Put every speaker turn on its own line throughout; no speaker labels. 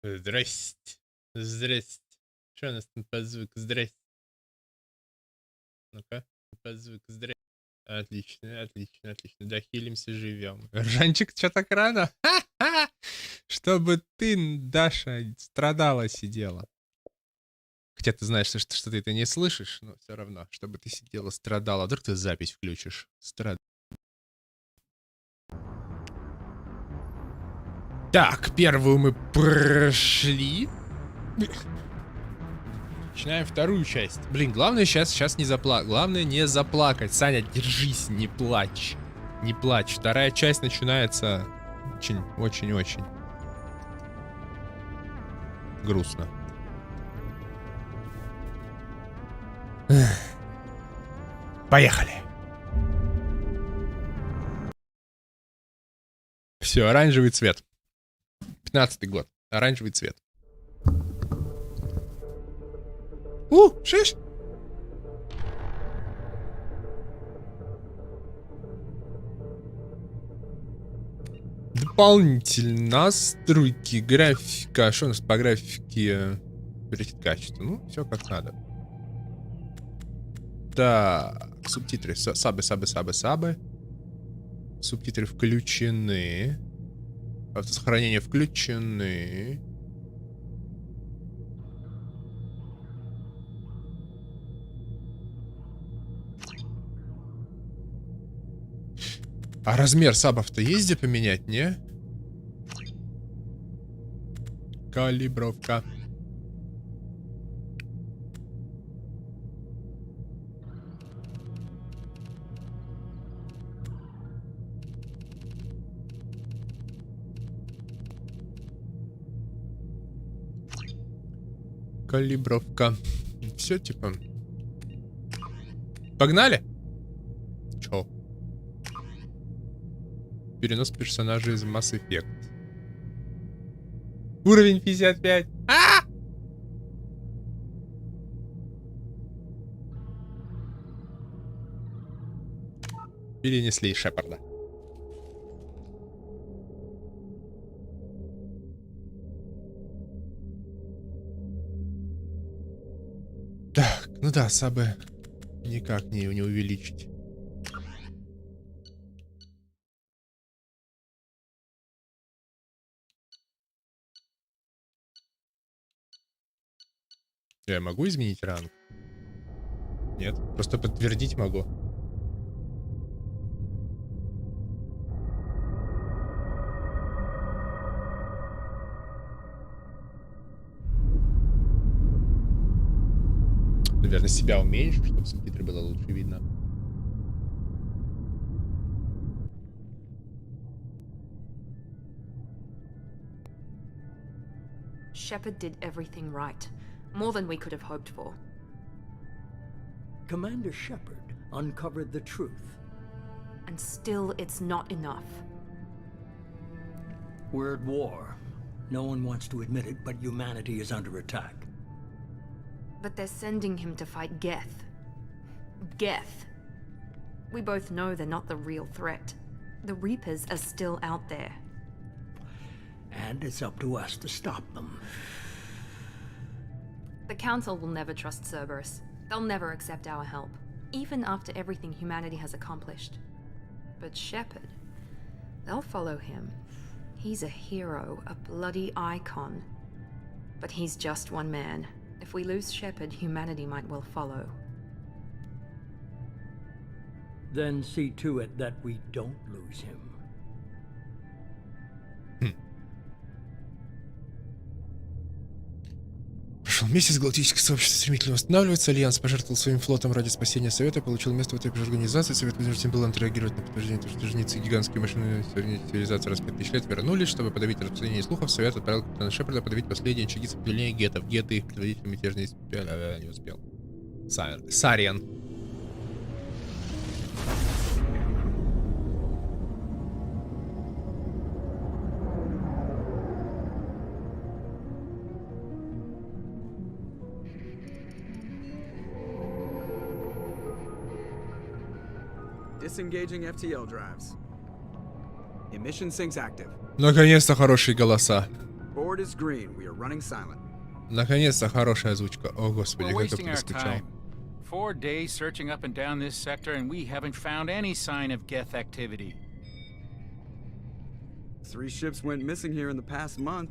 Здрасте. Здрасте. Что у нас там по звуку? Здрасте. Ну-ка, по звуку. Здрасте. Отлично, отлично, отлично. Дохилимся, живем. Жанчик, что так рано? Ха-ха! Чтобы ты, Даша, страдала, сидела. Хотя ты знаешь, что ты это не слышишь, но все равно, чтобы ты сидела, страдала. А вдруг ты запись включишь? Так, первую мы прошли. Начинаем вторую часть. Блин, главное сейчас не заплакать. Главное не заплакать. Саня, держись, не плачь. Не плачь. Вторая часть начинается очень грустно. Поехали. Все, оранжевый цвет. 15-й год. Оранжевый цвет. Шиш! Дополнительно настройки, графика. Что у нас по графике? Приоритет качества. Ну, все как надо. Так, субтитры. Сабы. Субтитры включены. Автосохранение включены. А размер сабов-то есть где поменять, не? Калибровка. Калибровка. Все, типа. Погнали? Чё? Перенос персонажей из Mass Effect. Уровень 55. Перенесли Шепарда. Так, ну да, сабы никак не увеличить. Я могу изменить ранг? Нет, просто подтвердить могу. Наверное, себя уменьшу, чтобы субтитры было лучше видно.
Shepard did everything right. More than we could have hoped for.
Commander Shepard uncovered the truth.
And still, it's not enough.
We're at war. No one wants to admit it, but humanity is under attack.
But they're sending him to fight Geth. Geth. We both know they're not the real threat. The Reapers are still out there.
And it's up to us to stop them.
The Council will never trust Cerberus. They'll never accept our help, even after everything humanity has accomplished. But Shepard, they'll follow him. He's a hero, a bloody icon. But he's just one man. If we lose Shepard, humanity might well follow.
Then see to it that we don't lose him.
Прошел месяц, галактическое сообщество стремительно восстанавливается. Альянс пожертвовал своим флотом ради спасения Совета, получил место в этой организации. Совет вынужден был отреагировать на подтверждение, что жнецы гигантские машины цивилизации раз в 5000 лет вернулись. Чтобы подавить распространение слухов, Совет отправил капитана Шепарда подавить последние очаги сопротивления гетов. Геты, их предводитель мятежный не успел. Сариан.
Disengaging FTL drives. Emission sinks active.
Наконец-то хорошие голоса.
Board is green. We are running silent.
Наконец-то хорошая озвучка. О, господи,
We're
как я
wasting our
проскучал.
time. 4 days searching up and down this sector, and we haven't found any sign of Geth activity.
3 ships went missing here in the past month.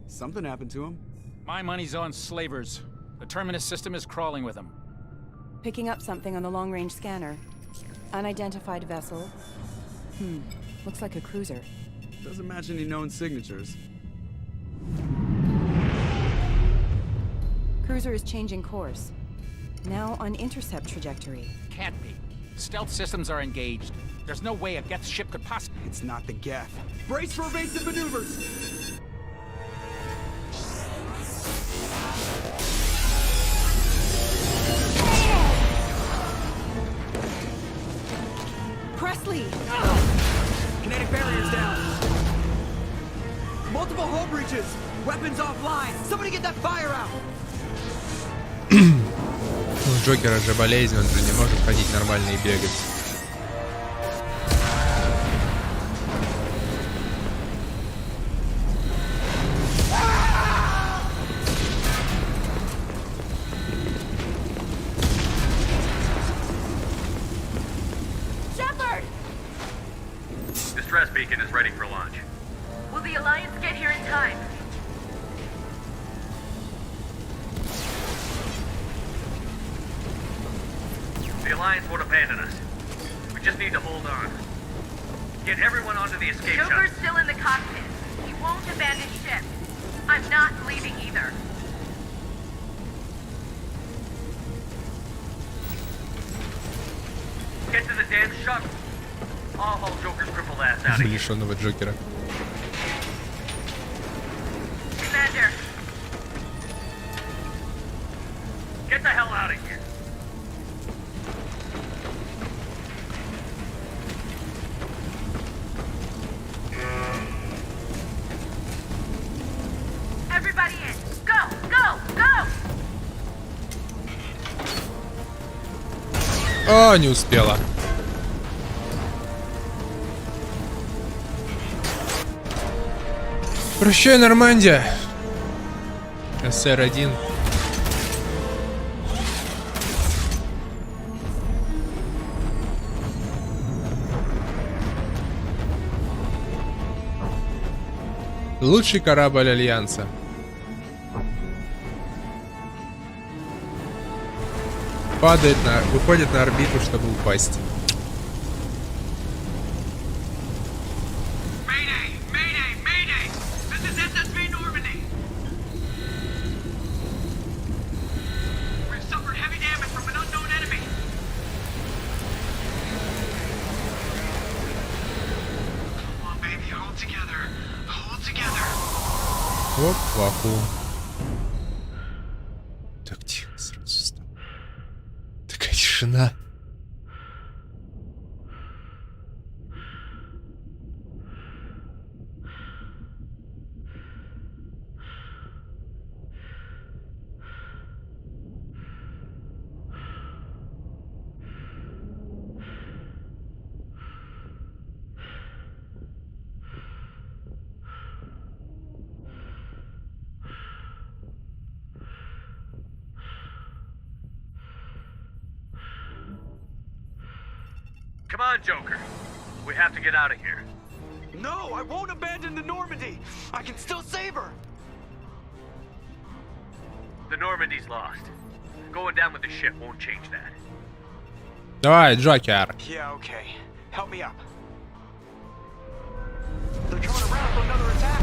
Something happened to them.
My money's on slavers. The Terminus system is crawling with them.
Picking up something on the long-range scanner. Unidentified vessel. Looks like a cruiser.
Doesn't match any known signatures.
Cruiser is changing course. Now on intercept trajectory.
Can't be. Stealth systems are engaged. There's no way a Geth ship could possibly...
It's not the Geth. Brace for evasive maneuvers!
Presley!
Kinetic barriers down. Multiple hull breaches. Weapons offline. Somebody get that fire out.
У Джокера же болезнь, он же не может ходить нормально и бегать.
Shepard!
Distress beacon is ready for launch.
Will the Alliance get here in time?
The Alliance won't abandon us. We just need to hold on. Get everyone onto the escape
Joker's
shuttle.
still in the cockpit. He won't abandon ship. I'm not leaving either.
Get to the damn shuttle. I'll haul Joker's crippled ass out of here.
Лишенного Джокера.
Commander,
Get the hell out of here.
everybody in. Go, go, go!
О, не успела. Прощай, Нормандия. СР-1. Лучший корабль Альянса. Выходит на орбиту, чтобы упасть.
Mayday! Mayday! Mayday! This is SSV Normandy! We've suffered heavy damage from an unknown enemy. Come on, baby, hold together. Hold together.
Оп, ваху. Так тихо сразу стало. Такая тишина.
Come on, Joker. We have to get out of here.
No, I won't abandon the Normandy. I can still save her.
The Normandy's lost. Going down with the ship won't change that.
Давай, Джокер.
Yeah, okay. Help me up. They're coming around for another attack.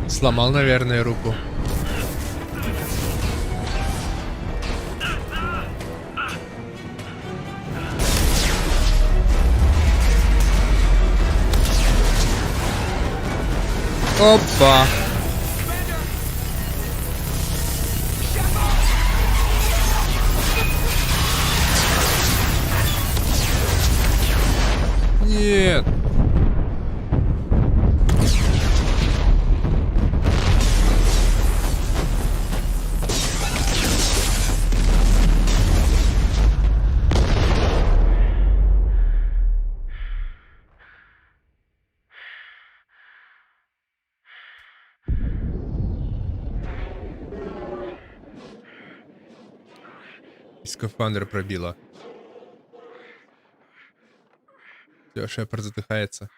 Сломал, наверное, руку. Опа. Нет. И скафандр пробило. Все, Шепард задыхается.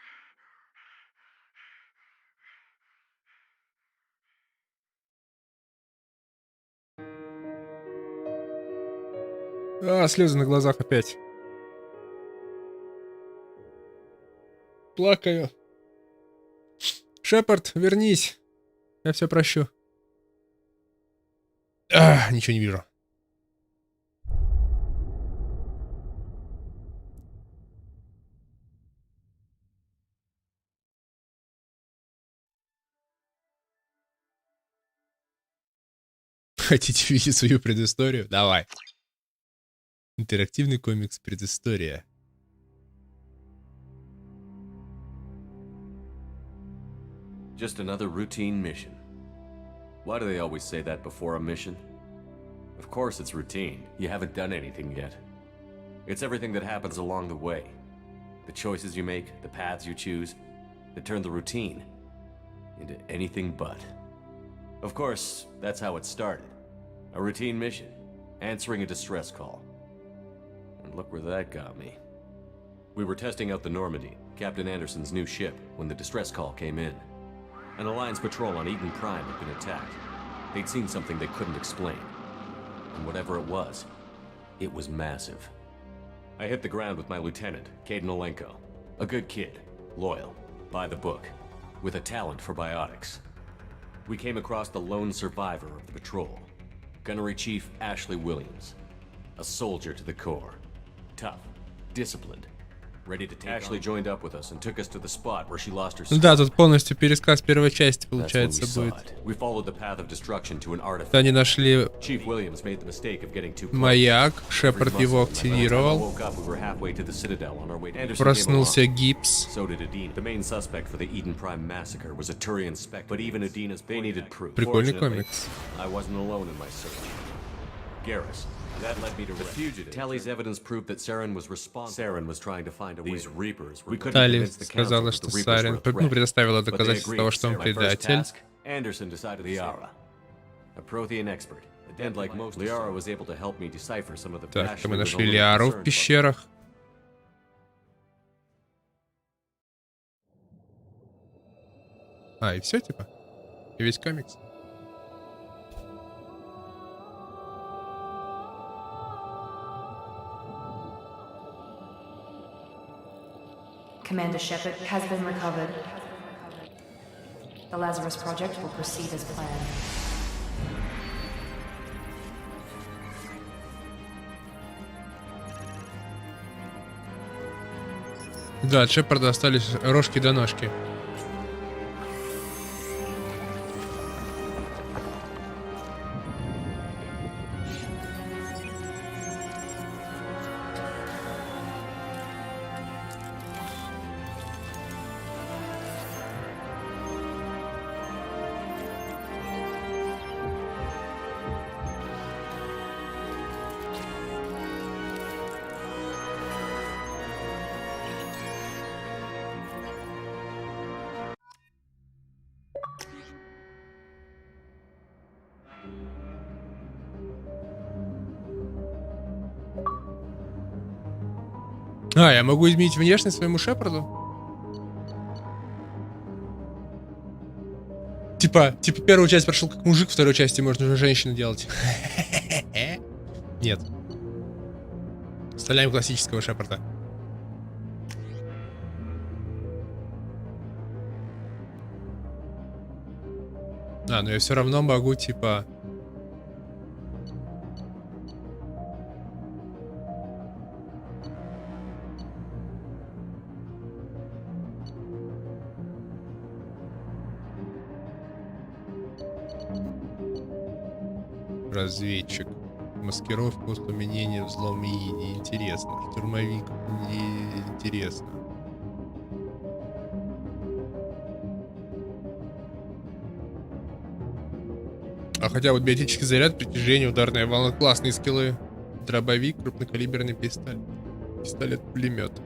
А, слезы на глазах опять. Плакаю. Шепард, вернись. Я все прощу. Ничего не вижу. Хотите видеть свою предысторию? Давай. Интерактивный комикс «Предыстория».
Just another routine mission. Why do they always say that before a mission? Of course it's routine. You haven't done anything yet. It's everything that happens along the way. The choices you make, the paths you choose, that turn the routine into anything but. Of course, that's how it started. A routine mission, answering a distress call. And look where that got me. We were testing out the Normandy, Captain Anderson's new ship, when the distress call came in. An Alliance patrol on Eden Prime had been attacked. They'd seen something they couldn't explain. And whatever it was massive. I hit the ground with my lieutenant, Caden Olenko. A good kid, loyal, by the book, with a talent for biotics. We came across the lone survivor of the patrol, Gunnery Chief Ashley Williams. A soldier to the core. Tough, disciplined, ready to take Ashley joined up with us and took us to the spot where she lost her soul.
Да, тут полностью пересказ первой части, получается, будет.
We followed the path of destruction to an artifact.
Они нашли
Chief Williams made the mistake of getting too close.
маяк, Шепард его активировал. Проснулся гипс.
So did Adina. The main suspect for the Eden Prime massacre was a Turian spectre, but even Adina's they needed proof.
Прикольный комикс.
I wasn't alone in my search. Garrus. That led me to the fugitive. Tally's evidence proved that Saren was responsible. Saren was trying to find a way. These Reapers. We couldn't convince the council
сказала,
that
что
the Reapers were
Сарин
a threat.
предоставила доказательства того, что он предатель.
Anderson decided Liara, a Prothean expert. And like most, Liara was able to help me decipher some of the.
Так, мы нашли Лиару в пещерах. И все, типа? И весь комикс?
Commander Shepard has been recovered. The Lazarus Project will proceed as planned.
Да, от Шепарда остались рожки до ножки. Я могу изменить внешность своему Шепарду? Типа первую часть прошел как мужик, второй части можно уже женщину делать. Нет. Оставляем классического Шепарда. Но я все равно могу, типа... Разведчик. Маскировка, воспламенение, взлом и неинтересно. Штурмовик, неинтересно. Хотя вот биотический заряд, притяжение, ударная волна, классные скиллы. Дробовик, крупнокалиберный пистолет. Пистолет-пулемет.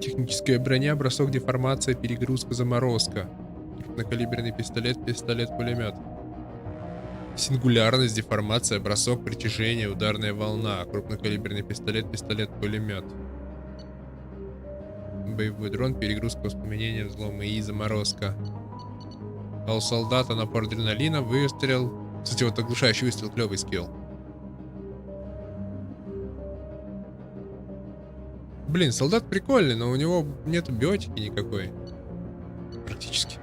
Техническая броня, бросок, деформация, перегрузка, заморозка. Крупнокалиберный пистолет, пистолет-пулемет. Сингулярность, деформация, бросок, притяжение, ударная волна, крупнокалиберный пистолет, пистолет-пулемет. Боевой дрон, перегрузка, воспламенение, взломы и заморозка. А у солдата напор адреналина, выстрел. Кстати, вот оглушающий выстрел, клевый скилл. Блин, солдат прикольный, но у него нету биотики никакой. Практически.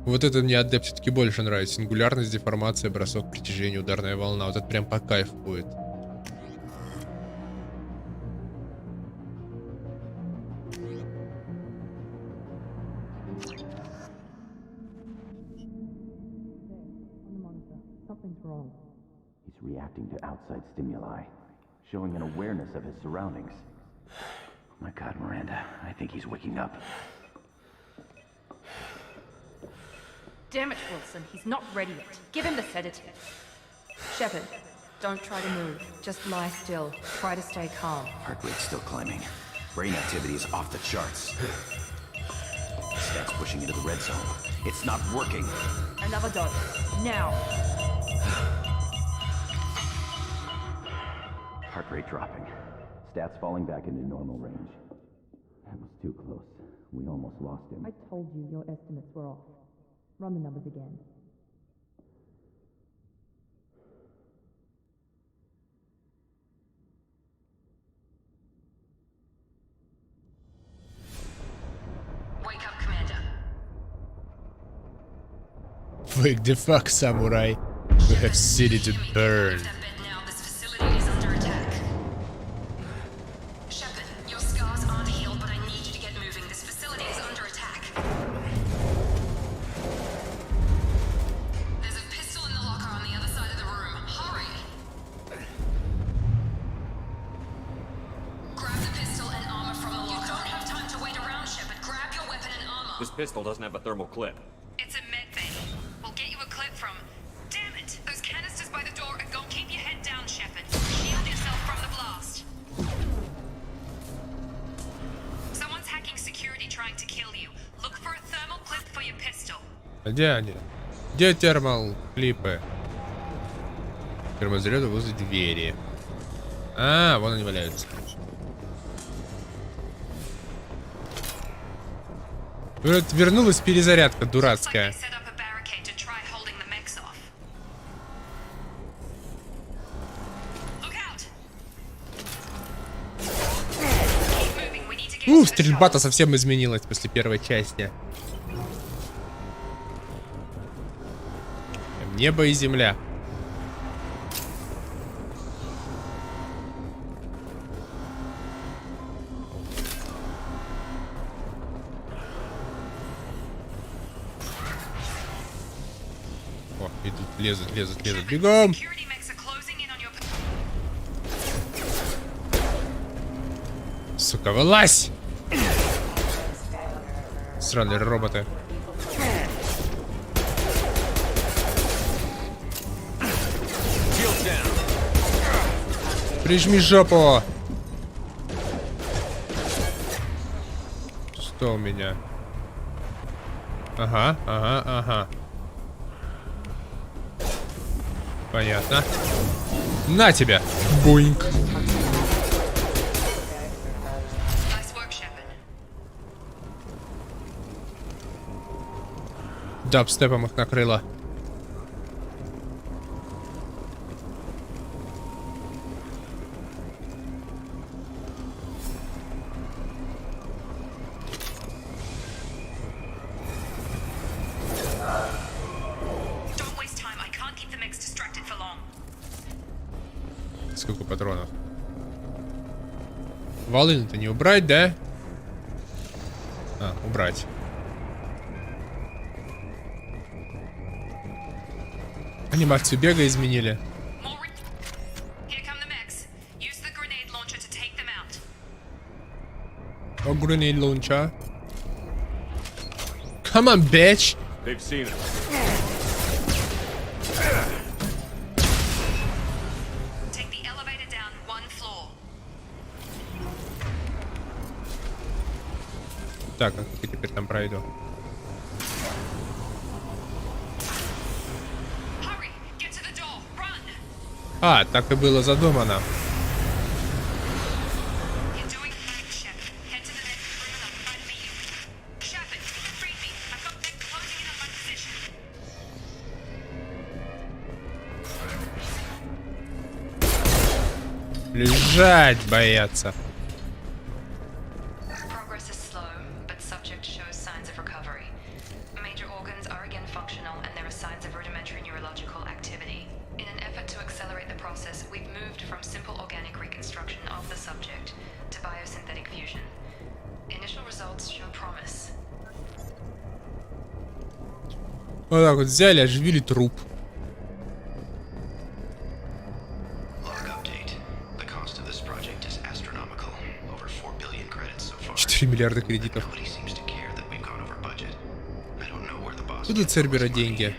Вот это мне адепт все-таки больше нравится. Сингулярность, деформация, бросок, притяжение, ударная волна. Вот это прям по кайфу будет.
He's reacting to outside stimuli, showing an awareness of his surroundings. Oh my God, Miranda, I think he's waking up.
Damn it, Wilson, he's not ready yet. Give him the sedative. Shepard, don't try to move. Just lie still. Try to stay calm.
Heart rate's still climbing. Brain activity is off the charts. Stats pushing into the red zone. It's not working.
Another dose. Now.
Heart rate dropping. Stats falling back into normal range. That was too close. We almost lost him.
I told you your estimates were off. Run the numbers again.
Wake up, Commander.
Wake the fuck, samurai. We have city to burn.
This facility is under attack. Shepard, your scars aren't healed, but I need you to get moving. This facility is under attack. There's a pistol in the locker on the other side of the room. Hurry! Grab the pistol and armor from the locker. You don't have time to wait around, Shepard. Grab your weapon and armor.
This pistol doesn't have a thermal clip.
It's a med bay. We'll get you a clip from... Damn it! Those canisters by the door, and go keep your head down, Shepard. Shield yourself from the blast. Someone's hacking security trying to kill you. Look for a thermal clip for your pistol.
Где они? Где термал клипы? Термозаряды возле двери. А, вон они валяются. Вернулась перезарядка дурацкая. Стрельба-то совсем изменилась после первой части. Небо и земля. О, идут, лезут. Бегом! Сука, вылазь! Сраные роботы. Прижми жопу! Что у меня? Ага. Понятно. На тебя! Боинг! Дабстепом их накрыло. Сколько патронов? Волыну-то не убрать, да? А, убрать. Анимацию бега изменили. О, grenade launcher. Come on, bitch.
They've seen it.
Take the elevator down one floor.
Так, а как я теперь там пройду? А, так и было задумано. Лежать боятся.
Progress is slow, but subject shows signs of recovery. Major organs are again functional, and there are signs of rudimentary neurological activity. In an effort to accelerate the process, we've moved from simple organic reconstruction of the subject to biosynthetic fusion. Initial results show promise.
Вот так вот взяли, оживили труп. 4 миллиарда кредитов. Куда Цербера деньги?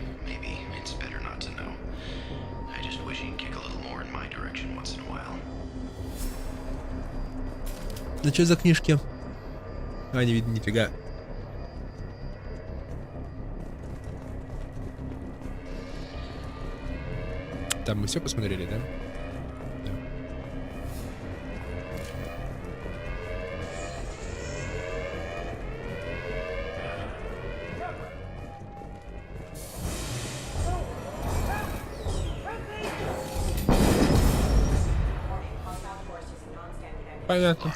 Ну что за книжки? А, не видно нифига. Там мы все посмотрели, да? Понятно.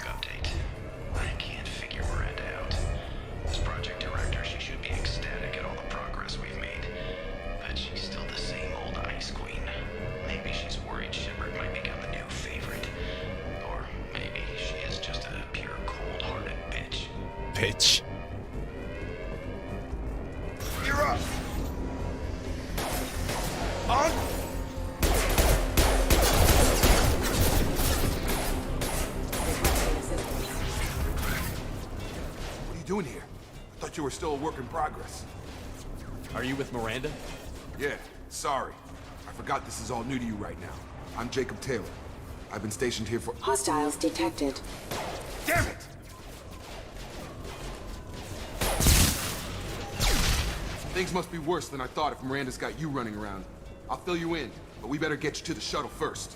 Bitch.
Doing here? I thought you were still a work in progress.
Are you with Miranda?
Yeah, sorry. I forgot this is all new to you right now. I'm Jacob Taylor. I've been stationed here for—
Hostiles detected.
Damn it! Things must be worse than I thought if Miranda's got you running around. I'll fill you in, but we better get you to the shuttle first.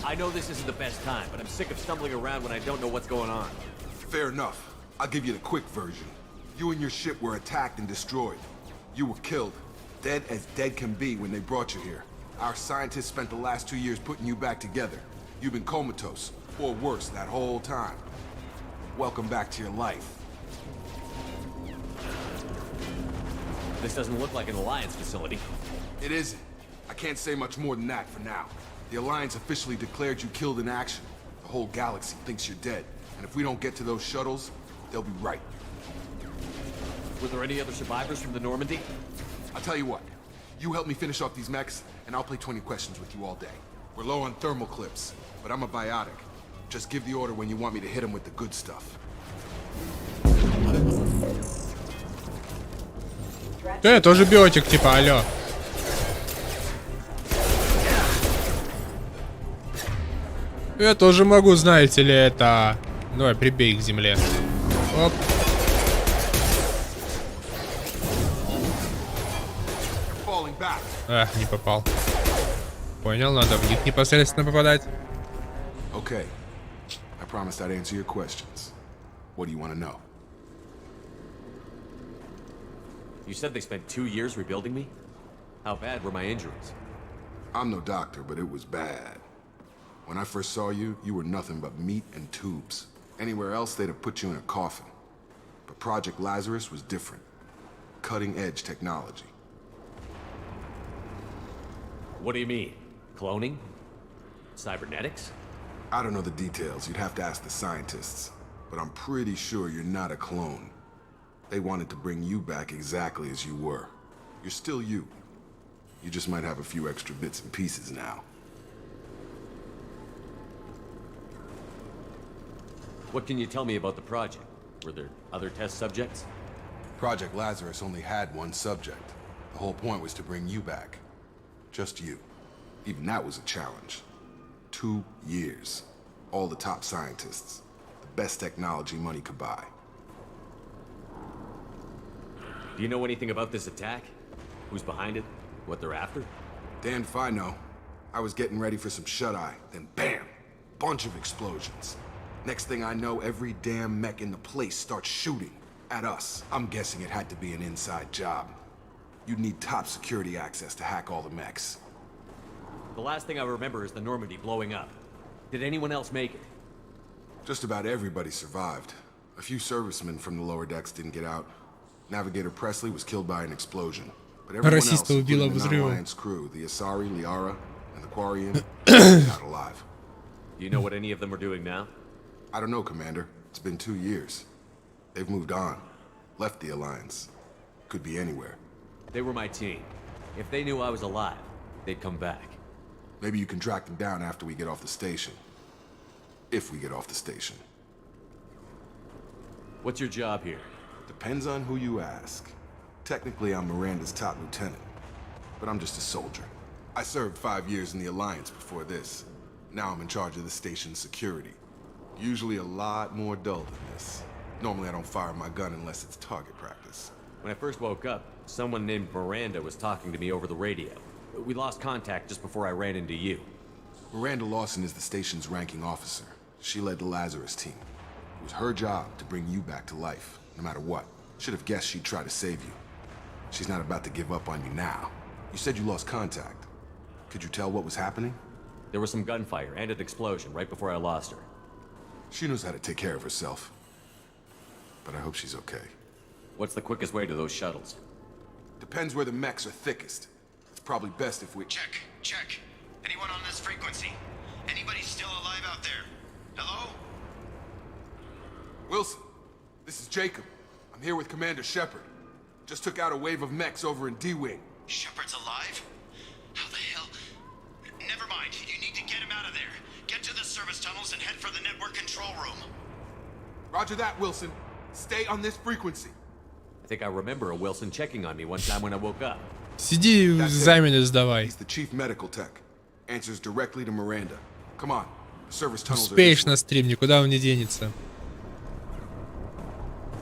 I know this isn't the best time, but I'm sick of stumbling around when I don't know what's going on.
Fair enough. I'll give you the quick version. You and your ship were attacked and destroyed. You were killed. Dead as dead can be when they brought you here. Our scientists spent the last 2 years putting you back together. You've been comatose, or worse, that whole time. Welcome back to your life.
This doesn't look like an Alliance facility.
It isn't. I can't say much more than that for now. The Alliance officially declared you killed in action. The whole galaxy thinks you're dead. And if we don't get to those shuttles, they'll be right.
Were there any other survivors from the Normandy?
I'll tell you what. You help me finish off these mechs, and I'll play 20 questions with you all day. We're low on thermal clips, but I'm a biotic. Just give the order when you want me to hit them with the good stuff.
Я тоже биотик, типа, алло. Я тоже могу, знаете ли, это... Давай, прибей их к земле. Оп. Не попал. Понял, надо в них непосредственно попадать.
Okay. I promised I'd answer your questions. What do you want to know?
You said they spent 2 years rebuilding me? How bad were my injuries?
I'm no doctor, but it was bad. When I first saw you, you were nothing but meat and tubes. Anywhere else, they'd have put you in a coffin. But Project Lazarus was different. Cutting-edge technology.
What do you mean? Cloning? Cybernetics?
I don't know the details. You'd have to ask the scientists. But I'm pretty sure you're not a clone. They wanted to bring you back exactly as you were. You're still you. You just might have a few extra bits and pieces now.
What can you tell me about the project? Were there other test subjects?
Project Lazarus only had one subject. The whole point was to bring you back. Just you. Even that was a challenge. 2 years. All the top scientists. The best technology money could buy.
Do you know anything about this attack? Who's behind it? What they're after?
Damned if I know. I was getting ready for some shut-eye, then bam! Bunch of explosions. Next thing I know, every damn mech in the place starts shooting at us. I'm guessing it had to be an inside job. You'd need top security access to hack all the mechs.
The last thing I remember is the Normandy blowing up. Did anyone else make it?
Just about everybody survived. A few servicemen from the lower decks didn't get out. Navigator Presley was killed by an explosion. But everyone else, including the non-Alliance crew, the Asari, Liara, and the Quarian, got out alive.
Do you know what any of them are doing now?
I don't know, Commander. It's been 2 years. They've moved on. Left the Alliance. Could be anywhere.
They were my team. If they knew I was alive, they'd come back.
Maybe you can track them down after we get off the station. If we get off the station.
What's your job here?
Depends on who you ask. Technically, I'm Miranda's top lieutenant. But I'm just a soldier. I served 5 years in the Alliance before this. Now I'm in charge of the station's security. Usually a lot more dull than this. Normally I don't fire my gun unless it's target practice.
When I first woke up, someone named Miranda was talking to me over the radio. We lost contact just before I ran into you.
Miranda Lawson is the station's ranking officer. She led the Lazarus team. It was her job to bring you back to life, no matter what. Should have guessed she'd try to save you. She's not about to give up on you now. You said you lost contact. Could you tell what was happening?
There was some gunfire and an explosion right before I lost her.
She knows how to take care of herself. But I hope she's okay.
What's the quickest way to those shuttles?
Depends where the mechs are thickest. It's probably best if we...
Check. Anyone on this frequency? Anybody still alive out there? Hello?
Wilson, this is Jacob. I'm here with Commander Shepard. Just took out a wave of mechs over in D-Wing.
Shepard's alive? How the hell? Never mind. You need to get him out of there. Get to the service tunnels and head for the network control room.
Roger that, Wilson. Stay on this frequency.
I think I remember a Wilson checking on me one time when I woke up.
Сиди, экзамены сдавай.
He's the chief medical tech. Answers directly to Miranda. Come on. The service tunnels are...
Успеешь на стрим, никуда он не денется.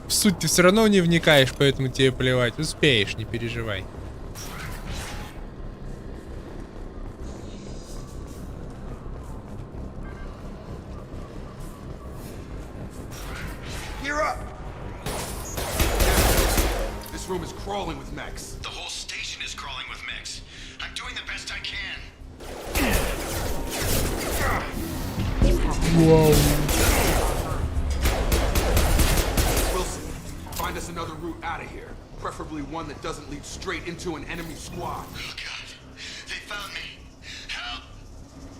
В суть ты все равно не вникаешь, поэтому тебе плевать. Успеешь, не переживай.
This room is crawling with mechs.
The whole station is crawling with mechs. I'm doing the best I can.
Whoa.
Wilson, find us another route out of here. Preferably one that doesn't lead straight into an enemy squad.
Oh God, they found me. Help!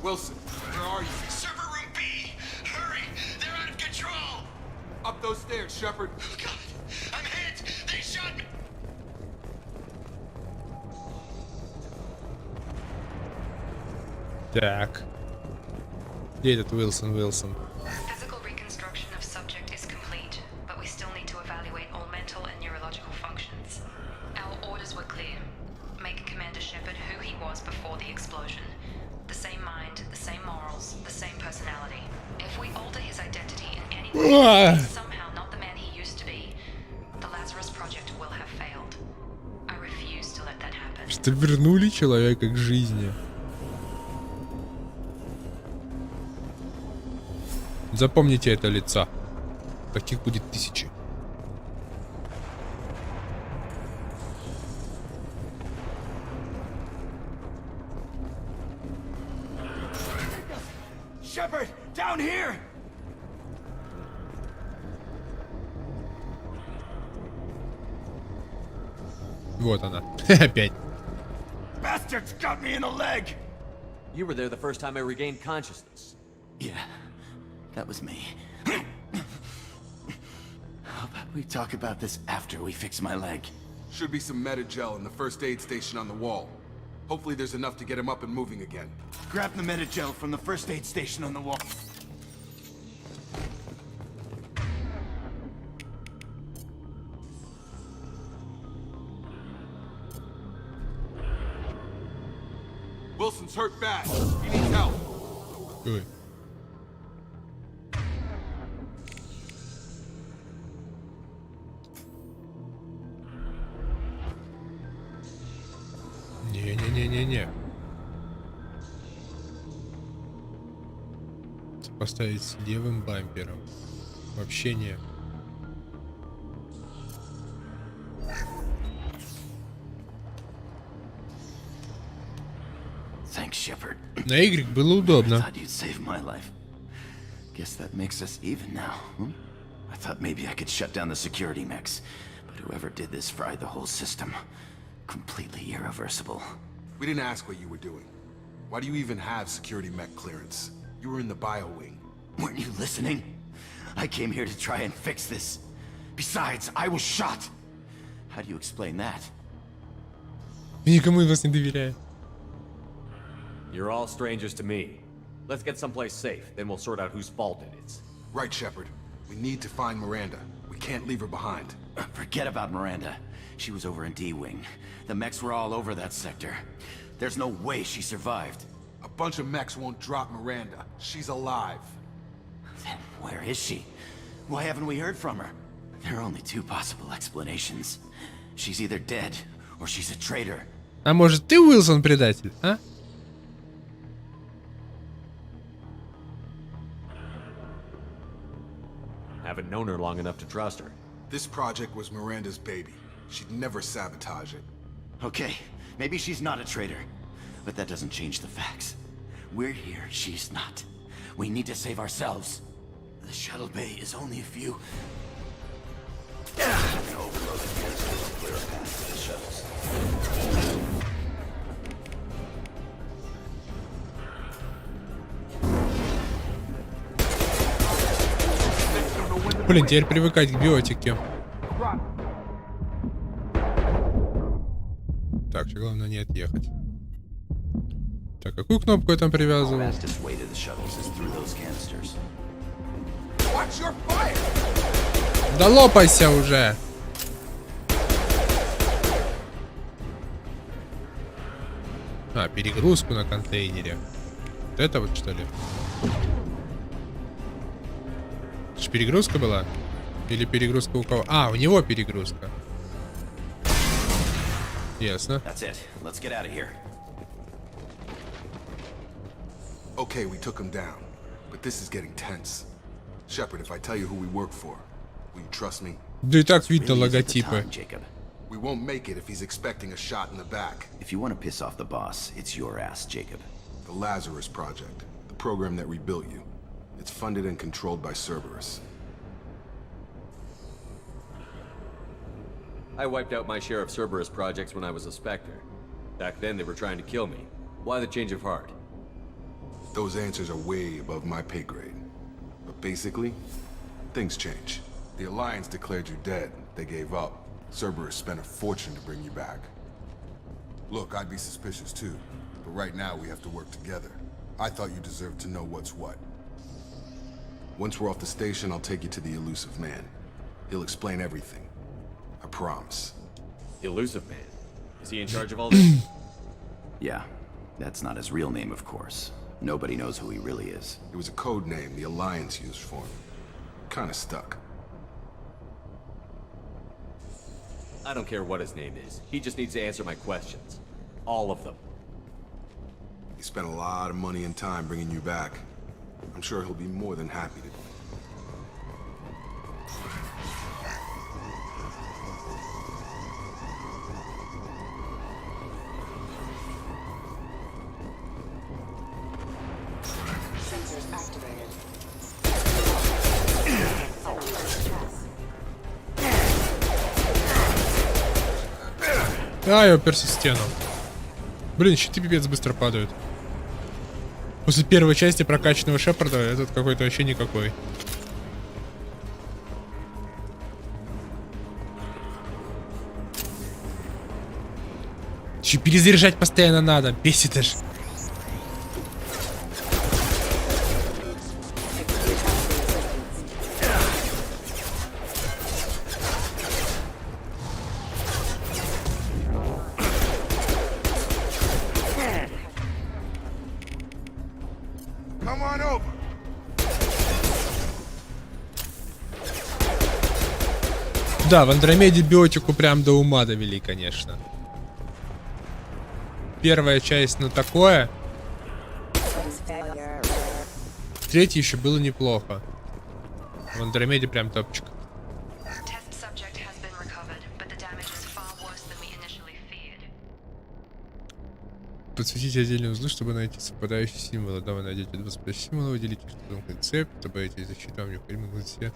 Wilson, where are you?
Server room B. Hurry, they're out of control.
Up those stairs, Shepard.
Oh God, I'm hit. They shot me.
Так. Где этот Уилсон?
Physical reconstruction of subject is complete, but we still need to evaluate all mental and neurological functions. Our orders were clear. Make Commander Shepard who he was before the explosion. The same mind, the same morals, the same personality. If we alter his identity in any way, he's somehow not the man he used to be, the Lazarus Project will have failed. I refuse to let that happen.
Что вернули человека к жизни. Запомните это лицо. Таких будет 1000.
Shepard, down here.
Вот она. Опять.
Bastards got me in the leg.
You were there the first time I regained consciousness.
Yeah, that was me. How about we talk about this after we fix my leg?
Should be some Medi-gel in the first aid station on the wall. Hopefully there's enough to get him up and moving again.
Grab the Medi-gel from the first aid station on the wall.
Wilson's hurt bad. He needs help.
Ой. Не-не-не-не-не. Поставить с левым бампером. Вообще не.
Thanks, Shepard.
На Y было удобно.
Thought you'd save my life. Guess that makes us even now. I thought maybe I could shut down the security mechs, but whoever did this fried the whole system. Completely irreversible.
We didn't ask what you were doing. Why do you even have security mech clearance? You were in the bio wing.
Weren't you listening? I came here to try and fix this. Besides, I was shot. How do you explain that?
Никому из вас не доверяю.
You're all strangers to me. Let's get someplace safe, then we'll sort out whose fault it is.
Right, Shepard. We need to find Miranda. We can't leave her behind.
Forget about Miranda. She was over in D-Wing. The mechs were all over that sector. There's no way she survived.
A bunch of mechs won't drop Miranda. She's alive.
Then where is she? Why haven't we heard from her? There are only two possible explanations. She's either dead, or she's a traitor.
А может ты, Уилсон, предатель, а?
Haven't known her long enough to trust her.
This project was Miranda's baby. She'd never sabotage it.
Okay, maybe she's not a traitor. But that doesn't change the facts. We're here, she's not. We need to save ourselves. The shuttle bay is only a few... An overloaded canister will clear a path to the shuttles.
Блин, теперь привыкать к биотике. Так, все главное не отъехать. Так, какую кнопку я там привязывал? Да лопайся уже! А, перегрузку на контейнере. Вот это вот, что ли? Это же перегрузка была? Или перегрузка у кого? А, у него перегрузка. Ясно.
Okay, we took him down, but this is getting tense. Shepard, if I tell you who we work for, will you trust me?
Да и так видно логотипы.
We won't make it if he's expecting a shot in the back.
If you want to piss off the boss, it's your ass, Jacob.
The Lazarus Project, the program that rebuilt you. It's funded and controlled by Cerberus.
I wiped out my share of Cerberus projects when I was a Spectre. Back then they were trying to kill me. Why the change of heart?
Those answers are way above my pay grade. But basically, things change. The Alliance declared you dead. They gave up. Cerberus spent a fortune to bring you back. Look, I'd be suspicious too. But right now we have to work together. I thought you deserved to know what's what. Once we're off the station, I'll take you to the Elusive Man. He'll explain everything. I promise.
Elusive Man? Is he in charge of all this?
Yeah. That's not his real name, of course. Nobody knows who he really is.
It was a code name the Alliance used for him. Kinda stuck.
I don't care what his name is. He just needs to answer my questions. All of them.
He spent a lot of money and time bringing you back. I'm sure he'll be more than happy to.
Sensors activated.
А, я уперся в стену. Блин, щиты пипец быстро падают. После первой части прокачанного Шепарда этот какой-то вообще никакой. Че перезаряжать постоянно надо, бесит аж.
Come on over.
Да, в Андромеде биотику прям до ума довели, конечно. Первая часть, ну такое. Третья еще было неплохо. В Андромеде прям топчик. Подсветите отдельные узлы, чтобы найти совпадающие символы. Да, вы найдете 25 символов, выделите их в замкнутый цепь, добавите защиту, вам необходимо будет все.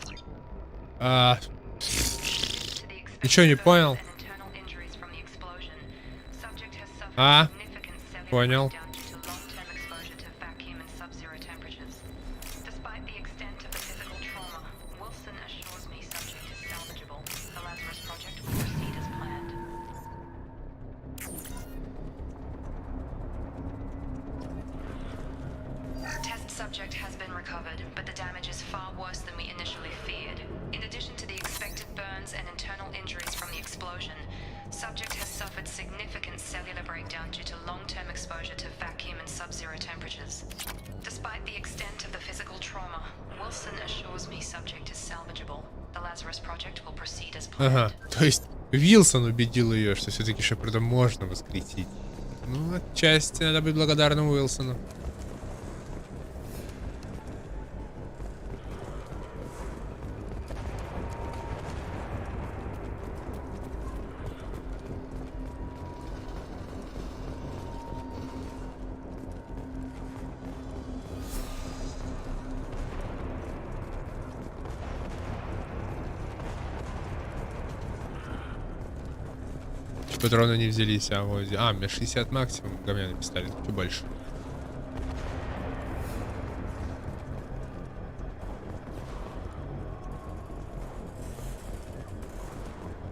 Ничего не понял. Понял.
Subject has been recovered, but the damage is far worse than we initially feared. In addition to the expected burns and internal injuries from the explosion, subject has suffered significant cellular breakdown due to long-term exposure to vacuum and sub-zero temperatures. Despite the extent of the physical trauma, Wilson assures me subject is salvageable. The Lazarus project will proceed as planned.
Ага, то есть Вилсон убедил ее, что все-таки Шепарда можно воскресить. Ну, отчасти надо быть благодарным Уилсону. Патроны не взялись, а вот... мне 60 максимум, говняный пистолет, чуть больше.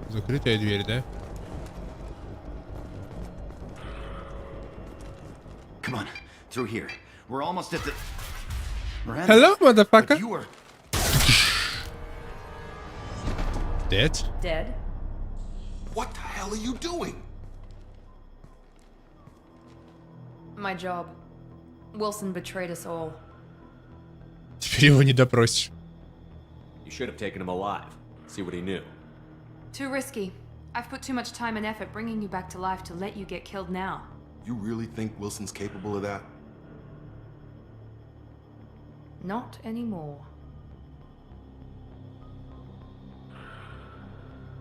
Закрытая дверь, да?
Come on, through here. We're almost at the...
Hello, motherfucker.
You were...
Dead?
Dead?
What the hell are you doing?
My job. Wilson betrayed us all.
Теперь его не допросишь.
You should have taken him alive. See what he knew.
Too risky. I've put too much time and effort bringing you back to life to let you get killed now.
You really think Wilson's capable of that?
Not anymore.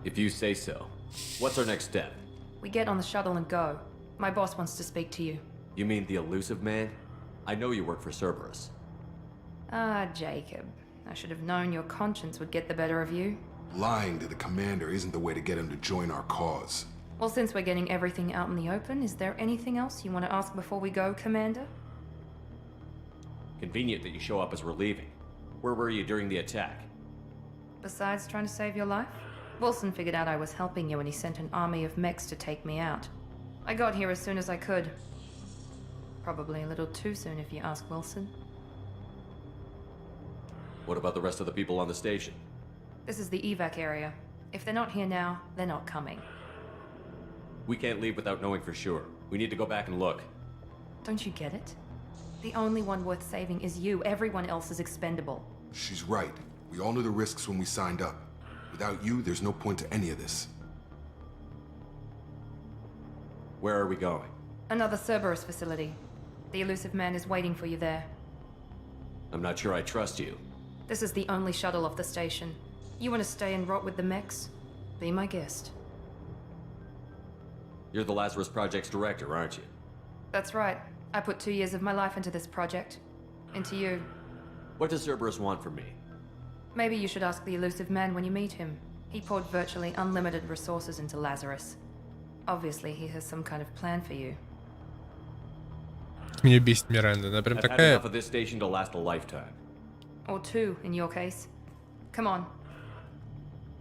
If you say so. What's our next step?
We get on the shuttle and go. My boss wants to speak to you.
You mean the elusive man? I know you work for Cerberus.
Ah, Jacob. I should have known your conscience would get the better of you.
Lying to the commander isn't the way to get him to join our cause.
Well, since we're getting everything out in the open, is there anything else you want to ask before we go, Commander?
Convenient that you show up as we're leaving. Where were you during the attack?
Besides trying to save your life? Wilson figured out I was helping you and he sent an army of mechs to take me out. I got here as soon as I could. Probably a little too soon if you ask Wilson.
What about the rest of the people on the station?
This is the evac area. If they're not here now, they're not coming.
We can't leave without knowing for sure. We need to go back and look.
Don't you get it? The only one worth saving is you. Everyone else is expendable.
She's right. We all knew the risks when we signed up. Without you, there's no point to any of this.
Where are we going?
Another Cerberus facility. The elusive man is waiting for you there.
I'm not sure I trust you.
This is the only shuttle off the station. You want to stay and rot with the mechs? Be my guest.
You're the Lazarus Project's director, aren't you?
That's right. I put 2 years of my life into this project. Into you.
What does Cerberus want from me?
Maybe you should ask the elusive man when you meet him. He poured virtually unlimited resources into Lazarus. Obviously, he has some kind of plan for you.
Меня бесит Миранда, она прям
I've had
такая...
enough of this station to last a lifetime.
Or 2, in your case. Come on.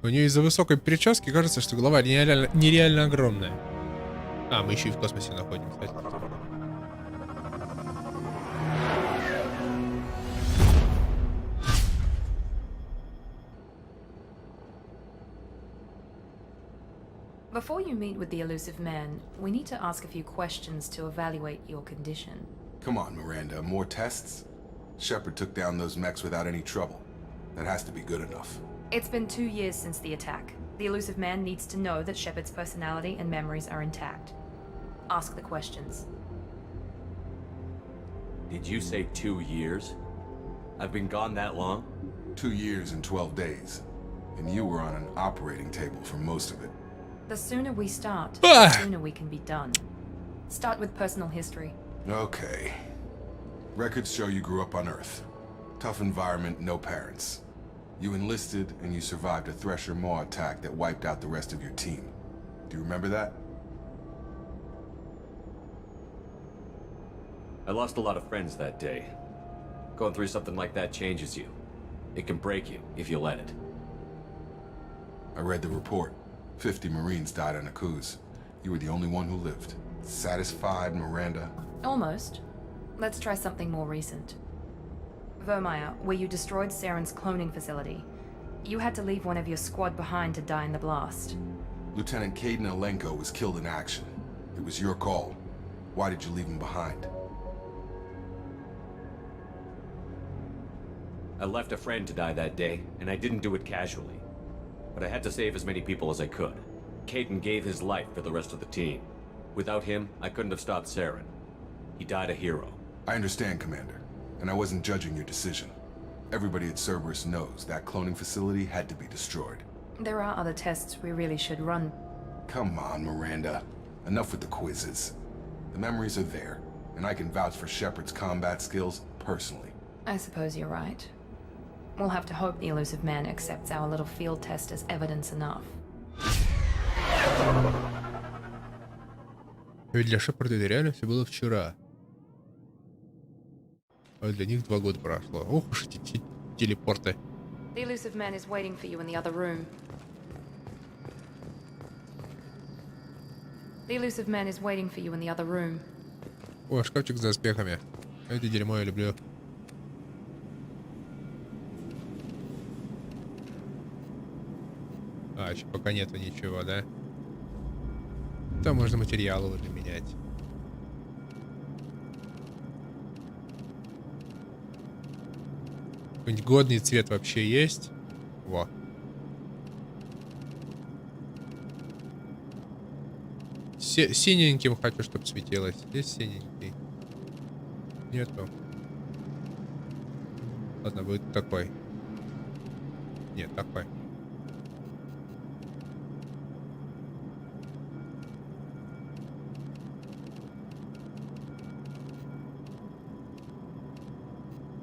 У нее из-за высокой прически кажется, что голова нереально огромная. Мы еще и в космосе находимся.
Before you meet with the elusive man, we need to ask a few questions to evaluate your condition.
Come on, Miranda. More tests? Shepard took down those mechs without any trouble. That has to be good enough.
It's been 2 years since the attack. The elusive man needs to know that Shepard's personality and memories are intact. Ask the questions.
Did you say 2 years? I've been gone that long?
2 years and 12 days. And you were on an operating table for most of it.
The sooner we start, the sooner we can be done. Start with personal history.
Okay. Records show you grew up on Earth. Tough environment, no parents. You enlisted and you survived a Thresher Maw attack that wiped out the rest of your team. Do you remember that?
I lost a lot of friends that day. Going through something like that changes you. It can break you if you let it.
I read the report. 50 Marines died on Zakaz. You were the only one who lived. Satisfied, Miranda?
Almost. Let's try something more recent. Vermeer, where you destroyed Saren's cloning facility. You had to leave one of your squad behind to die in the blast.
Lieutenant Caden Alenko was killed in action. It was your call. Why did you leave him behind?
I left a friend to die that day, and I didn't do it casually. But I had to save as many people as I could. Caden gave his life for the rest of the team. Without him, I couldn't have stopped Saren. He died a hero.
I understand, Commander. And I wasn't judging your decision. Everybody at Cerberus knows that cloning facility had to be destroyed.
There are other tests we really should run.
Come on, Miranda. Enough with the quizzes. The memories are there, and I can vouch for Shepard's combat skills personally.
I suppose you're right. We'll have to hope the elusive man accepts our little field test as evidence enough.
Ведь для Шепарда это реально все было вчера. А для них 2 года прошло. Ох уж эти телепорты.
The elusive man is waiting for you in the other room. The elusive man is waiting for you in the other room.
О, шкафчик с доспехами. Это дерьмо я люблю. А, еще пока нету ничего, да? Там можно материалы уже менять. Какой-нибудь годный цвет вообще есть? Во. Синеньким хочу, чтобы светилось. Есть синенький? Нету. Ладно, будет такой. Нет, такой.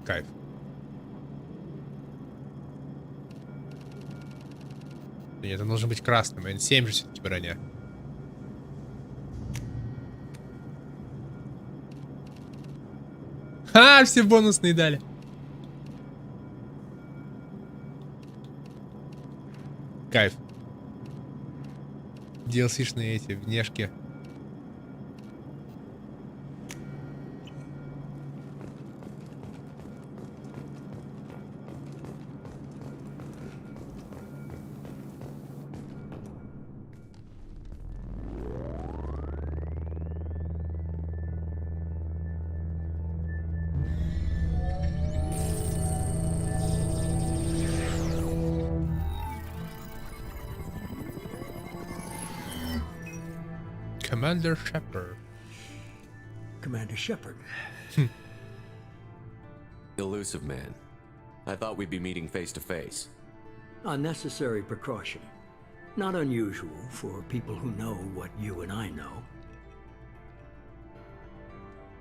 Кайф. Нет, это должен быть красным. N7 же все-таки броня. Ха, все бонусные дали. Кайф. DLC-шные эти внешки. Commander Shepard.
Commander Shepard.
Elusive man. I thought we'd be meeting face to face.
Unnecessary precaution. Not unusual for people who know what you and I know.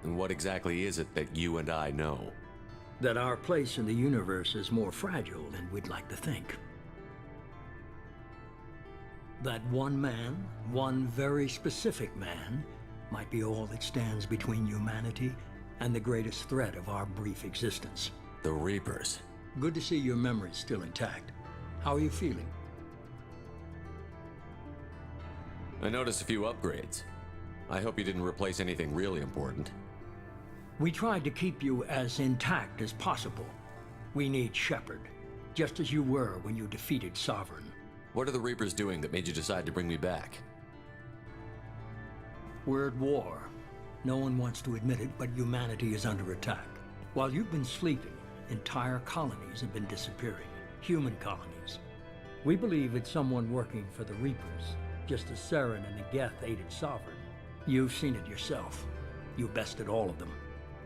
And what exactly is it that you and I know?
That our place in the universe is more fragile than we'd like to think. That one man, one very specific man, might be all that stands between humanity and the greatest threat of our brief existence.
The Reapers.
Good to see your memory's still intact. How are you feeling?
I noticed a few upgrades. I hope you didn't replace anything really important.
We tried to keep you as intact as possible. We need Shepard, just as you were when you defeated Sovereign.
What are the Reapers doing that made you decide to bring me back?
We're at war. No one wants to admit it, but humanity is under attack. While you've been sleeping, entire colonies have been disappearing. Human colonies. We believe it's someone working for the Reapers, just as Saren and the Geth aided Sovereign. You've seen it yourself. You bested all of them.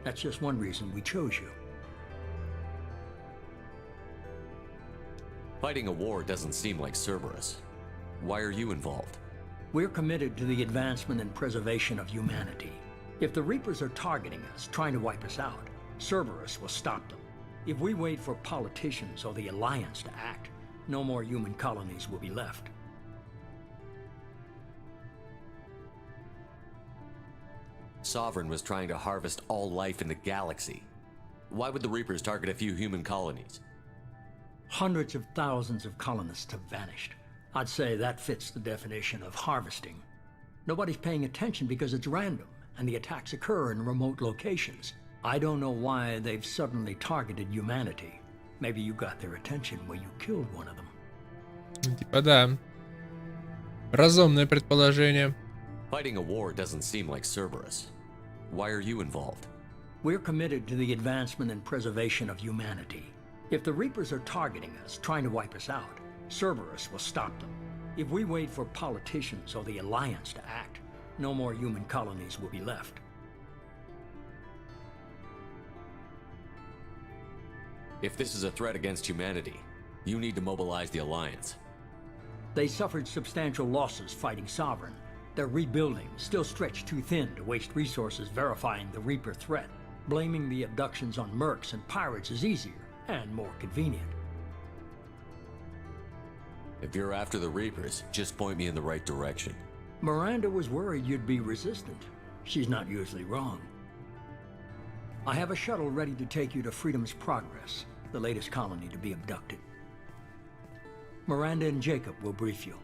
That's just one reason we chose you.
Fighting a war doesn't seem like Cerberus. Why are you involved?
We're committed to the advancement and preservation of humanity. If the Reapers are targeting us, trying to wipe us out, Cerberus will stop them. If we wait for politicians or the Alliance to act, no more human colonies will be left.
Sovereign was trying to harvest all life in the galaxy. Why would the Reapers target a few human colonies?
Hundreds of thousands of colonists have vanished. I'd say that fits the definition of harvesting. Nobody's paying attention because it's random, and the attacks occur in remote locations. I don't know why they've suddenly targeted humanity. Maybe you got their attention when you killed one of them.
Типа да. Разумное предположение.
Fighting a war doesn't seem like Cerberus. Why are you involved?
We're committed to the advancement and preservation of humanity. If the Reapers are targeting us, trying to wipe us out, Cerberus will stop them. If we wait for politicians or the Alliance to act, no more human colonies will be left.
If this is a threat against humanity, you need to mobilize the Alliance.
They suffered substantial losses fighting Sovereign. They're rebuilding, still stretched too thin to waste resources verifying the Reaper threat. Blaming the abductions on mercs and pirates is easier and more convenient.
If you're after the Reapers, just point me in the right direction.
Miranda was worried you'd be resistant. She's not usually wrong. I have a shuttle ready to take you to Freedom's Progress, the latest colony to be abducted. Miranda and Jacob will brief you.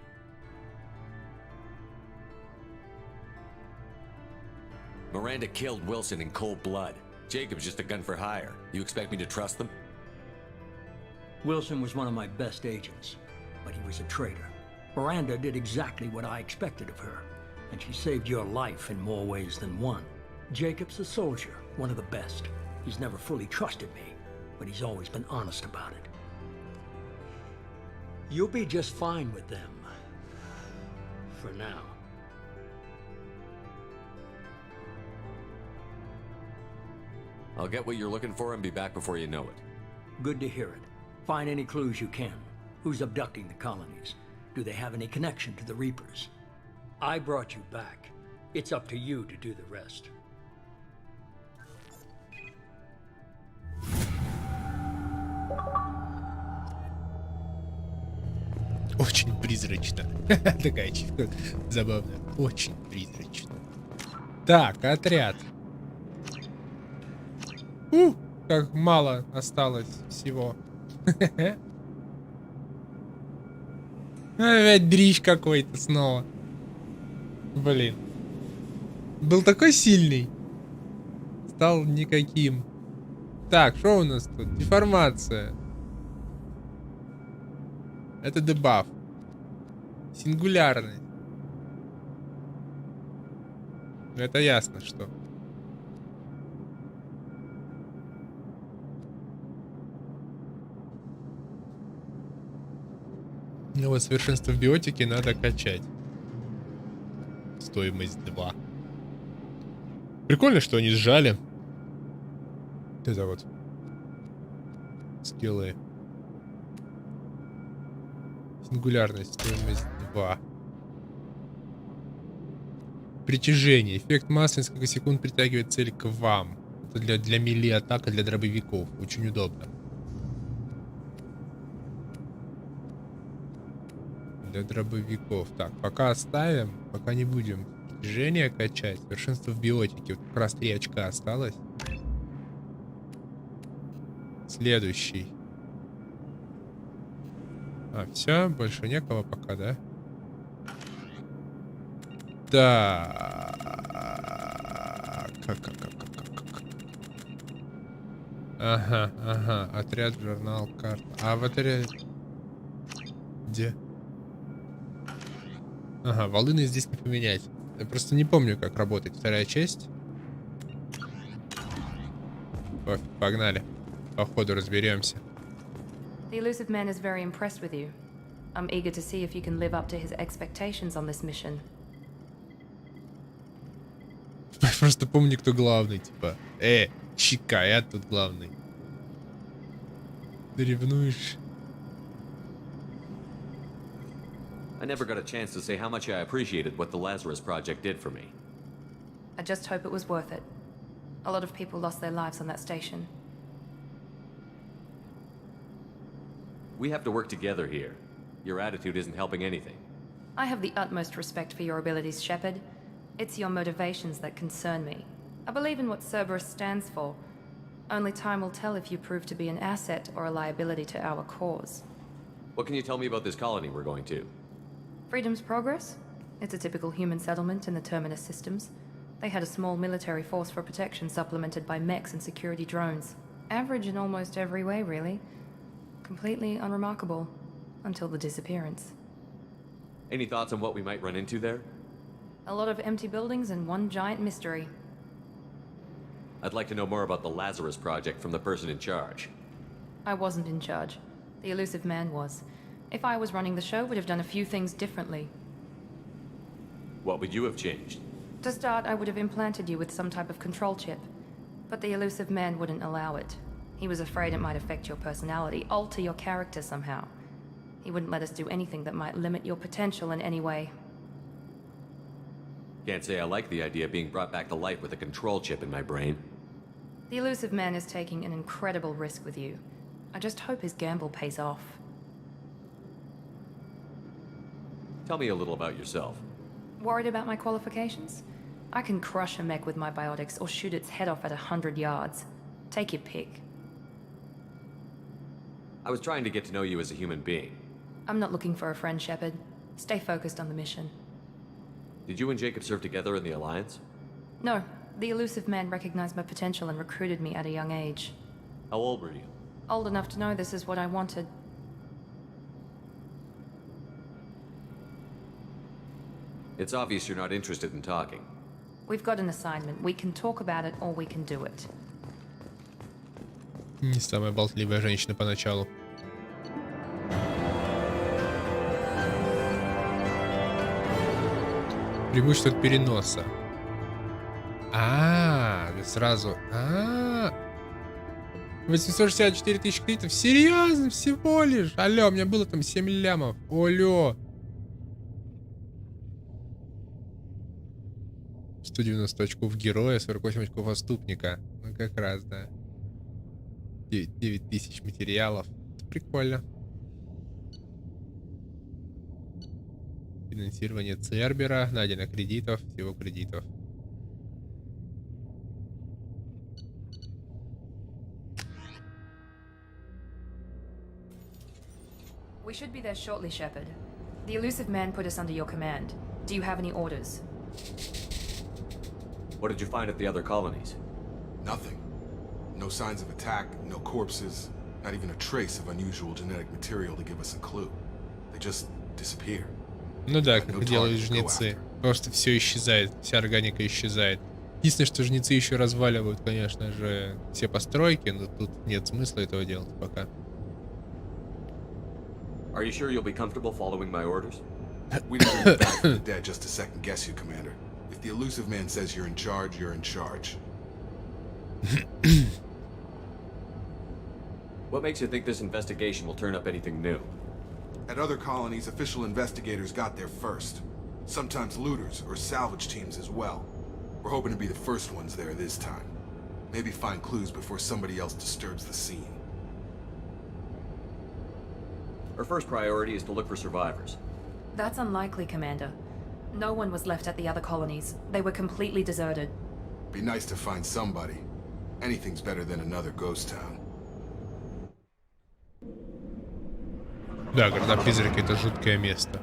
Miranda killed Wilson in cold blood. Jacob's just a gun for hire. You expect me to trust them?
Wilson was one of my best agents, but he was a traitor. Miranda did exactly what I expected of her, and she saved your life in more ways than one. Jacob's a soldier, one of the best. He's never fully trusted me, but he's always been honest about it. You'll be just fine with them. For now.
I'll get what you're looking for and be back before you know it.
Good to hear it. Find any clues you can. Who's abducting the colonies? Do they have any connection to the Reapers? I brought you back. It's up to you to do the rest.
Очень призрачно. Такая чивка забавная. Очень призрачно. Так, отряд. Как мало осталось всего. Опять дрищ какой-то снова. Блин. Был такой сильный. Стал никаким. Так, что у нас тут? Деформация. Это дебаф. Сингулярность. Это ясно, что. Ну вот совершенство в биотике надо качать. Стоимость 2. Прикольно, что они сжали. Это вот. Скиллы. Сингулярность, стоимость 2. Притяжение. Эффект массы несколько секунд притягивает цель к вам. Это для мили атака, для дробовиков. Очень удобно. Для дробовиков. Так, пока оставим. Пока не будем притяжение качать. Совершенство в биотике. Вот как раз 3 очка осталось. Следующий. А, все, больше некого пока, да? Да. Как. Ага. Отряд, журнал, карта. А в отряде... Где? Ага, волыны здесь не поменять. Я просто не помню, как работает вторая часть. Погнали. По ходу разберемся.
The elusive man is very impressed with you. I'm eager to see if you can live up to his expectations on this mission.
Просто помни, кто главный, типа. ч.5 тут главный. Ты ревнуешь?
I never got a chance to say how much I appreciated what the Lazarus Project did for me.
I just hope it was worth it. A lot of people lost their lives on that station.
We have to work together here. Your attitude isn't helping anything.
I have the utmost respect for your abilities, Shepard. It's your motivations that concern me. I believe in what Cerberus stands for. Only time will tell if you prove to be an asset or a liability to our cause.
What can you tell me about this colony we're going to?
Freedom's Progress? It's a typical human settlement in the Terminus systems. They had a small military force for protection supplemented by mechs and security drones. Average in almost every way, really. Completely unremarkable. Until the disappearance.
Any thoughts on what we might run into there?
A lot of empty buildings and one giant mystery.
I'd like to know more about the Lazarus Project from the person in charge.
I wasn't in charge. The elusive man was. If I was running the show, would have done a few things differently.
What would you have changed?
To start, I would have implanted you with some type of control chip. But the elusive man wouldn't allow it. He was afraid it might affect your personality, alter your character somehow. He wouldn't let us do anything that might limit your potential in any way.
Can't say I like the idea of being brought back to life with a control chip in my brain.
The elusive man is taking an incredible risk with you. I just hope his gamble pays off.
Tell me a little about yourself.
Worried about my qualifications? I can crush a mech with my biotics or shoot its head off at 100 yards. Take your pick.
I was trying to get to know you as a human being.
I'm not looking for a friend, Shepard. Stay focused on the mission.
Did you and Jacob serve together in the Alliance?
No. The elusive man recognized my potential and recruited me at a young age.
How old were you?
Old enough to know this is what I wanted.
It's obvious you're not interested in talking.
We've got an assignment. We can talk about it or we can do it.
Не самая болтливая женщина поначалу. Преимущество от переноса. Сразу. 864 тысячи кредитов. Серьезно? Всего лишь? Алло, у меня было там 7 лямов. Олё. 190 очков героя, 48 очков отступника. Ну как раз, да. 9 тысяч материалов. Прикольно. Финансирование Цербера. Найдено кредитов. Всего кредитов.
We should be there shortly, Shepard. The elusive man put us under your command. Do you have any orders?
What did you find at the other colonies?
Nothing. No signs of attack, no corpses, not even a trace of unusual genetic material to give us a clue. They just disappear.
Ну да, как делают жнецы. Просто все исчезает, вся органика исчезает. Единственное, что жнецы еще разваливают, конечно же, все постройки, но тут нет смысла этого делать пока.
Are you sure you'll be comfortable following my orders?
We didn't bring you back from the dead just to second guess you, Commander. If the elusive man says you're in charge, you're in charge.
What makes you think this investigation will turn up anything new?
At other colonies, official investigators got there first. Sometimes looters or salvage teams as well. We're hoping to be the first ones there this time. Maybe find clues before somebody else disturbs the scene.
Our first priority is to look for survivors.
That's unlikely, Commander. No one was left at the other colonies. They were completely deserted.
Be nice to find somebody. Anything's better than another ghost town.
Да, города-призраки — это жуткое место.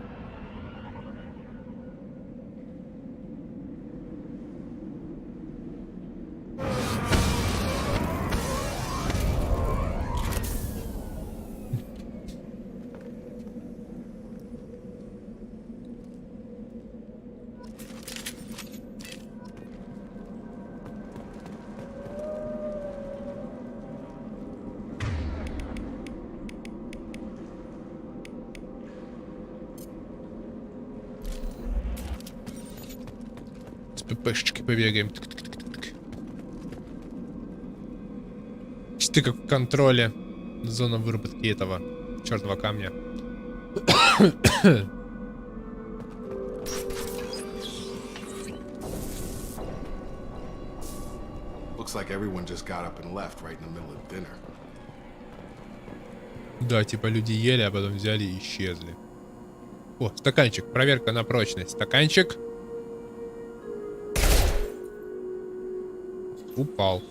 КПшечкой побегаем. Тык-тык-тык-тык. Ты как в контроле. Зона выработки этого черного камня.
Looks like everyone just got up and left right in the middle of dinner.
Да, типа люди ели, а потом взяли и исчезли. О, стаканчик. Проверка на прочность. Стаканчик. Упал.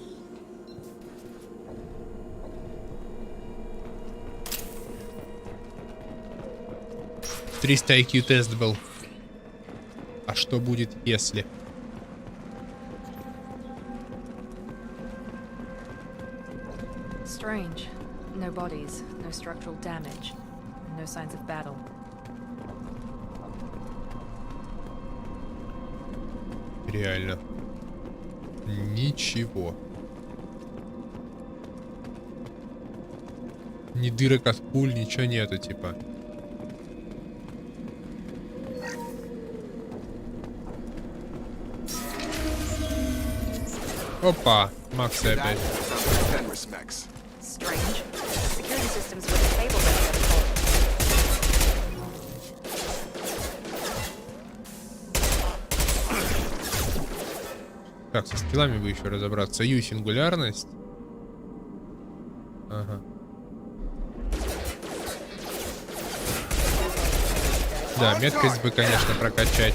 $300 IQ тест был. А что будет, если...
Strange. No bodies, no structural damage, no signs of battle.
Реально. Ничего. Ни дырок от пуль, ничего нету, типа. Опа, Макс опять.
Strange. Security systems with a cable ready at the
Так, со скиллами бы еще разобраться. Ю, сингулярность. Ага. Да, меткость бы, конечно, прокачать.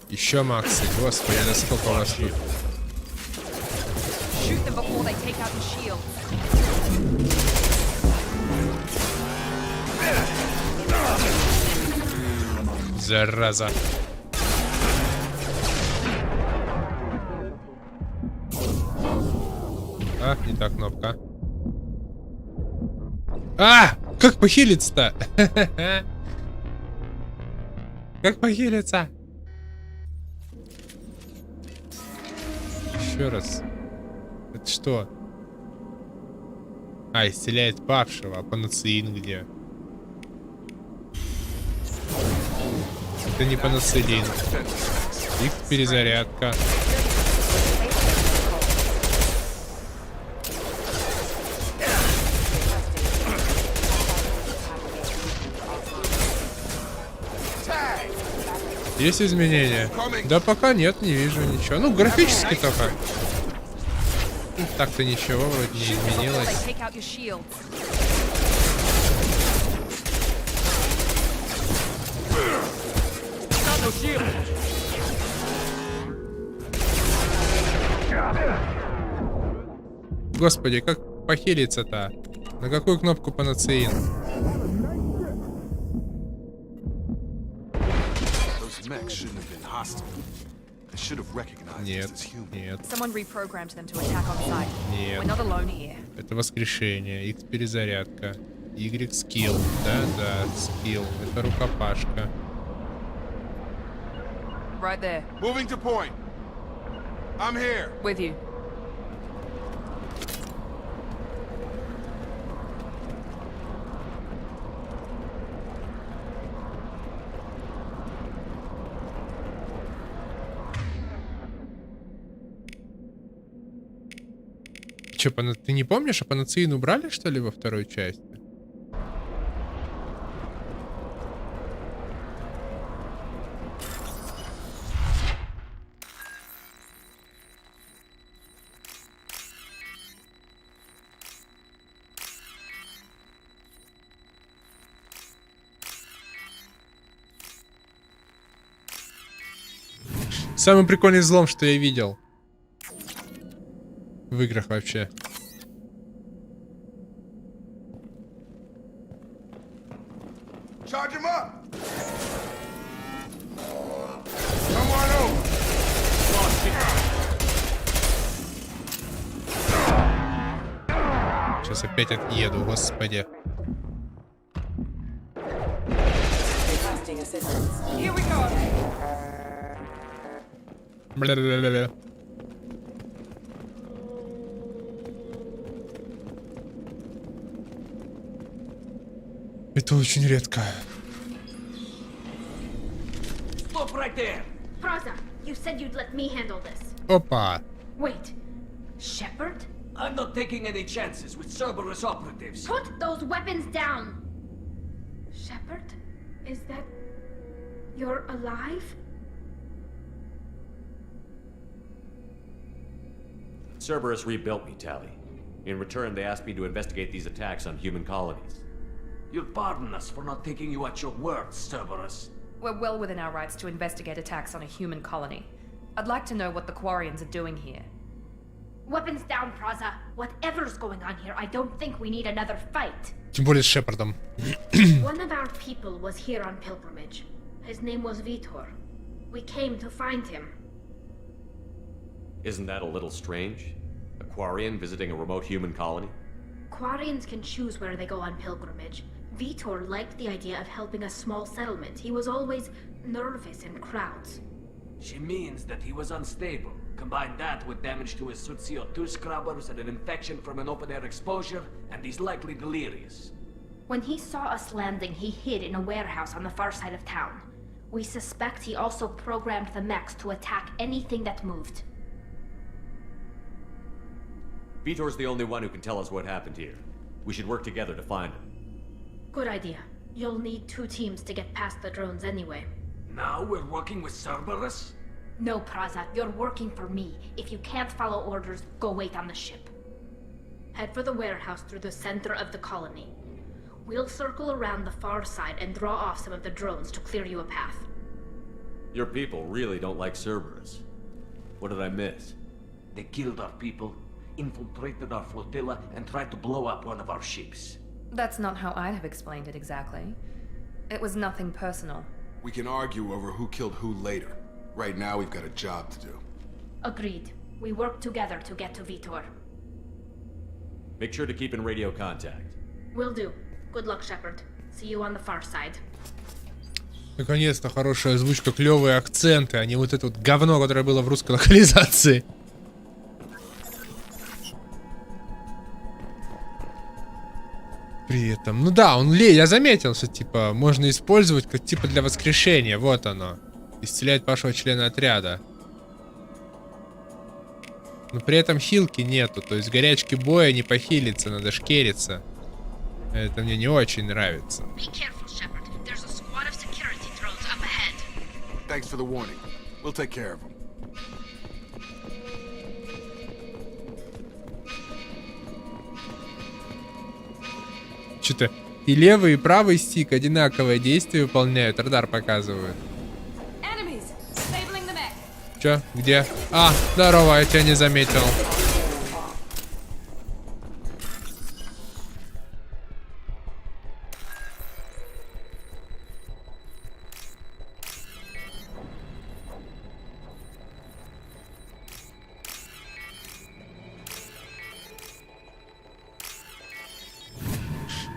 Еще Максы, господи, да сколько у вас тут? Зараза. А, не та кнопка. А! Как похилиться-то? Как похилиться? Еще раз. Это что? А, исцеляет павшего. А панацеин где? Это не панацеин. Их перезарядка. Есть изменения? Да пока нет, не вижу ничего. Ну, графически только. Так-то ничего вроде не изменилось. Господи, как похилиться-то? На какую кнопку панацеин? Нет, нет. Нет. Это воскрешение. X перезарядка. Y скилл. Да, скилл. Это рукопашка.
Right there.
Moving to point. I'm here.
With you.
Че, ты не помнишь, а панацеин убрали, что ли, во второй части? Самый прикольный взлом, что я видел в играх вообще. Сейчас опять отъеду, господи. Бля-бля-бля-бля. Это очень редко.
Stop right there.
Praza, you said you'd let me handle this.
Опа.
Wait, Shepard?
I'm not taking any chances with Cerberus operatives.
Put those weapons down! Shepard? Is that... you're alive?
Cerberus rebuilt me, Tally. In return, they asked me to investigate these attacks on human colonies.
You'll pardon us for not taking you at your word, Cerberus.
We're well within our rights to investigate attacks on a human colony. I'd like to know what the Quarians are doing here.
Weapons down, Praza. Whatever's going on here, I don't think we need another fight.
Тем более с Шепардом.
One of our people was here on pilgrimage. His name was Vitor. We came to find him.
Isn't that a little strange? A Quarian visiting a remote human colony?
Quarians can choose where they go on pilgrimage. Vitor liked the idea of helping a small settlement. He was always nervous in crowds.
She means that he was unstable. Combine that with damage to his suit CO2 scrubbers and an infection from an open-air exposure, and he's likely delirious.
When he saw us landing, he hid in a warehouse on the far side of town. We suspect he also programmed the mechs to attack anything that moved.
Vitor's the only one who can tell us what happened here. We should work together to find him.
Good idea. You'll need 2 teams to get past the drones anyway.
Now we're working with Cerberus?
No, Praza, you're working for me. If you can't follow orders, go wait on the ship. Head for the warehouse through the center of the colony. We'll circle around the far side and draw off some of the drones to clear you a path.
Your people really don't like Cerberus. What did I miss?
They killed our people, infiltrated our flotilla, and tried to blow up one of our ships.
That's not how I'd have explained it exactly. It was nothing personal.
We can argue over who killed who later. Right now, we've got a job to do.
Agreed. We work together to get to Vitor.
Make sure to keep in radio contact.
Will do. Good luck, Shepard. See you on the far side.
Наконец-то хорошая озвучка, клевые акценты, а не вот это вот говно, которое было в русской локализации. При этом, ну да, я заметил, что типа можно использовать как типа для воскрешения, вот оно. Исцеляет вашего члена отряда. Но при этом хилки нету, то есть горячки боя не похилиться, надо шкериться. Это мне не очень нравится.
Thanks for the warning. We'll take care of them.
Что-то и левый, и правый стик одинаковое действие выполняют, радар показывают. Чё? Где? А, здорово, я тебя не заметил.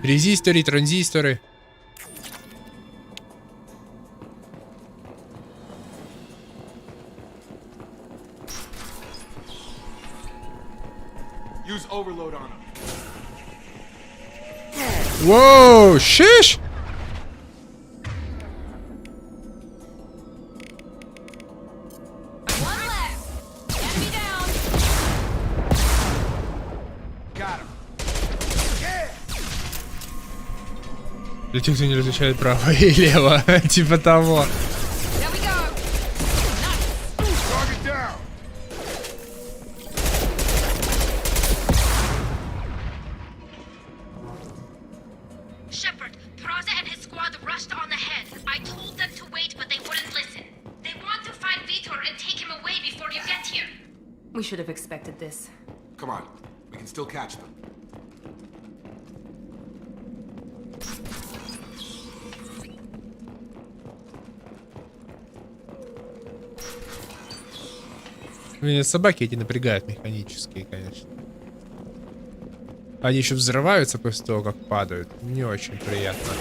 Резисторы, транзисторы.
Use overload on him.
Whoa, shish!
One left. Enemy down.
Got him.
Для тех, кто не различает право и лево, типа того.
Shepard, Praza and his squad rushed on ahead. I told them to wait, but they wouldn't listen. They want to find Vitor and take him away before you get here.
We should have expected this.
Come on, we can still catch them.
Меня собаки эти напрягают механические, конечно. Они еще взрываются после того, как падают. Не очень приятно.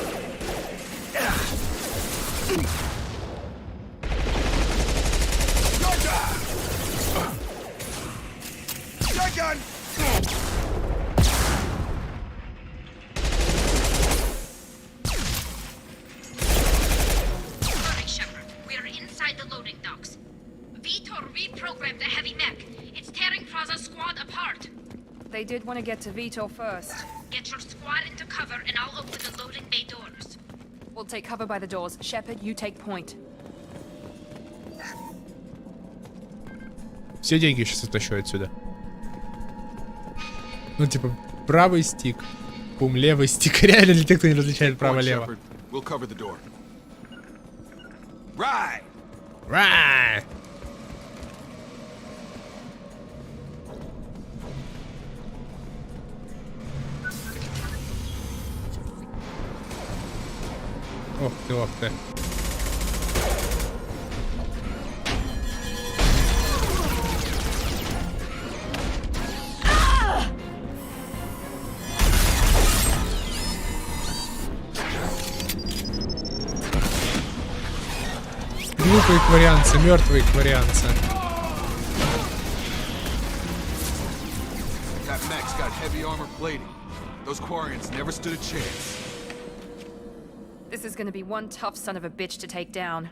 Sorry, Shepard. We are inside the loading docks.
did want to get to Vitor first.
Get your squad into cover and I'll open the loading bay doors.
We'll take cover by the doors. Shepard, you take point.
Все деньги сейчас утащу отсюда. Ну, типа, правый стик. Пум, левый стик. Реально для тех, кто не различает право-лево.
We'll cover the door. Right!
Right! Ох ты, ох ты. Глупые кварианцы, мертвые кварианцы.
That mech's got heavy armor plating. Those Quarians never stood a chance.
This is gonna be one tough son of a bitch to take down.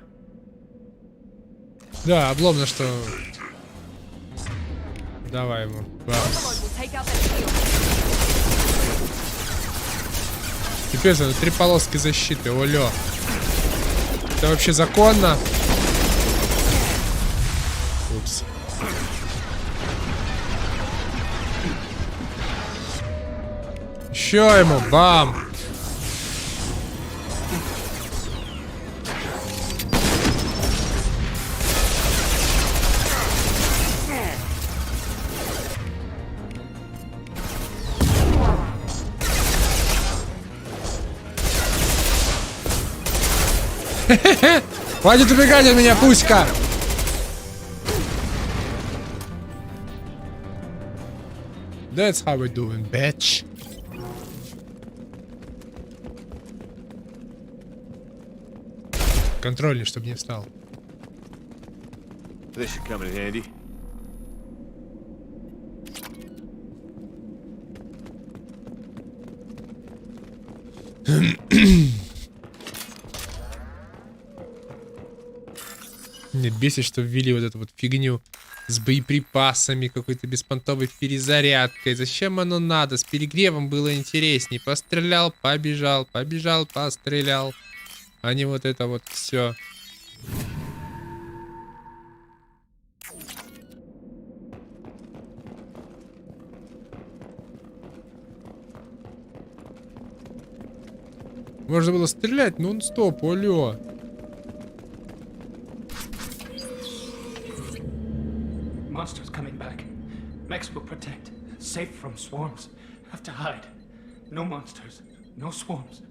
Да, обломно, что... Давай ему. Бамс. Теперь 3 полоски защиты, олё. Это вообще законно? Упс. Еще ему, бам! Хватит убегать от меня, пуська! That's how we doing, bitch. Контрольный, чтобы не встал.
This should come in handy.
Меня бесит, что ввели вот эту вот фигню с боеприпасами, какой-то беспонтовой перезарядкой. Зачем оно надо? С перегревом было интересней. Пострелял, побежал, побежал, пострелял. А не вот это вот все. Можно было стрелять нон-стоп, алё.
Monsters coming back. Mechs will protect. Safe from swarms. Have to hide. No monsters. No swarms.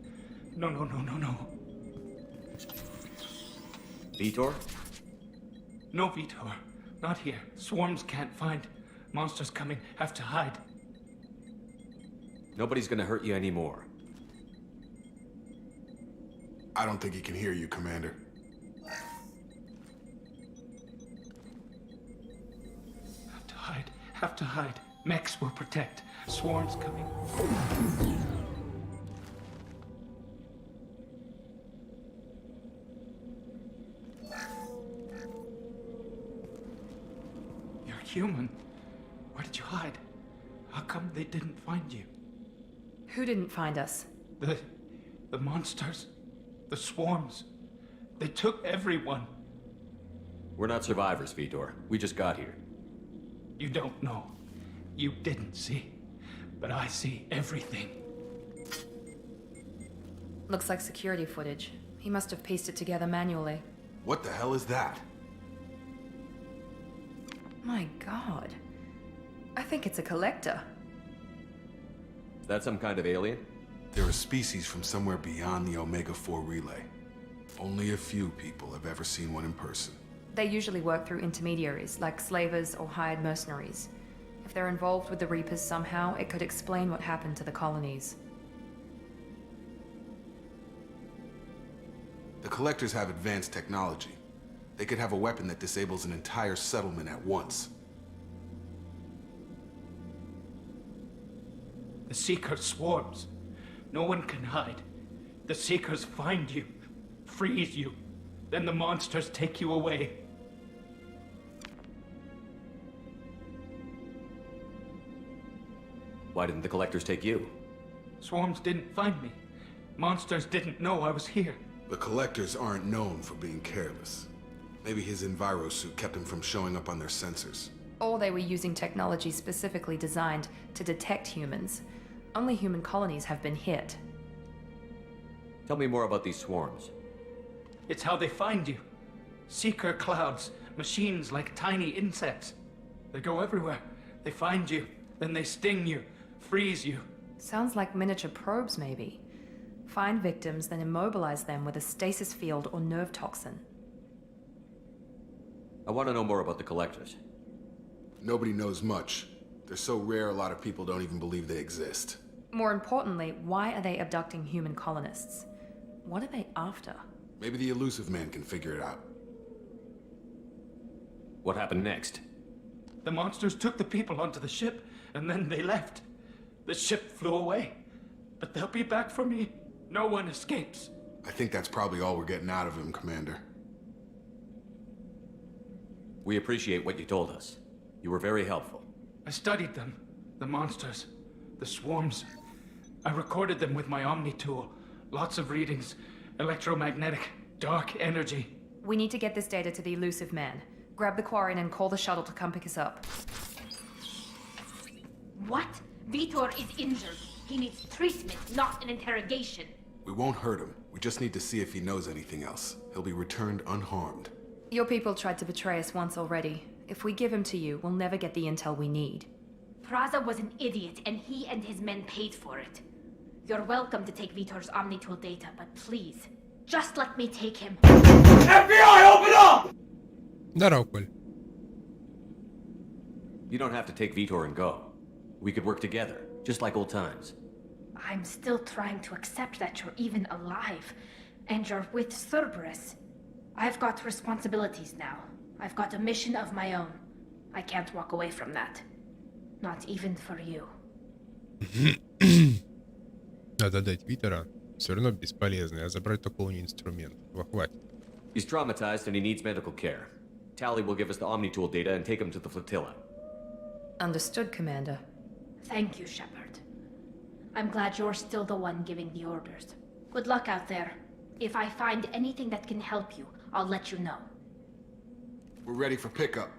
No, no, no, no, no.
Vitor?
No, Vitor. Not here. Swarms can't find. Monsters coming. Have to hide.
Nobody's gonna hurt you anymore.
I don't think he can hear you, Commander.
Have to hide. Mechs will protect. Swarms coming. You're human. Where did you hide? How come they didn't find you?
Who didn't find us?
The monsters. The swarms. They took everyone.
We're not survivors, Vitor. We just got here.
You don't know. You didn't see. But I see everything.
Looks like security footage. He must have pieced it together manually.
What the hell is that?
My god. I think it's a collector.
Is that some kind of alien?
They're a species from somewhere beyond the Omega-4 relay. Only a few people have ever seen one in person.
They usually work through intermediaries, like slavers or hired mercenaries. If they're involved with the Reapers somehow, it could explain what happened to the colonies.
The collectors have advanced technology. They could have a weapon that disables an entire settlement at once.
The Seeker swarms. No one can hide. The Seekers find you, freeze you, then the monsters take you away.
Why didn't the collectors take you?
Swarms didn't find me. Monsters didn't know I was here.
The collectors aren't known for being careless. Maybe his enviro suit kept him from showing up on their sensors.
Or they were using technology specifically designed to detect humans. Only human colonies have been hit.
Tell me more about these swarms.
It's how they find you. Seeker clouds, machines like tiny insects. They go everywhere. They find you, then they sting you, freeze you.
Sounds like miniature probes, maybe. Find victims, then immobilize them with a stasis field or nerve toxin.
I want to know more about the collectors.
Nobody knows much. They're so rare, a lot of people don't even believe they exist.
More importantly, why are they abducting human colonists? What are they after?
Maybe the elusive man can figure it out.
What happened next?
The monsters took the people onto the ship, and then they left. The ship flew away. But they'll be back for me. No one escapes.
I think that's probably all we're getting out of him, Commander.
We appreciate what you told us. You were very helpful.
I studied them. The monsters. The swarms. I recorded them with my Omni tool. Lots of readings. Electromagnetic. Dark energy.
We need to get this data to the elusive man. Grab the Quarian and call the shuttle to come pick us up.
What? Vitor is injured. He needs treatment, not an interrogation.
We won't hurt him. We just need to see if he knows anything else. He'll be returned unharmed.
Your people tried to betray us once already. If we give him to you, we'll never get the intel we need.
Praza was an idiot, and he and his men paid for it. You're welcome to take Vitor's Omnitool data, but please, just let me take him.
FBI, open up!
Здорово, Коль.
You don't have to take Vitor and go. We could work together, just like old times.
I'm still trying to accept that you're even alive, and you're with Cerberus. I've got responsibilities now. I've got a mission of my own. I can't walk away from that. Not even for you.
Надо дать Витера. Все равно бесполезно, а забрать только у него инструмент. Хватит.
He's traumatized and he needs medical care. Tally will give us the Omnitool data and take him to the flotilla.
Understood, Commander.
Thank you, Shepard. I'm glad you're still the one giving the orders. Good luck out there. If I find anything that can help you, I'll let you know.
We're ready for pickup.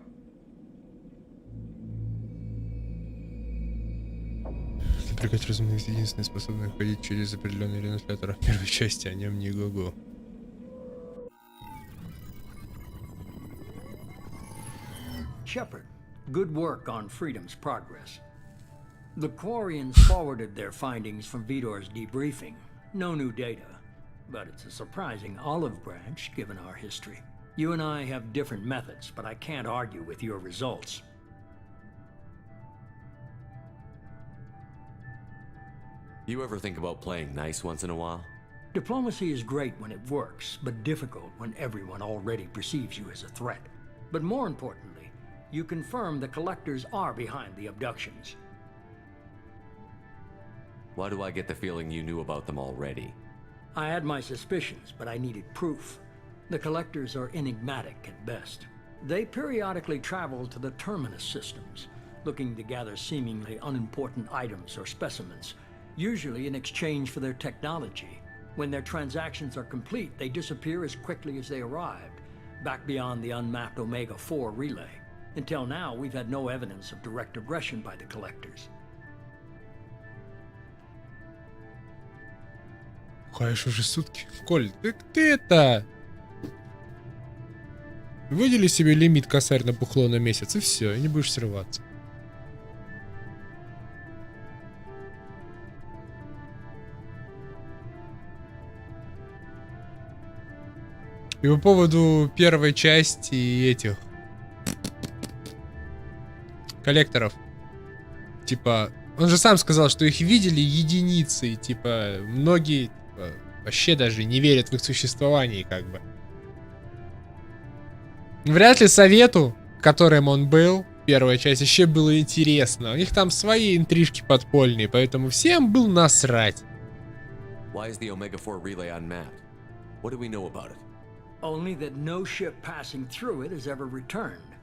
Напрягать разумных единственные способны ходить через определенные ретранслятора в первой части, о нем не гугу.
Shepard, good work on Freedom's progress. The Quarians forwarded their findings from Vitor's debriefing. No new data, but it's a surprising olive branch given our history. You and I have different methods, but I can't argue with your results.
You ever think about playing nice once in a while?
Diplomacy is great when it works, but difficult when everyone already perceives you as a threat. But more importantly, you confirm the collectors are behind the abductions.
Why do I get the feeling you knew about them already?
I had my suspicions, but I needed proof. The collectors are enigmatic at best. They periodically travel to the terminus systems, looking to gather seemingly unimportant items or specimens, usually in exchange for their technology. When their transactions are complete, they disappear as quickly as they arrived, back beyond the unmapped Omega-4 relay. Until now, we've had no evidence of direct aggression by the collectors.
Хаешь уже сутки. Коль, ты это... Выдели себе лимит косарь на бухло на месяц, и все, и не будешь срываться. И по поводу первой части и этих коллекторов. Типа, он же сам сказал, что их видели единицы. И, типа, многие вообще даже не верят в их существование, как бы. Вряд ли совету, которым он был, первая часть, вообще было интересно. У них там свои интрижки подпольные, поэтому всем был насрать.
Why is the Omega-4 relay unmapped? What do we know about it?
Only that no ship passing through it has ever returned.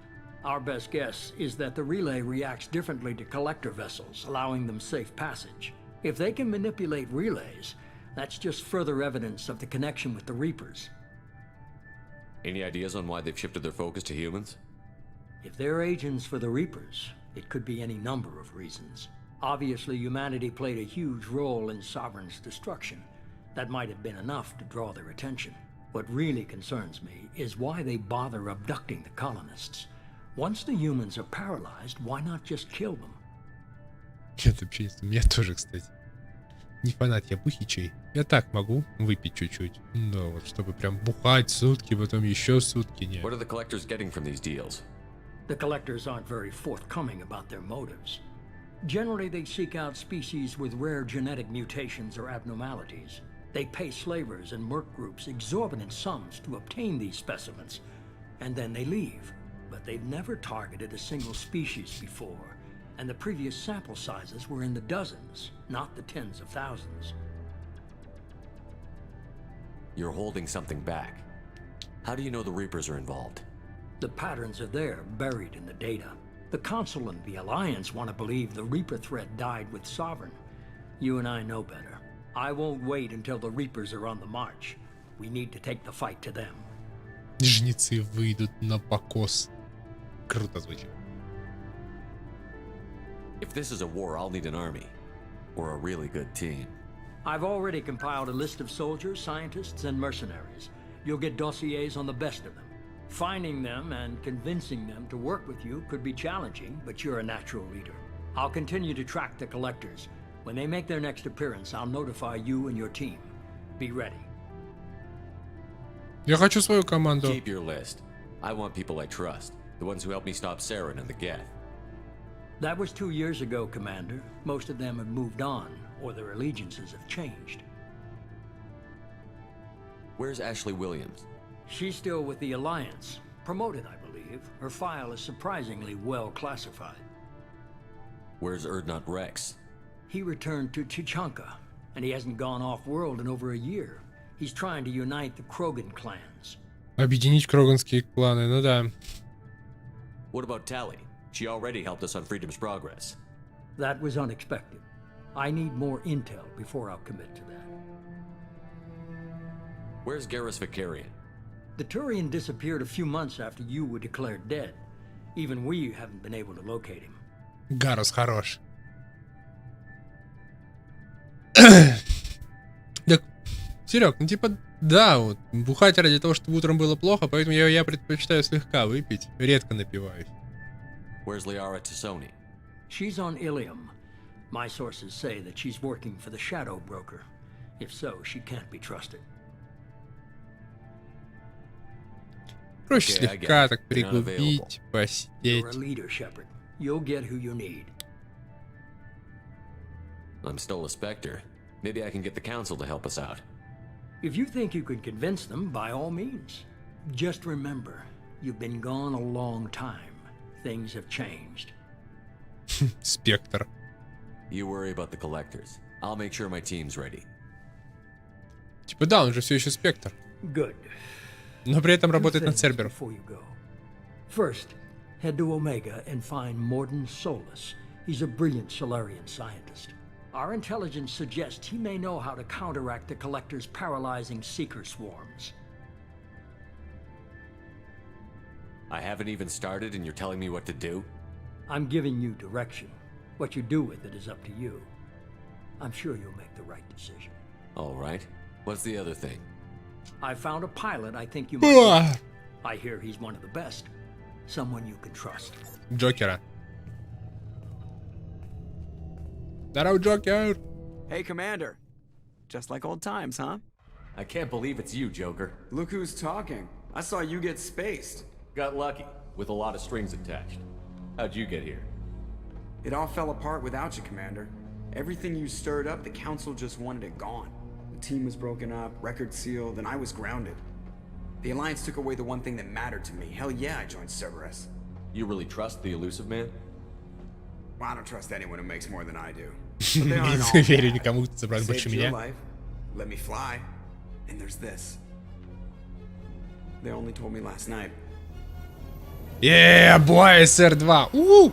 Our best guess is that the relay reacts differently to collector vessels, allowing them safe passage. If they can manipulate relays, that's just further evidence of the connection with the Reapers.
Any ideas on why they've shifted their focus to humans?
If they're agents for the Reapers, it could be any number of reasons. Obviously, humanity played a huge role in Sovereign's destruction. That might have been enough to draw their attention. What really concerns me is why they bother abducting the colonists. Once the humans are paralyzed, why not just kill them?
Это общество. Меня тоже, кстати. Не фанат я бухичей. Я так могу выпить чуть-чуть. Но вот чтобы прям бухать сутки, потом еще сутки, нет.
What are the collectors getting from these deals?
The collectors aren't very forthcoming about their motives. Generally, they seek out species with rare genetic mutations or abnormalities. They pay slavers and merc groups exorbitant sums to obtain these specimens, and then they leave. But they've never targeted a single species before, and the previous sample sizes were in the dozens, not the tens of thousands.
You're holding something back. How do you know the Reapers are involved?
The patterns are there, buried in the data. The Council and the Alliance want to believe the Reaper threat died with Sovereign. You and I know better. I won't wait until the Reapers are on the march. We need to take the fight to them.
Жнецы выйдут на покос. Круто звучит.
If this is a war, I'll need an army. Or a really good team.
I've already compiled a list of soldiers, scientists, and mercenaries. You'll get dossiers on the best of them. Finding them and convincing them to work with you could be challenging, but you're a natural leader. I'll continue to track the collectors. When they make their next appearance, I'll notify you and your team. Be ready.
Я хочу свою команду.
Keep your list. I want people I trust. The ones who helped me stop Saren and the Geth.
That was 2 years ago, Commander. Most of them have moved on, or their allegiances have changed.
Where's Ashley Williams?
She's still with the Alliance. Promoted, I believe. Her file is surprisingly well classified.
Where's Erdnot Rex?
He returned to Chichanka, and he hasn't gone off-world in over a year. He's trying to unite the Krogan clans.
Объединить кроганские кланы, ну да.
What about Tally? She already helped us on Freedom's Progress.
That was unexpected. I need more intel before I'll commit to that.
Where's Garrus Vicarian?
The Turian disappeared a few months after you were declared dead. Even we haven't been able to locate him.
Гарус хорош. Так, Серег, ну типа, да, вот, бухать ради того, чтобы утром было плохо, поэтому я предпочитаю слегка выпить, редко напиваюсь.
Where's Liara Tassoni?
She's on Ilium. My sources say that she's working for the Shadow Broker. If so, she can't be trusted.
Проще слегка так пригубить, посидеть.
You're a leader, Shepard. You'll get who you need.
I'm still a Spectre. Maybe I can get the Council to help us out.
If you think you can convince them, by all means. Just remember, you've been gone a long time. Things have changed.
Спектр.
You worry about the collectors. I'll make sure my team's ready.
Типа да, он же все еще Спектр.
Good.
Но при этом работает на Церберов.
First, head to Omega and find Morden Solus. He's a brilliant Solarian scientist. Our intelligence suggests he may know how to counteract the Collector's paralyzing Seeker swarms.
I haven't even started and you're telling me what to do?
I'm giving you direction. What you do with it is up to you. I'm sure you'll make the right decision.
All right. What's the other thing?
I found a pilot I think you might. I hear he's one of the best. Someone you can trust.
Джокера. Здорово, Джокер.
Hey, Commander. Just like old times, huh?
I can't believe it's you, Joker.
Look who's talking. I saw you get spaced.
Got lucky, with a lot of strings attached. How'd you get here?
It all fell apart without you, Commander. Everything you stirred up, the Council just wanted it gone. The team was broken up, record sealed, and I was grounded. The Alliance took away the one thing that mattered to me. Hell yeah, I joined Cerberus.
You really trust the elusive man?
Well, I don't trust anyone who makes more than I do.
Не верю никому, кто собрал больше меня.
Let me fly. And there's this. They only told me last night.
Yeah, boy, СР-2.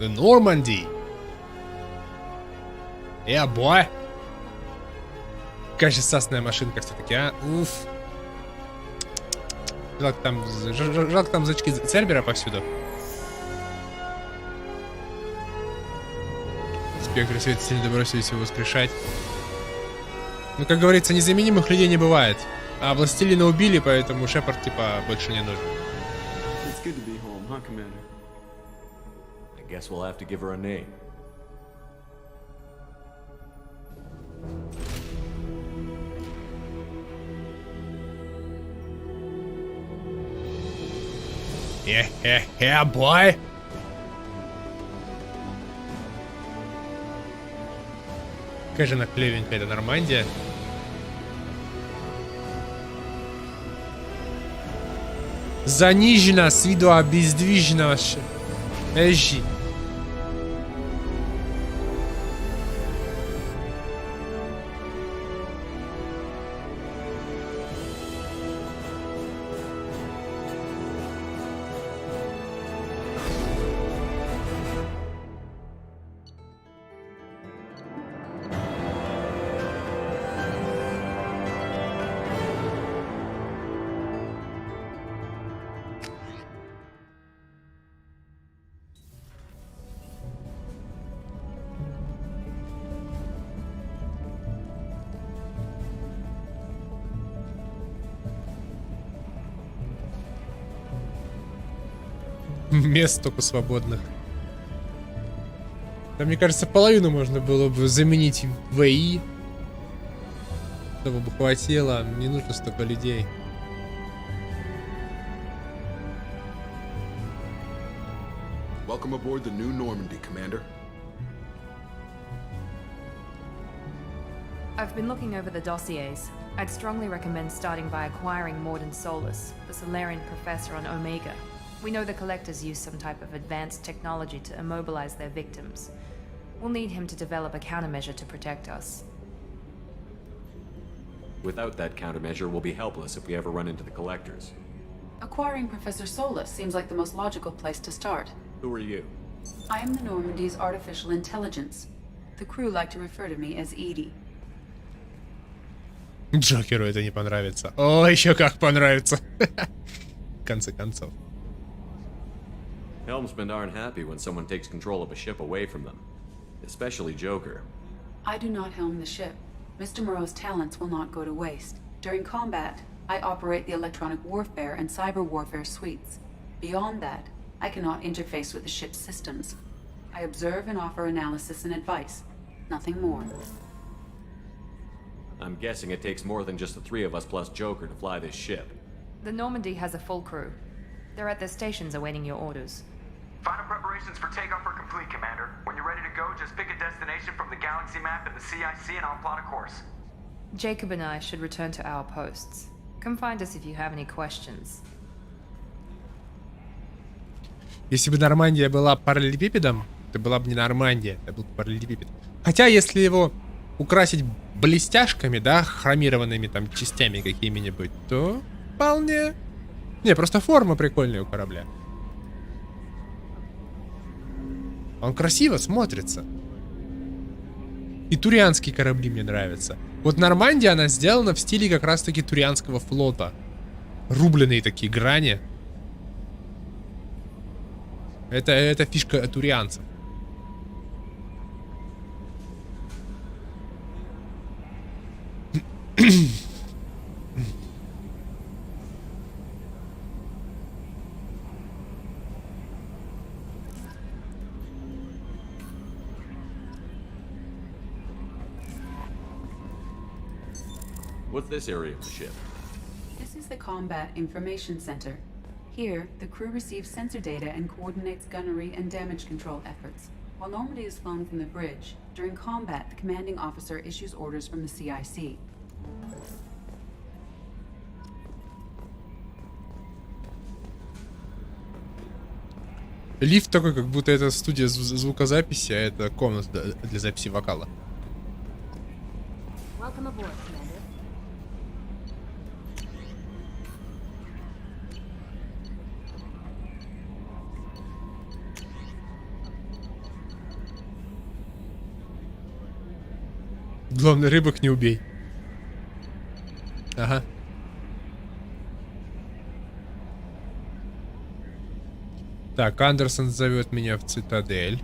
The Normandy. Yeah, boy. Какая же сасная машинка все-таки, а? Уф. Жалко там зачки Цербера повсюду. Спектры света сильно добросились его воскрешать. Ну, как говорится, незаменимых людей не бывает. А Властелина убили, поэтому Шепард, типа, больше не нужен.
It's good to be home, huh, Commander?
I guess we'll have to give her a name.
Yeah, boy. Какая же она клевенькая, эта Нормандия. Занижена, с виду обездвижена вообще. Эжи. Мест только свободных. Там, мне кажется, половину можно было бы заменить ВИ. Чтобы бы хватило. Не нужно столько людей.
Welcome aboard the new Normandy, Commander.
I've been looking over the dossiers. I'd strongly recommend starting by acquiring Morden Solus, the Solarian professor on Omega. We know the Collectors use some type of advanced technology to immobilize their victims. We'll need him to develop a countermeasure to protect us.
Without that countermeasure, we'll be helpless if we ever run into the Collectors.
Acquiring Professor Solus seems like the most logical place to start.
Who are you?
I am the Normandy's artificial intelligence. The crew like to refer to me as Edie.
Джокеру это не понравится. О, еще как понравится. В конце концов.
Helmsmen aren't happy when someone takes control of a ship away from them. Especially Joker.
I do not helm the ship. Mr. Moreau's talents will not go to waste. During combat, I operate the electronic warfare and cyber warfare suites. Beyond that, I cannot interface with the ship's systems. I observe and offer analysis and advice. Nothing more.
I'm guessing it takes more than just the three of us plus Joker to fly this ship.
The Normandy has a full crew. They're at their stations awaiting your orders.
Final preparations for takeoff are complete, Commander. When you're ready to go, just pick a destination from the galaxy map in the CIC and I'll plot a course.
Jacob and I should return to our posts. Come find us if you have any questions.
Если бы Нормандия была параллелепипедом, это была бы не Нормандия, это был параллелепипед. Хотя, если его украсить блестяшками, да, хромированными там частями какими-нибудь, то вполне... Не, просто форма прикольная у корабля. Он красиво смотрится. И турианские корабли мне нравятся. Вот Нормандия, она сделана в стиле как раз-таки турианского флота. Рубленые такие грани. Это фишка турианцев.
What's this area of the ship?
This is the Combat Information Center. Here, the crew receives sensor data and coordinates gunnery and damage control efforts. While Normandy is flown from the bridge, during combat, the commanding officer issues orders from the CIC.
Лифт такой, как будто это студия звукозаписи, а это комната для записи вокала.
Welcome aboard, Commander.
Главное, рыбок не убей. Ага. Так, Андерсон зовет меня в цитадель.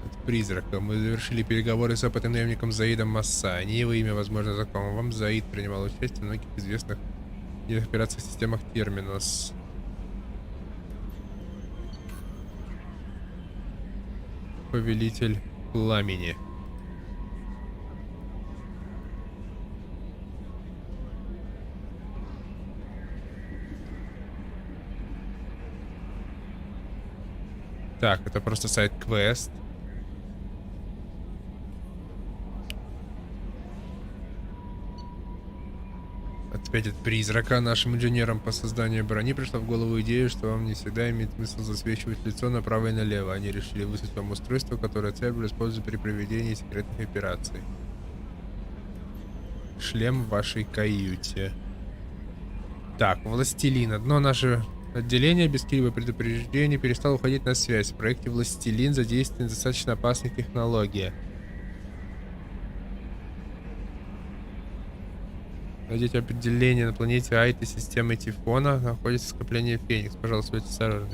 От призрака. Мы завершили переговоры с опытным наемником Заидом Массани. Его имя, возможно, знакомо вам. Заид принимал участие в многих известных операциях в системах Терминус. Повелитель пламени. Так, это просто сайт-квест. Опять от призрака. Нашим инженерам по созданию брони пришла в голову идея, что вам не всегда имеет смысл засвечивать лицо направо и налево. Они решили выслать вам устройство, которое Цербер использует при проведении секретных операций. Шлем в вашей каюте. Так, Властелин. Одно наше отделение без каких-либо предупреждений перестало уходить на связь. В проекте Властелин задействованы достаточно опасные технологии. Найдите определение на планете Айты системы Тифона. Находится скопление Феникс. Пожалуйста, будьте осторожны.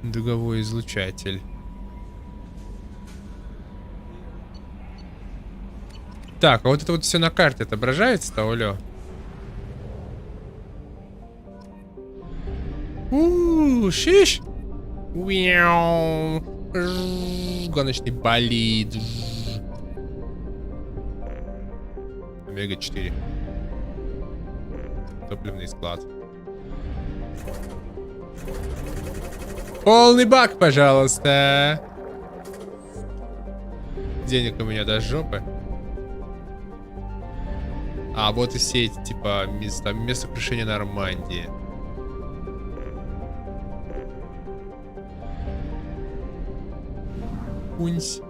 Дуговой излучатель. Так, а вот это вот все на карте отображается-то, Олё? Шиш! Гоночный болид. Омега-4. Топливный склад. Полный бак, пожалуйста. Денег у меня до жопы. А, вот и все эти, типа, место крушения Нормандии. Унсь.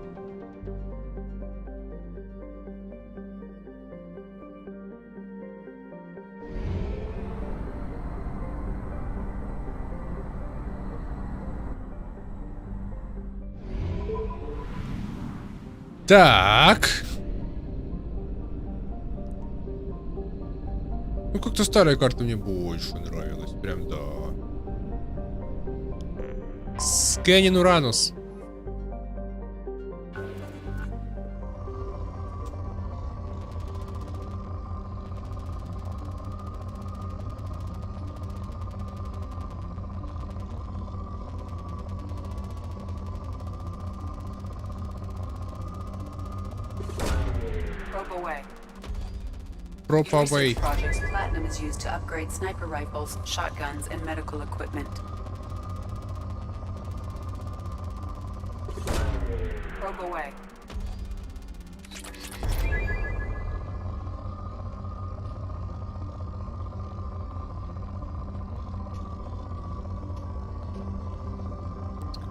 Так. Ну, как-то старая карта мне больше нравилась. Прям да. Скэнин Уранус. Prop away.
Projects platinum is used to upgrade sniper rifles, shotguns, and medical equipment. Probe away.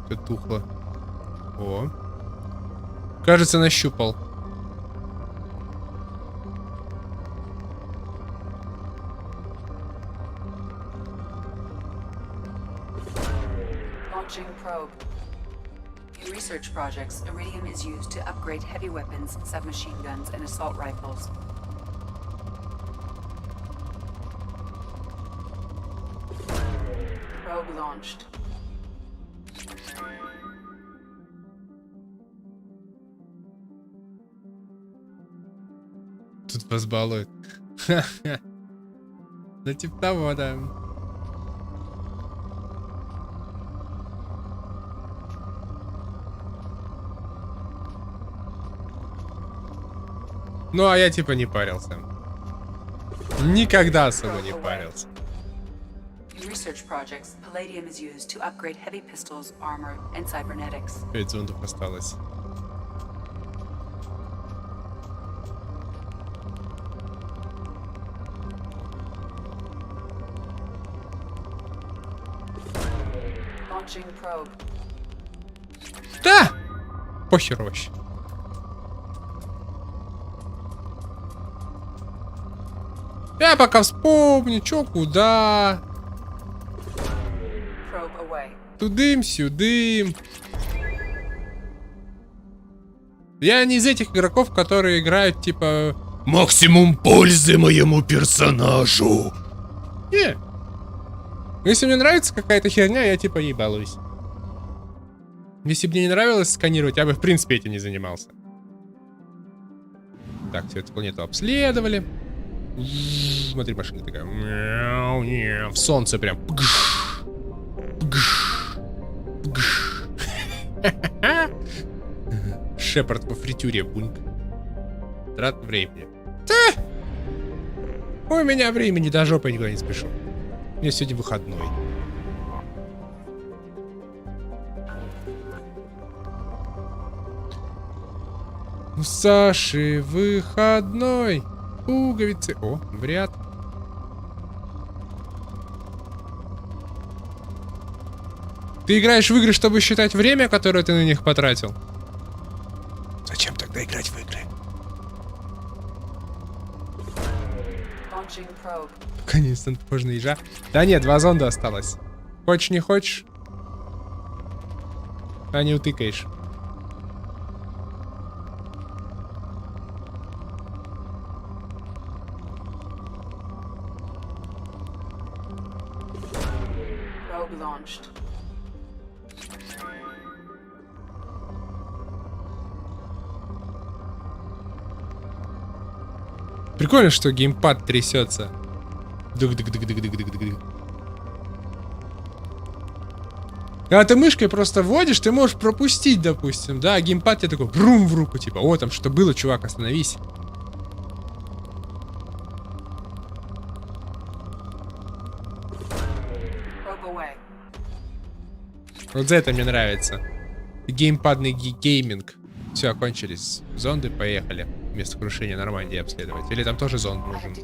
Как-то тухло. О. Кажется, нащупал.
Probe. In research projects, iridium is used to upgrade heavy weapons, submachine guns, and assault rifles. Probe launched.
Тут вас балует. Ну типа того, да. Ну, а я типа не парился. Никогда особо не парился.
In research projects, palladium is used to upgrade heavy pistols, armor, and cybernetics.
5 зондов осталось.
Launching probe.
Да! Похер вообще. Я пока вспомню, чё, куда. Тудым-сюдым. Я не из этих игроков, которые играют, типа... Максимум пользы моему персонажу. Не. Если мне нравится какая-то херня, я типа ей балуюсь. Если бы мне не нравилось сканировать, я бы в принципе этим не занимался. Так, всю эту планету обследовали. Смотри, машина такая. В солнце прям. Шепард по фритюре, буньк. Трат времени. У меня времени до жопы, я никуда не спешу. У меня сегодня выходной. У Саши выходной. Пуговицы. О, в ряд. Ты играешь в игры, чтобы считать время, которое ты на них потратил? Зачем тогда играть в игры? Наконец-то похож на ежа. Да нет, 2 зонда осталось. Хочешь, не хочешь? А не утыкаешь. Прикольно, что геймпад трясется. Когда ты мышкой просто вводишь, ты можешь пропустить, допустим, да, а геймпад тебе такой брум в руку, типа, о, там что было, чувак, остановись. Вот за это мне нравится. Геймпадный гейминг. Все, окончились. Зонды, поехали. Место крушения Нормандии обследовать. Или там тоже зонд нужен?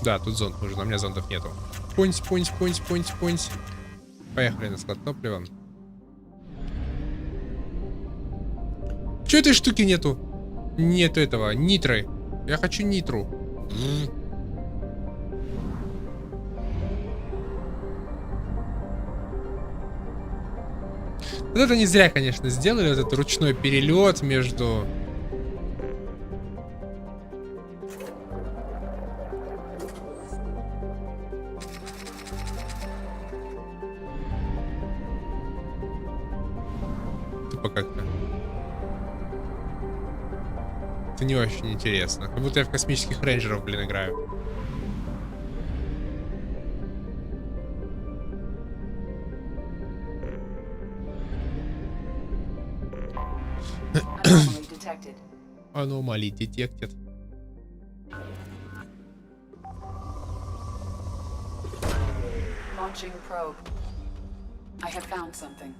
Да, тут зонд нужен, а у меня зондов нету. Пунсь. Поехали на склад топлива. Чё этой штуки нету? Нету этого, нитры. Я хочу нитру. Вот это не зря, конечно, сделали, вот этот ручной перелет между... Тупо как-то. Это не очень интересно. Как будто я в космических рейнджеров, блин, играю. Anomaly detected.
Launching probe. I have found something.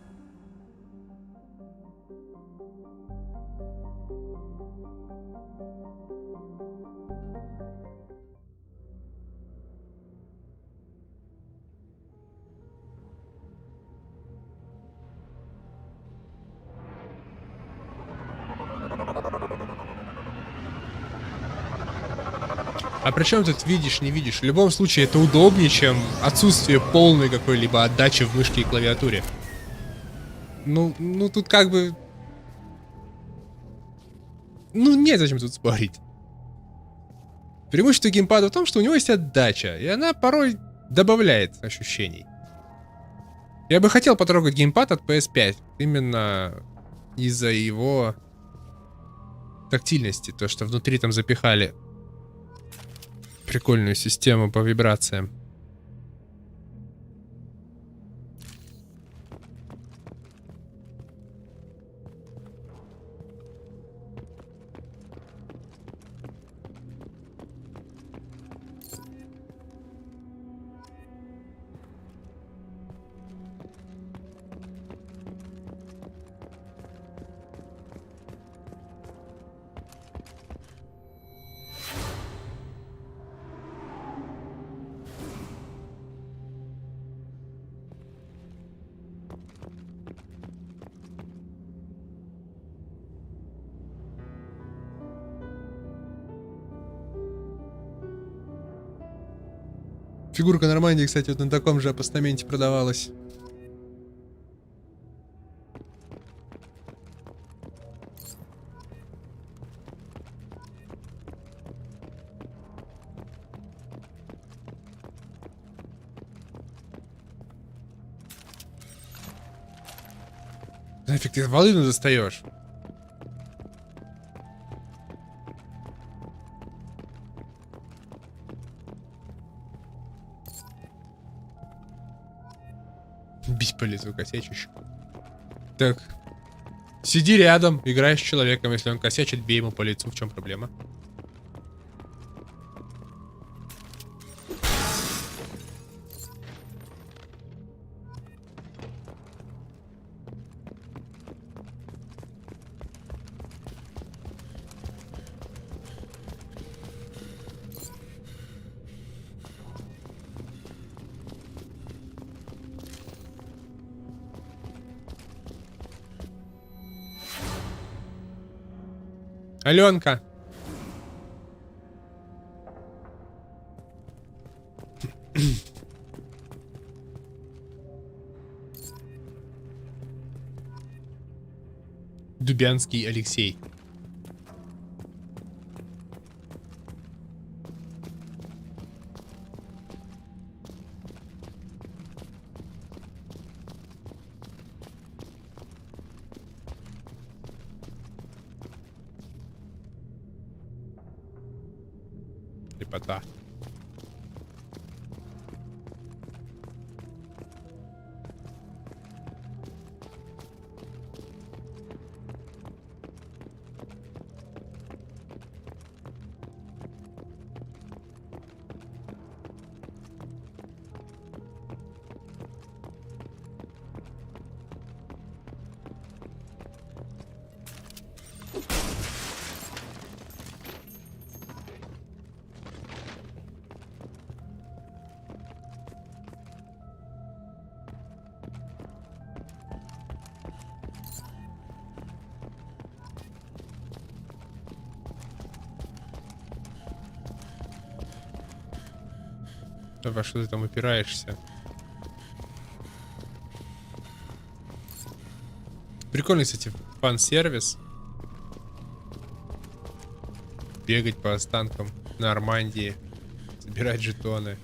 А при чем тут видишь, не видишь? В любом случае это удобнее, чем отсутствие полной какой-либо отдачи в мышке и клавиатуре. Ну тут как бы... Ну нет, зачем тут спорить. Преимущество геймпада в том, что у него есть отдача, и она порой добавляет ощущений. Я бы хотел потрогать геймпад от PS5, именно из-за его тактильности, то, что внутри там запихали прикольную систему по вибрациям. Фигурка Нормандии, кстати, вот на таком же апостаменте продавалась. Нафиг ты волыну достаешь? Бить по лицу косячущему. Так. Сиди рядом, играй с человеком. Если он косячит, бей ему по лицу. В чем проблема? Аленка. Дубянский Алексей. Лепота. Во что ты там упираешься? Прикольный, кстати, фан-сервис. Бегать по останкам Нормандии, собирать жетоны.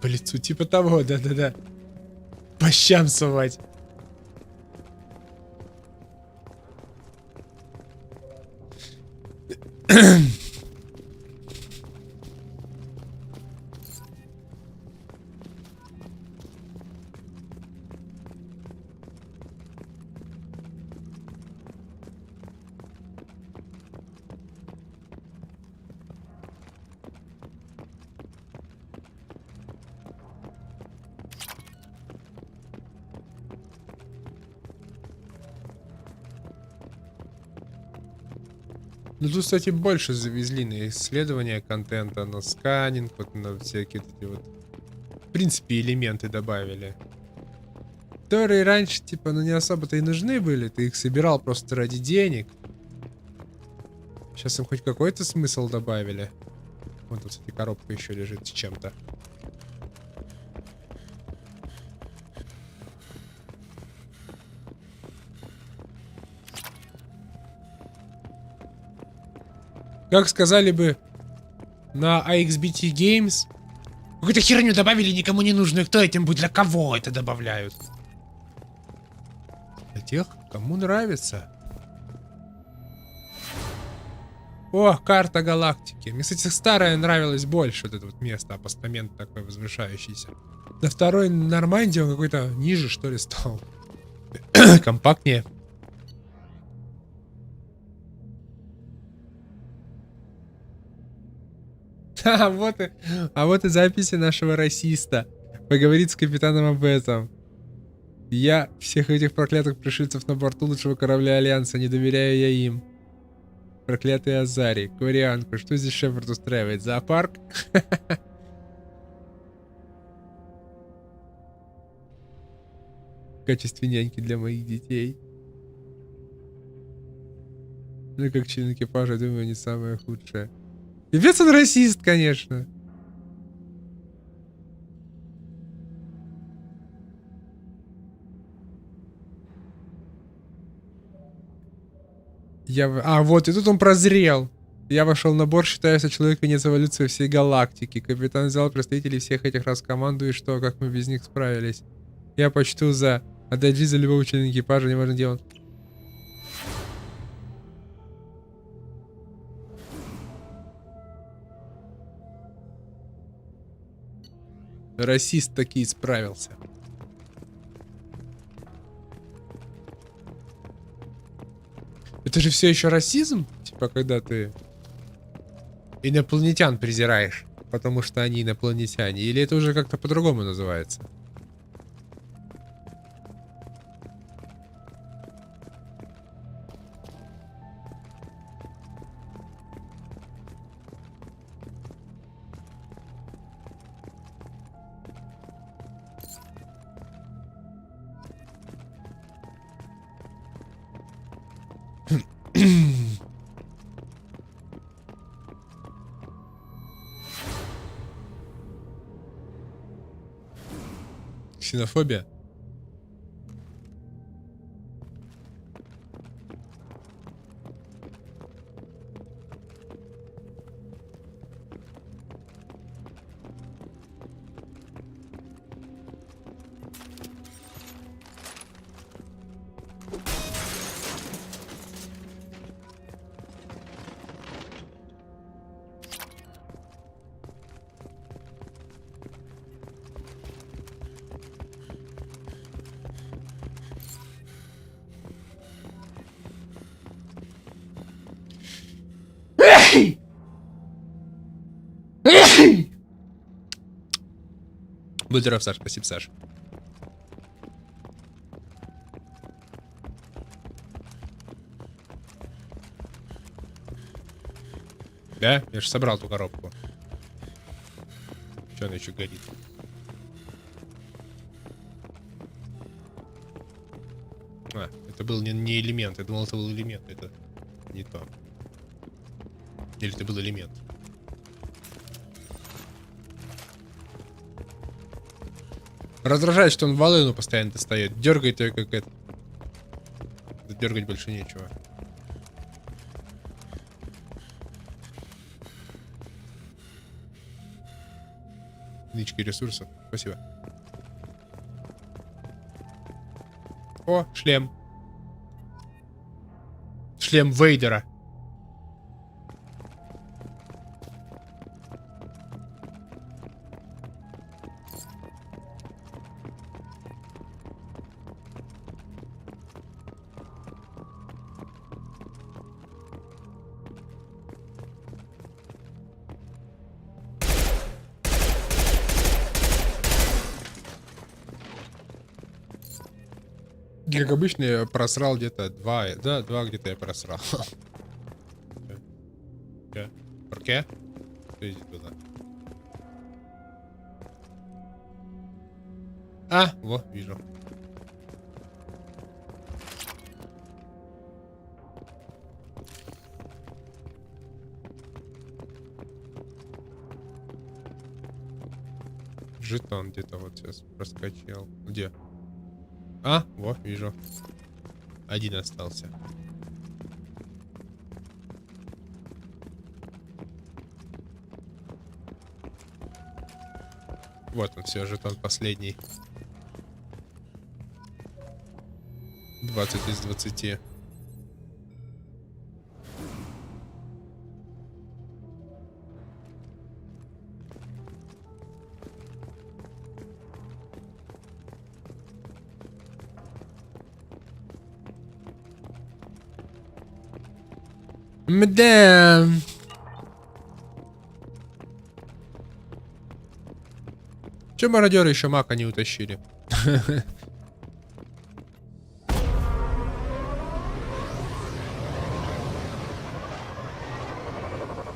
По лицу, типа того, да-да-да. По щам совать. Ну тут, кстати, больше завезли на исследование контента, на сканинг, вот на всякие эти вот, в принципе, элементы добавили. Которые раньше, типа, ну не особо-то и нужны были, ты их собирал просто ради денег. Сейчас им хоть какой-то смысл добавили. Вот тут, кстати, коробка еще лежит с чем-то. Как сказали бы на AXBT Games, какую-то херню добавили никому не нужную. Кто этим будет? Для кого это добавляют? Для тех, кому нравится. О, карта галактики. Мне, кстати, старая нравилась больше. Вот это вот место, апостамент такой возвышающийся. На второй Нормандии он какой-то ниже, что ли, стал. Компактнее. А вот и записи нашего расиста. Поговорить с капитаном об этом. Я всех этих проклятых пришельцев на борту лучшего корабля Альянса, не доверяю я им. Проклятый Азари, Корианку, что здесь Шепард устраивает? Зоопарк? В качестве няньки для моих детей. Ну как член экипажа, думаю, не самое худшее. Пипец он расист, конечно. А, вот, и тут он прозрел. Я вошел на борт, считаюсь человек конец эволюции всей галактики. Капитан взял представителей всех этих раз команду, и что, как мы без них справились. Я почту за отдать жизнь за любого члена экипажа, неважно где он. Расист таки справился. Это же все еще расизм? Типа, когда ты инопланетян презираешь, потому что они инопланетяне. Или это уже как-то по-другому называется? Ксенофобия? Будь здоров, Саш. Спасибо, Саш. Да? Я же собрал ту коробку. Что она еще горит? А, это был не элемент. Я думал, это был элемент. Это не то. Или это был элемент? Раздражает, что он волыну постоянно достает. Дергает ее как это. Да дергать больше нечего. Нычки ресурсов. Спасибо. О, шлем. Шлем Вейдера. Как обычно, я просрал где-то 2. Да, 2 где-то я просрал. Порке? Иди туда. А, вот, вижу. Жетон где-то вот сейчас проскочил. Где? А, вот, вижу. Один остался. Вот он, все, жетон последний. 20 из 20. Мда. Че мародеры еще мака не утащили?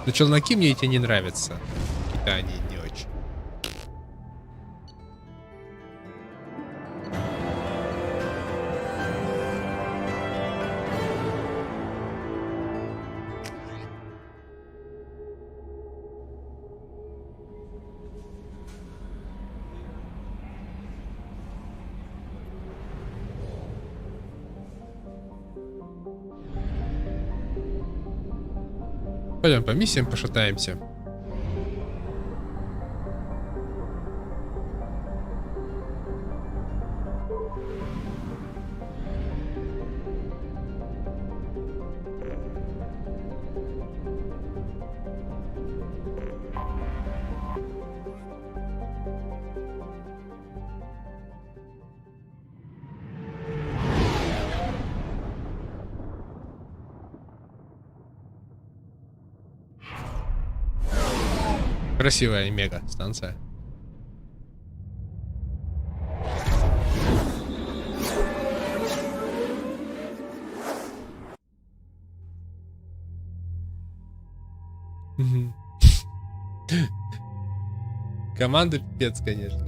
Но челноки мне эти не нравятся. Какие-то они не очень. Пойдем по миссиям пошатаемся. Красивая мега станция. Команда пипец, конечно.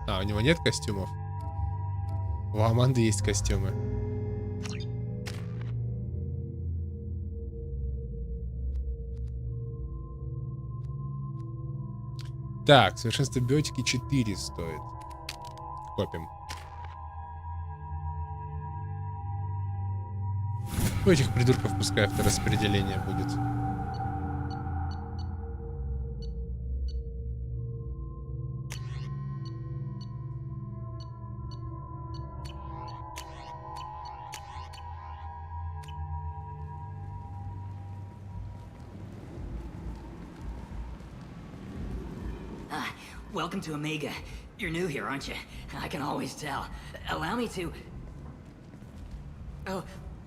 А, у него нет костюмов? У Аманды есть костюмы. Так, совершенство биотики 4 стоит. Копим. У этих придурков пускай автораспределение будет.
Welcome to Omega. You're new here, aren't you? I can always tell. Allow me to... Oh,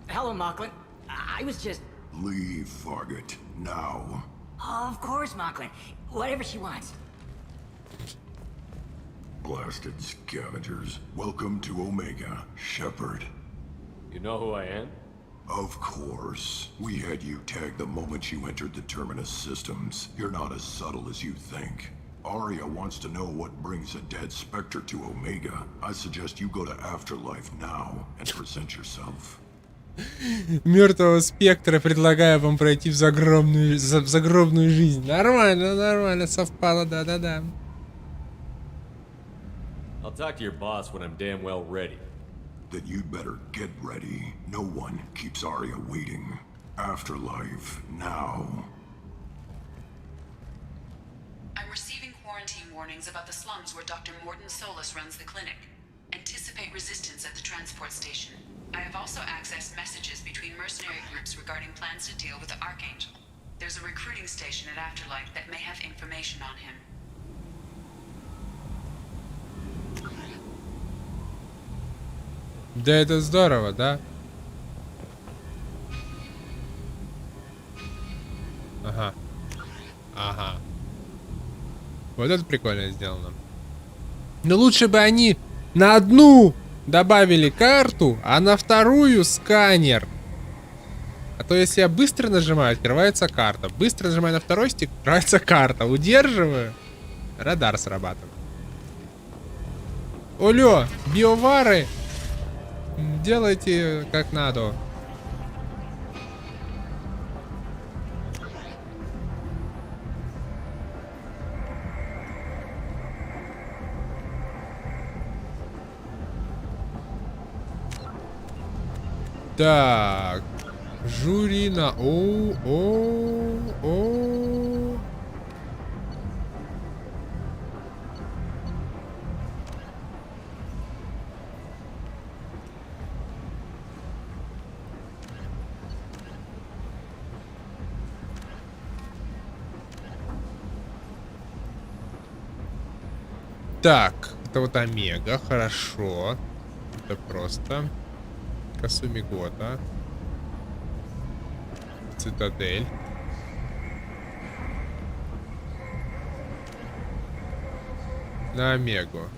hello, Mocklin. I was just...
Leave, Fargate. Now.
Oh, of course, Mocklin. Whatever she wants.
Blasted scavengers. Welcome to Omega, Shepard.
You know who I am?
Of course. We had you tagged the moment you entered the Terminus systems. You're not as subtle as you think. Arya wants to know what brings a dead Spectre to Omega. I suggest you go to Afterlife now and present yourself.
Мертвого спектра предлагаю вам пройти в загробную жизнь. Нормально, нормально, совпало, да-да-да.
I'll talk to your boss when I'm damn well ready.
Then you'd better get ready. No one keeps Arya waiting. Afterlife now.
I'm receiving quarantine warnings about the slums where Dr. Morton Solus runs the clinic. Anticipate resistance at the transport station. I have also accessed messages between mercenary groups regarding plans to deal with the Archangel. There's a recruiting station at Afterlife that may have information on him.
Да это здорово, да? Ага. Ага. Вот это прикольно сделано. Но лучше бы они на одну добавили карту, а на вторую сканер. А то если я быстро нажимаю, открывается карта. Быстро нажимаю на второй стик, открывается карта. Удерживаю. Радар срабатывает. Олё, биовары. Делайте как надо. Так. Журина. О. Так, это вот Омега, хорошо. Это просто Касумигота. Цитадель. На Омегу.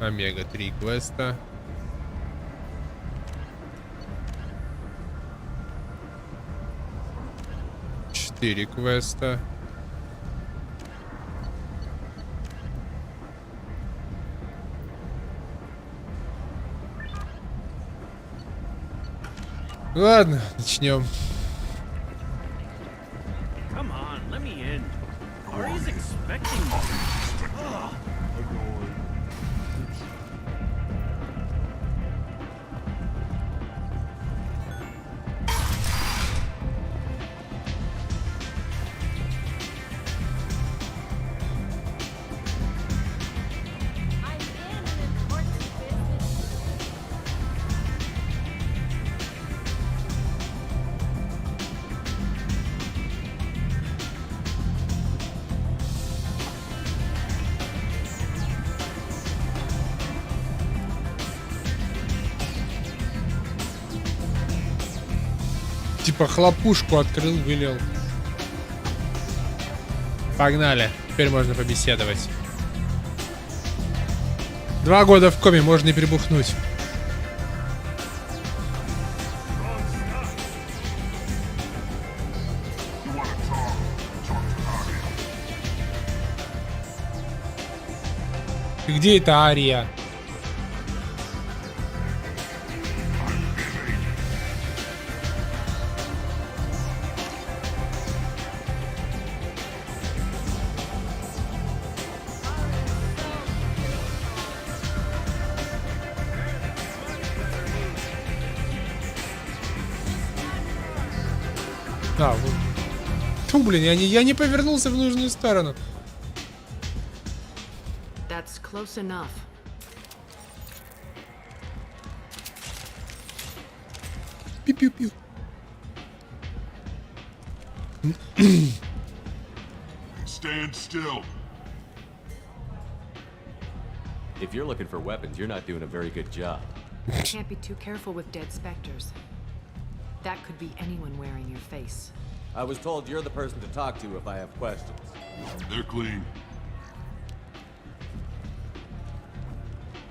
Омега 3 квеста. Четыре квеста. Ладно, начнем.
Come on, let me in. Ari's expecting me. Ugh.
Типа хлопушку открыл, вылил. Погнали. Теперь можно побеседовать. 2 года в коме, можно и прибухнуть. Где это Ария? А, вот. Фу, блин, я не повернулся в нужную сторону.
That's close enough.
Пиу-пиу-пиу.
Stand still.
If you're looking for weapons, you're not doing a very good job.
Can't be too careful with dead specters. That could be anyone wearing your face.
I was told you're the person to talk to if I have questions.
They're clean.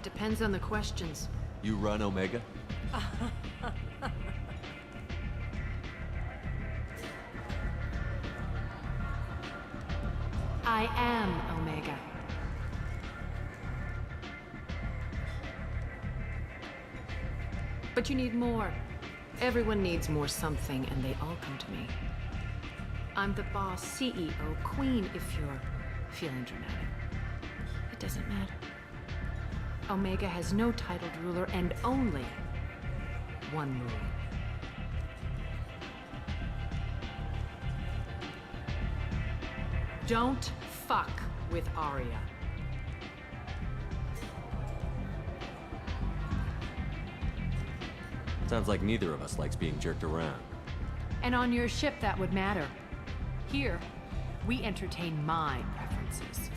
Depends on the questions.
You run Omega?
I am Omega. But you need more. Everyone needs more something, and they all come to me. I'm the boss, CEO, queen, if you're feeling dramatic. It doesn't matter. Omega has no titled ruler and only one rule. Don't fuck with Arya.
Sounds like neither of us likes being jerked around.
And on your ship, that would matter. Here, we entertain my preferences.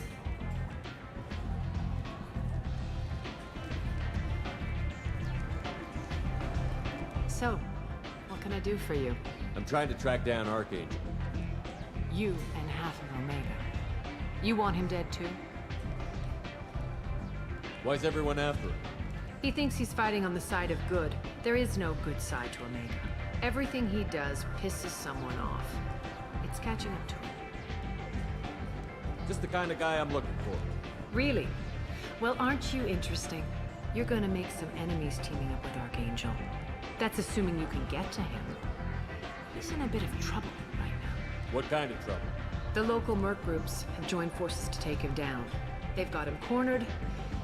So, what can I do for you?
I'm trying to track down Archangel.
You and half of Omega. You want him dead too?
Why's everyone after him?
He thinks he's fighting on the side of good. There is no good side to Omega. Everything he does pisses someone off. It's catching up to him.
Just the kind of guy I'm looking for.
Really? Well, aren't you interesting? You're gonna make some enemies teaming up with Archangel. That's assuming you can get to him. He's in a bit of trouble right now.
What kind of trouble?
The local merc groups have joined forces to take him down. They've got him cornered,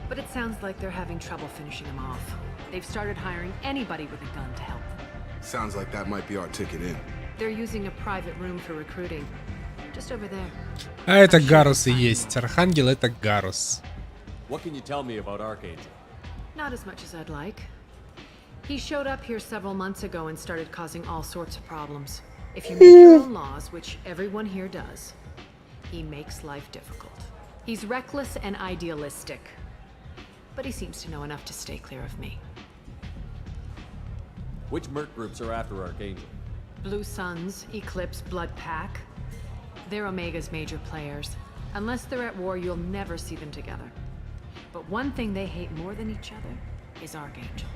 but it sounds like they're having trouble finishing him off. They've started hiring anybody with a gun to help them.
Sounds like that might be our ticket in.
They're using a private room for recruiting. Just over there.
А это Гарус и есть. Архангел — это Гарус.
What can you tell me about Archangel?
Not as much as I'd like. He showed up here several months ago and started causing all sorts of problems. If you make your own laws, which everyone here does, he makes life difficult. He's reckless and idealistic. But he seems to know enough to stay clear of me.
Which merc groups are after Archangel?
Blue Suns, Eclipse, Blood Pack. They're Omega's major players. Unless they're at war, you'll never see them together. But one thing they hate more than each other is Archangel.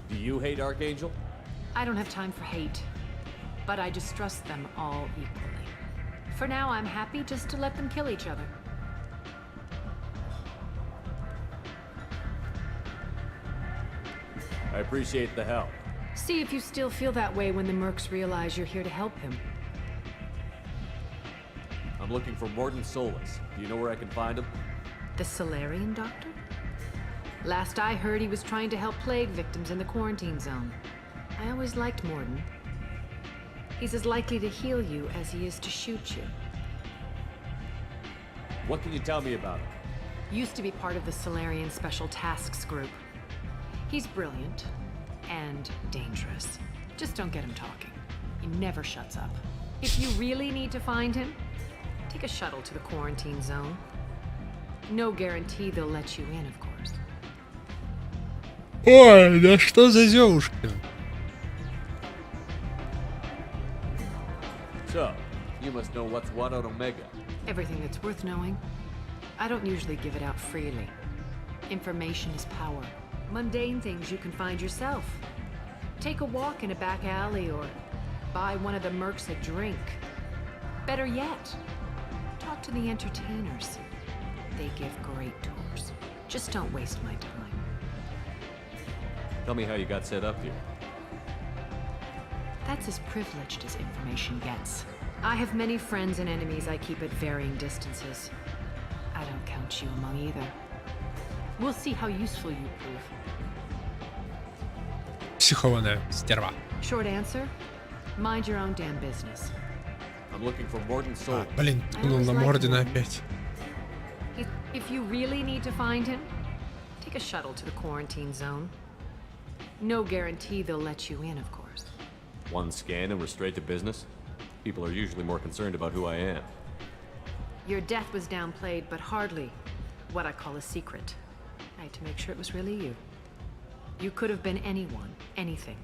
Do you hate Archangel?
I don't have time for hate, but I distrust them all equally. For now, I'm happy just to let them kill each other.
I appreciate the help.
See if you still feel that way when the mercs realize you're here to help him.
I'm looking for Mordin Solus. Do you know where I can find him?
The Solarian doctor? Last I heard, he was trying to help plague victims in the quarantine zone. I always liked Mordin. He's as likely to heal you as he is to shoot you.
What can you tell me about him?
Used to be part of the Solarian Special Tasks Group. He's brilliant and dangerous. Just don't get him talking. He never shuts up. If you really need to find him, take a shuttle to the quarantine zone. No guarantee they'll let you in, of course.
Ой, да что за девушка?
So, you must know what's what on Omega.
Everything that's worth knowing. I don't usually give it out freely. Information is power. Mundane things you can find yourself. Take a walk in a back alley or buy one of the mercs a drink. Better yet, talk to the entertainers. They give great tours. Just don't waste my time.
Tell me how you got set up here.
That's as privileged as information gets. I have many friends and enemies I keep at varying distances. I don't count you among either. We'll see how useful you prove.
Психованная стерва.
Short answer, mind your own damn business.
I'm looking for Mordin Solus.
Блин, ткнул на Мордина опять.
If you really need to find him, take a shuttle to the quarantine zone. No guarantee they'll let you in, of course.
One scan and we're straight to business? People are usually more concerned about who I am.
Your death was downplayed, but hardly what I call a secret. I had to make sure it was really you. You could have been anyone, anything.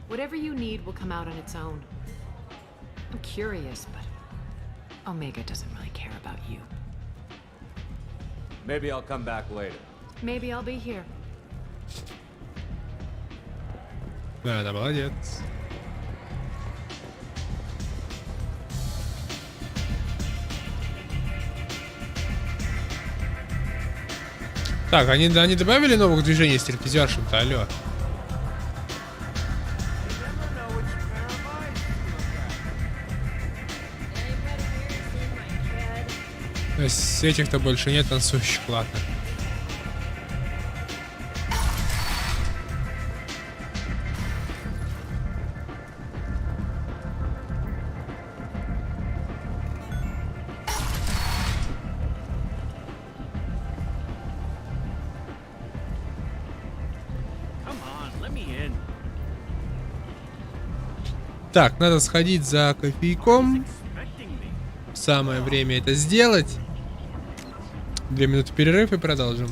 Whatever you need will come out on its own. I'm curious, but Omega doesn't really care about you.
Maybe I'll come back later.
Maybe I'll be here.
Да, она молодец. Так, они добавили новых движений с терпезяшем-то, алло. То есть с этих-то больше нет танцующих, ладно. Так, надо сходить за кофейком. Самое время это сделать. 2 минуты перерыв и продолжим.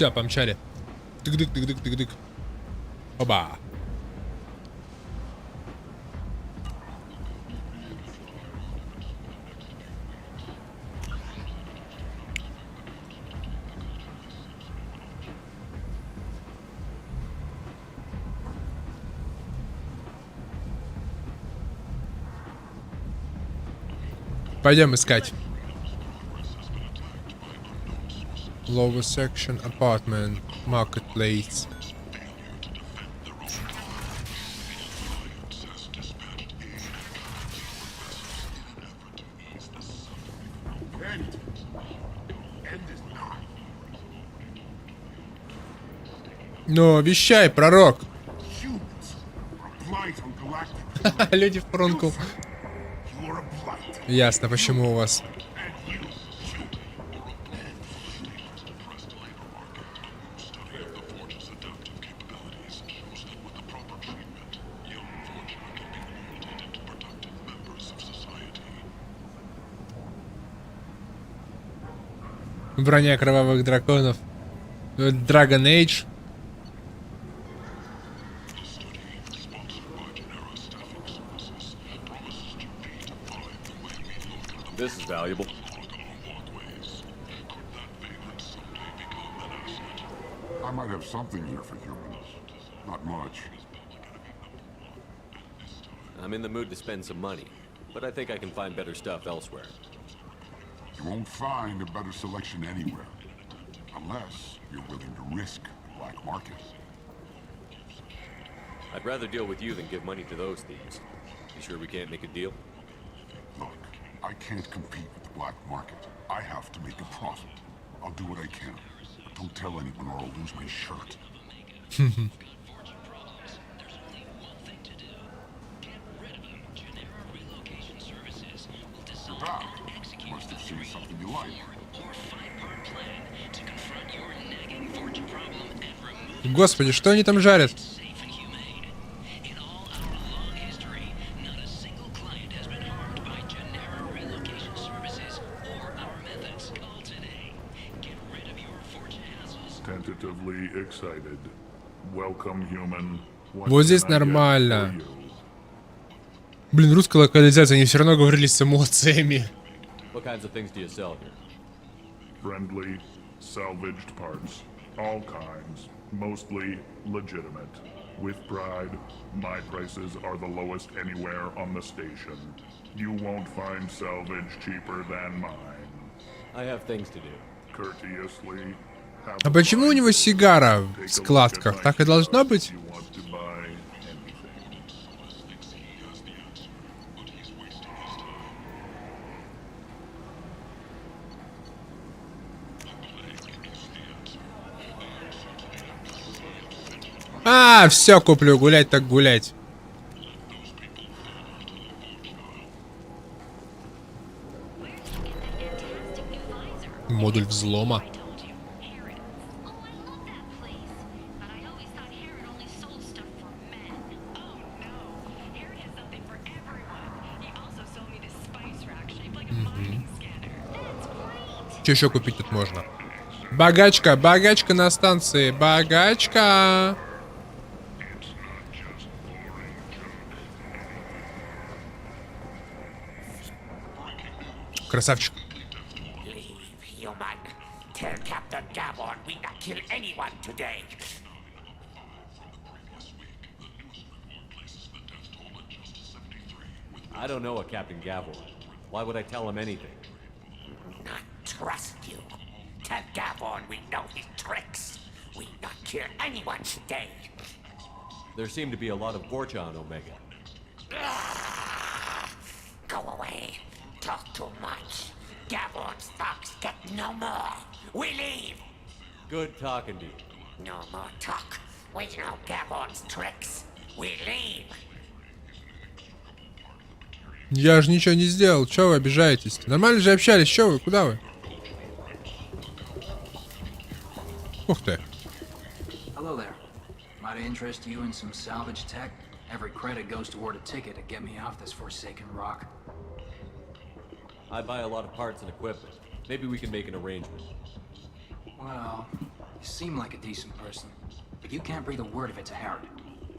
Все, помчали. Тык-дык-тык-дык-тык-дык. Оба. Пойдем искать. Lower section apartment marketplace. Ну, вещай, пророк. Люди в пронку. Ясно, почему у вас. Броня кровавых драконов. Dragon Age.
This is valuable.
I might have something here for humans. Not much.
I'm in the mood to spend some money, but I think I can find better stuff elsewhere.
You won't find a better selection anywhere. Unless you're willing to risk the black market.
I'd rather deal with you than give money to those thieves. You sure we can't make a deal?
Look, I can't compete with the black market. I have to make a profit. I'll do what I can. But don't tell anyone or I'll lose my shirt. Must have seen something you like.
Господи, что они там жарят? Вот здесь нормально. Блин, русская локализация, они все равно говорили с эмоциями.
What kinds of things do you sell here?
Friendly, salvaged parts. All kinds. Mostly legitimate. With pride, my prices are the lowest anywhere on the station. You won't find salvage cheaper than mine.
I have things to do.
Courteously.
А почему у него сигара в складках? Так и должно быть? А, все куплю, гулять так гулять. Модуль взлома. Что еще купить тут можно? Богачка, богачка на станции, богачка. Красавчик.
I don't know a Captain Gavel. Why would I tell him anything?
Not trust you. Tell Gavon we know his tricks. We not kill anyone today.
There seem to be a lot of Vorcha on Omega.
Go away. Talk too much. Gavon's thugs get no more. We leave.
Good talking to you.
No more talk. We know Gavon's tricks. We leave.
Я же ничего не сделал. Чего вы обижаетесь? Нормально же общались. Чего вы? Куда вы? Ух ты.
Hello there. Might I interest you in some salvage tech? Every credit goes toward a ticket to get me off this forsaken rock.
I buy a lot of parts and equipment. Maybe we can make an arrangement.
Well, You seem like a decent person, but you can't breathe a word of it to Herod.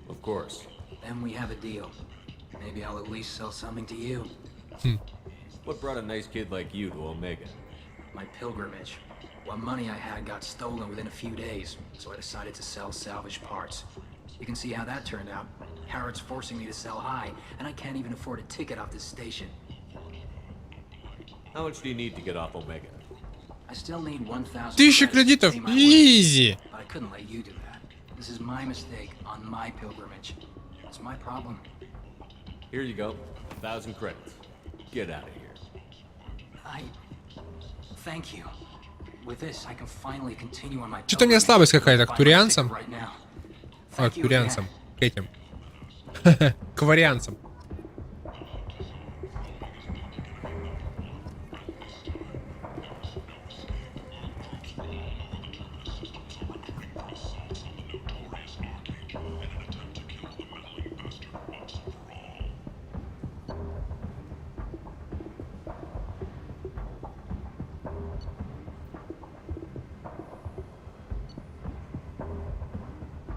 Of course.
Then we have a deal. Maybe I'll at least sell something to you.
What brought a nice kid like you to Omega?
My pilgrimage. What money I had got stolen within a few days, so I decided to sell salvage parts. You can see how that turned out. Herod's forcing me to sell high, and I can't even afford a ticket off this station.
How much do you need to get off Omega?
I still need 1,000
1000 кредитов. Easy.
But I couldn't let you do that. This is my mistake on my pilgrimage. It's my problem.
Here you go. 1,000 credits. Get out of here.
Thank you. With this, I can finally continue on my.
Что-то у меня слабость какая-то к турианцам. К турианцам. К этим. К варианцам.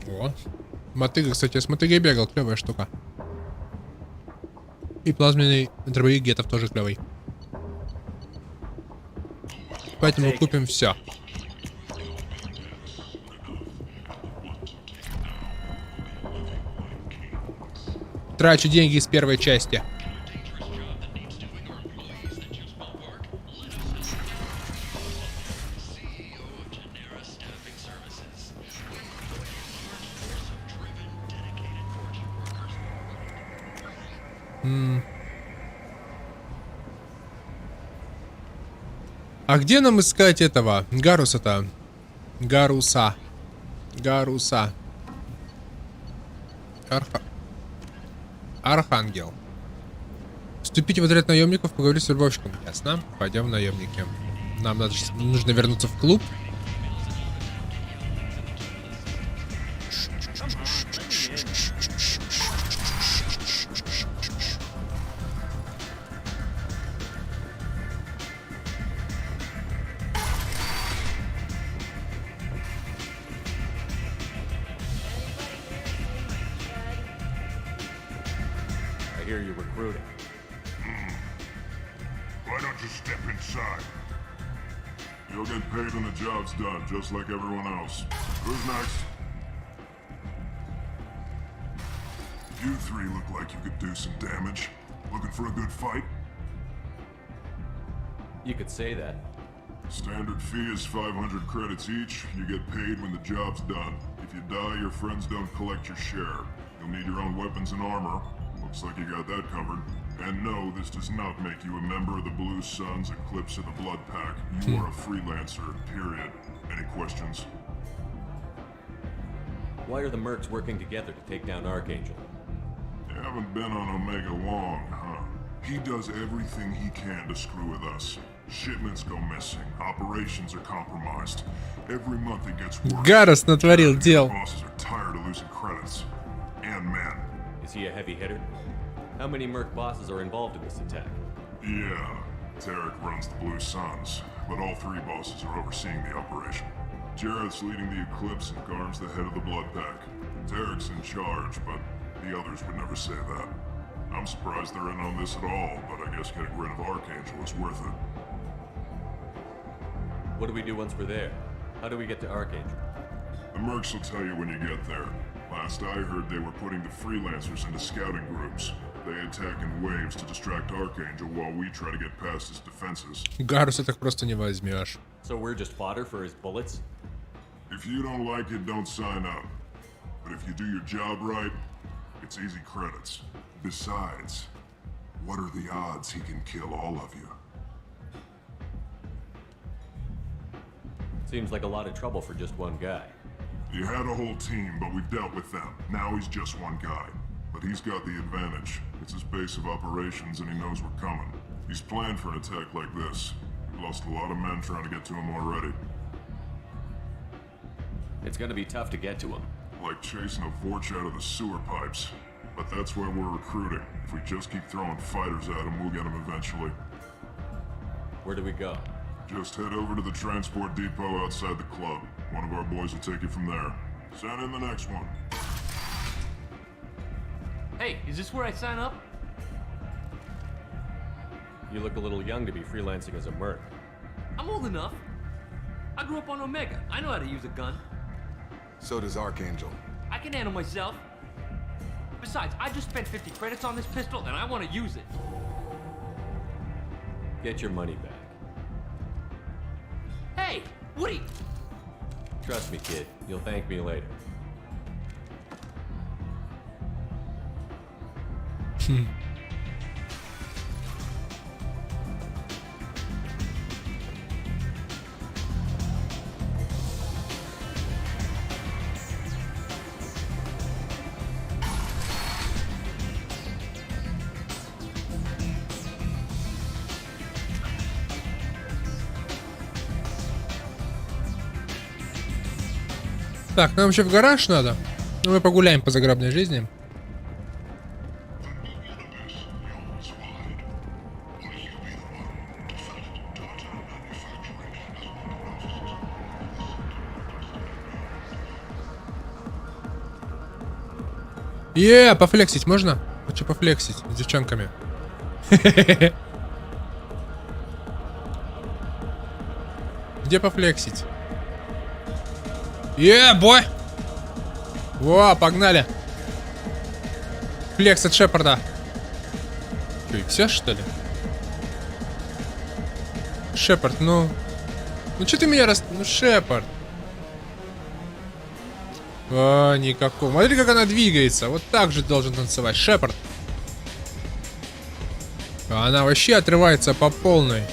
О, мотыга, кстати, с мотыгой бегал, клевая штука. И плазменный дробовик гетов тоже клевый. Поэтому купим все. Трачу деньги из первой части. А где нам искать этого? Гаруса-то? Гаруса. Архангел. Вступите в отряд наемников, поговорить с вербовщиком. Ясно. Пойдем в наемники. Нам нужно вернуться в клуб.
Done, just like everyone else. Who's next? You three look like you could do some damage. Looking for a good fight?
You could say that.
Standard fee is 500 credits each. You get paid when the job's done. If you die, your friends don't collect your share. You'll need your own weapons and armor. Looks like you got that covered. And no, this does not make you a member of the Blue Suns, Eclipse, or the Blood Pack. You are a freelancer, period. Any questions?
Why are the mercs working together to take down Archangel?
You haven't been on Omega long, huh? He does everything he can to screw with us. Shipments go missing. Operations are compromised. Every month it gets worse.
Гарус натворил дел.
Bosses are tired of losing credits. And men.
Is he a heavy hitter? How many merc bosses are involved in this attack?
Yeah, Tarek runs the Blue Suns, but all three bosses are overseeing the operation. Jarrett's leading the Eclipse and Garm's the head of the Blood Pack. Tarek's in charge, but the others would never say that. I'm surprised they're in on this at all, but I guess getting rid of Archangel is worth it.
What do we do once we're there? How do we get to Archangel?
The mercs will tell you when you get there. Last I heard, they were putting the freelancers into scouting groups. They attack in waves to distract Archangel while we try to get past his defenses.
Гаруса так просто не возьмешь.
So we're just fodder for his bullets?
If you don't like it, don't sign up. But if you do your job right, it's easy credits. Besides, what are the odds he can kill all of you?
Seems like a lot of trouble for just one guy.
You had a whole team, but we've dealt with them. Now he's just one guy. But he's got the advantage. It's his base of operations and he knows we're coming. He's planned for an attack like this. We lost a lot of men trying to get to him already.
It's gonna be tough to get to him.
Like chasing a Vorch out of the sewer pipes. But that's why we're recruiting. If we just keep throwing fighters at him, we'll get him eventually.
Where do we go?
Just head over to the transport depot outside the club. One of our boys will take you from there. Send in the next one.
Hey, is this where I sign up?
You look a little young to be freelancing as a merc.
I'm old enough. I grew up on Omega. I know how to use a gun.
So does Archangel.
I can handle myself. Besides, I just spent 50 credits on this pistol and I want to use it.
Get your money back.
Hey, Woody!
Trust me, kid. You'll thank me later.
Так, нам еще в гараж надо. Ну, мы погуляем по загробной жизни. Пофлексить можно? Хочу пофлексить с девчонками. Где пофлексить? Бой! Во, погнали! Флекс от Шепарда. Что, и все, что ли? Шепард, ну... Ну что ты меня Ну, Шепард. Никакого. Смотри, как она двигается. Вот так же должен танцевать Шепард. Она вообще отрывается по полной.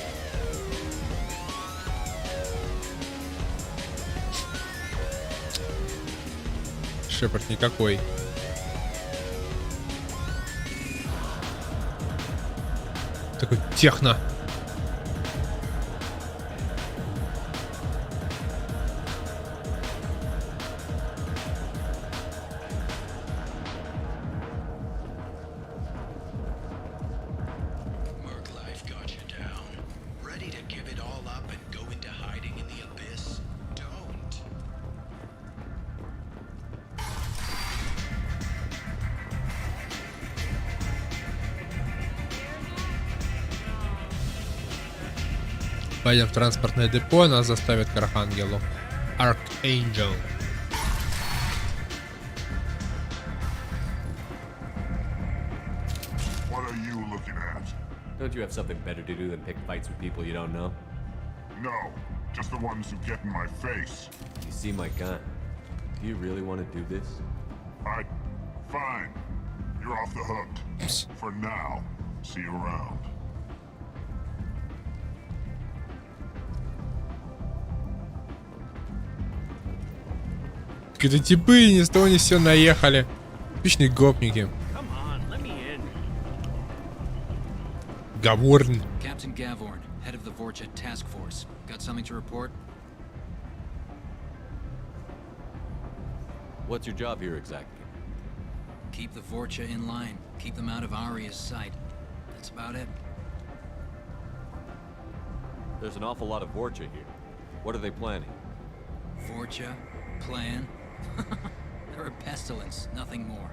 Шепард никакой. Такой техно. Пойдем в транспортное депо, нас заставят к Архангелу. Archangel.
What are you looking at?
Don't you have something better to do than pick fights with people you don't know?
No, just the ones who get in my face.
You see my gun. Do you really want to do this?
Fine. You're off the hook. For now. See you around.
Какие-то типы ни с того ни с сего наехали. Типичные гопники. Gavorn.
Captain Gavorn, head of the Vorcha task force. Got something to report?
What's your job here exactly?
Keep the Vorcha in line. Keep them out of Aria's sight. That's about it.
There's an awful lot of Vorcha here. What are they planning?
Vorcha? Plan? They're a pestilence, nothing more.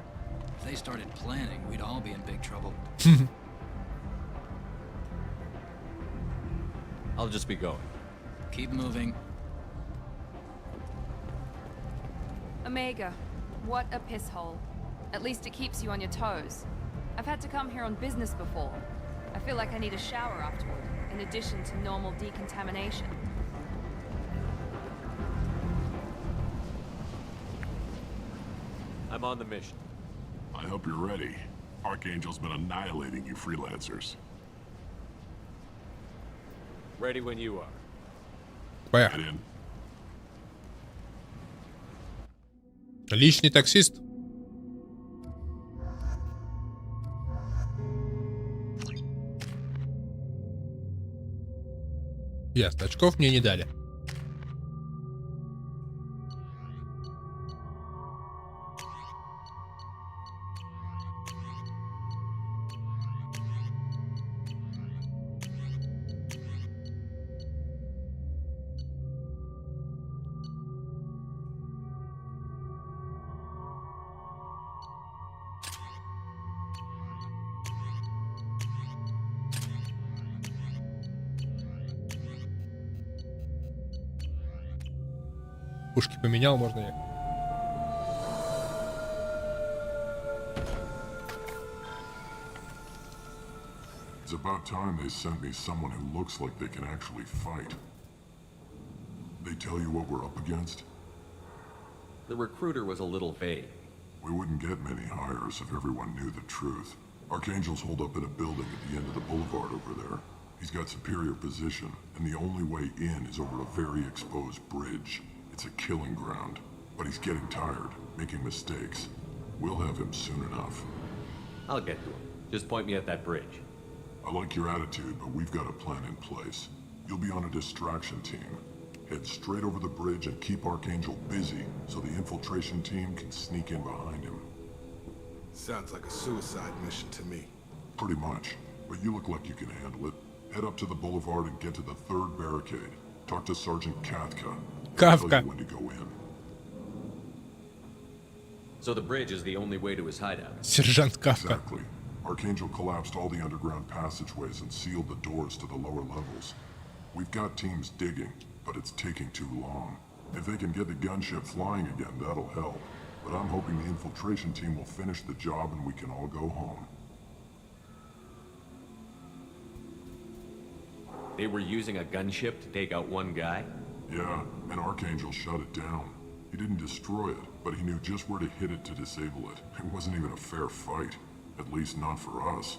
If they started planning, we'd all be in big trouble.
I'll just be going.
Keep moving.
Omega, what a piss hole. At least it keeps you on your toes. I've had to come here on business before. I feel like I need a shower afterward, in addition to normal decontamination.
I'm on the mission.
I hope you're ready. Archangel's been annihilating you freelancers.
Ready when you are.
Поехали. Личный таксист. Ясно, очков мне не дали. пушки поменял, можно ехать.
It's about time they sent me someone who looks like they can actually fight. They tell you what we're up against?
The recruiter was a little vague.
We wouldn't get many hires if everyone knew the truth. Archangel's holed up in a building at the end of the boulevard over there. He's got superior position, and the only way in is over a very exposed bridge. It's a killing ground, but he's getting tired, making mistakes. We'll have him soon enough.
I'll get to him. Just point me at that bridge.
I like your attitude, but we've got a plan in place. You'll be on a distraction team. Head straight over the bridge and keep Archangel busy so the infiltration team can sneak in behind him.
Sounds like a suicide mission to me.
Pretty much, but you look like you can handle it. Head up to the boulevard and get to the third barricade. Talk to Sergeant Kafka. Tell you when to go in.
So the bridge is the only way to his hideout.
Сержант Кафка.
Exactly. Archangel collapsed all the underground passageways and sealed the doors to the lower levels. We've got teams digging, but it's taking too long. If they can get the gunship flying again, that'll help. But I'm hoping the infiltration team will finish the job and we can all go home.
They were using a gunship to take out one guy?
Yeah, and Archangel shut it down. He didn't destroy it, but he knew just where to hit it to disable it. It wasn't even a fair fight. At least not for us.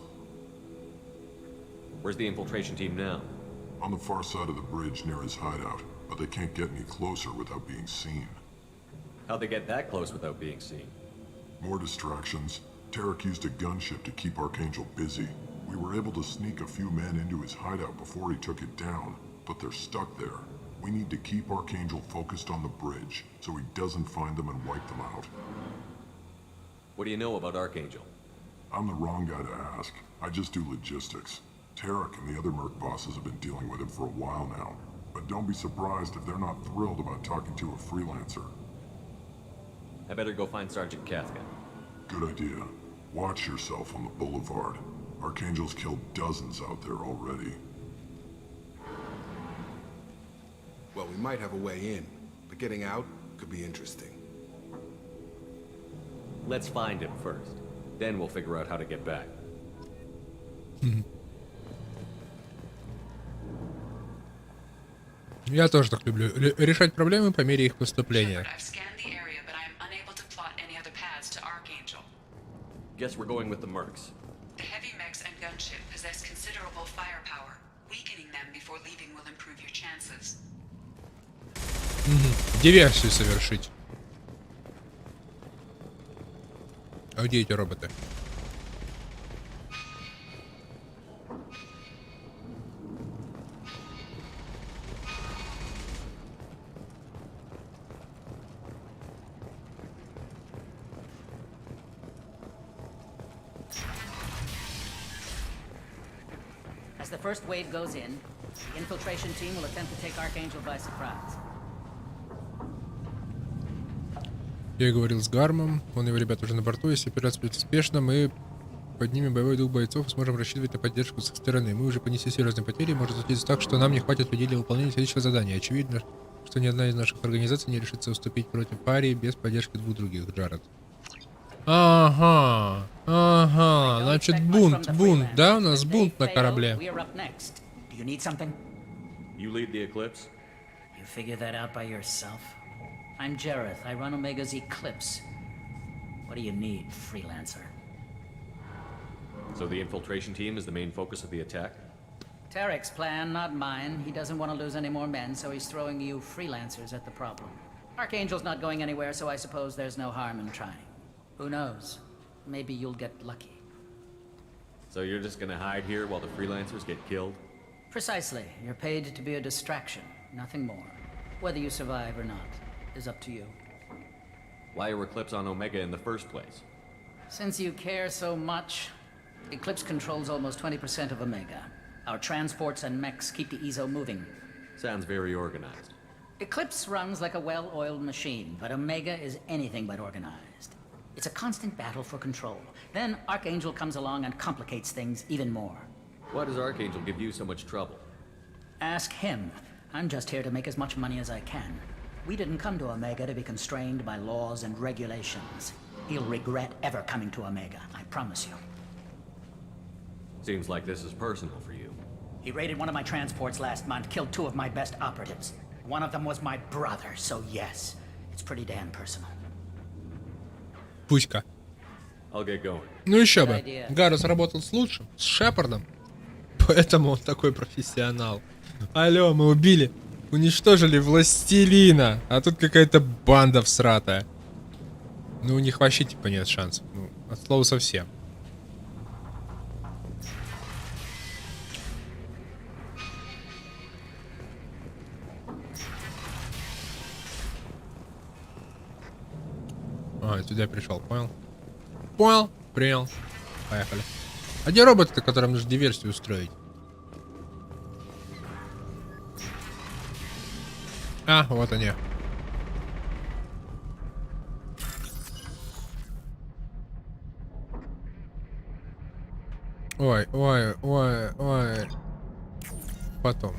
Where's the infiltration team now?
On the far side of the bridge near his hideout, but they can't get any closer without being seen.
How'd they get that close without being seen?
More distractions. Tarek used a gunship to keep Archangel busy. We were able to sneak a few men into his hideout before he took it down, but they're stuck there. We need to keep Archangel focused on the bridge, so he doesn't find them and wipe them out.
What do you know about Archangel?
I'm the wrong guy to ask. I just do logistics. Tarek and the other merc bosses have been dealing with him for a while now. But don't be surprised if they're not thrilled about talking to a freelancer.
I better go find Sergeant Kafka.
Good idea. Watch yourself on the boulevard. Archangel's killed dozens out there already.
Well, we might have a way in, but getting out could be interesting.
Let's find him first. Then we'll figure out how to get back.
Я тоже так люблю. Решать проблемы по мере их поступления.
Guess we're going with the mercs.
The heavy mechs and gunship possess considerable firepower. Weakening them before leaving will improve your chances.
Диверсию совершить. А где эти роботы?
As the first wave goes in, the infiltration team will attempt to take Archangel by surprise.
Я говорил с Гармом, он и его ребята уже на борту. Если операция будет успешна, мы поднимем боевой дух бойцов и сможем рассчитывать на поддержку с их стороны. Мы уже понесли серьезные потери, может случиться так, что нам не хватит людей для выполнения следующего задания. Очевидно, что ни одна из наших организаций не решится уступить против пари без поддержки двух других. Джаред. Ага, значит бунт, да? У нас бунт на корабле.
You need something?
You lead the Eclipse?
You figure that out by yourself? I'm Jareth. I run Omega's Eclipse. What do you need, freelancer?
So the infiltration team is the main focus of the attack?
Tarek's plan, not mine. He doesn't want to lose any more men, so he's throwing you freelancers at the problem. Archangel's not going anywhere, so I suppose there's no harm in trying. Who knows? Maybe you'll get lucky.
So you're just gonna hide here while the freelancers get killed?
Precisely. You're paid to be a distraction, nothing more. Whether you survive or not is up to you.
Why are Eclipse on Omega in the first place?
Since you care so much, Eclipse controls almost 20% of Omega. Our transports and mechs keep the EZO moving.
Sounds very organized.
Eclipse runs like a well-oiled machine, but Omega is anything but organized. It's a constant battle for control. Then Archangel comes along and complicates things even more.
Why does Archangel give you so much trouble?
Ask him. I'm just here to make as much money as I can. We didn't come to Omega to be constrained by laws and regulations. He'll regret ever coming to Omega, I promise you.
Seems like this is personal for you.
He raided one of my transports last month, killed 2 of my best operatives. One of them was my brother, so yes, it's pretty damn personal.
Пуська.
I'll get going.
Ну еще бы. Гарус работал с лучшим, с Шепардом. Поэтому он такой профессионал. Алло, мы убили, уничтожили властелина. А тут какая-то банда всратая. Ну у них вообще типа нет шансов. Ну, от слова совсем. А, сюда я пришел, понял? Понял, принял. Поехали. А где роботы, которым нужно диверсию устроить? А, вот они. Ой, ой, ой, ой. Потом.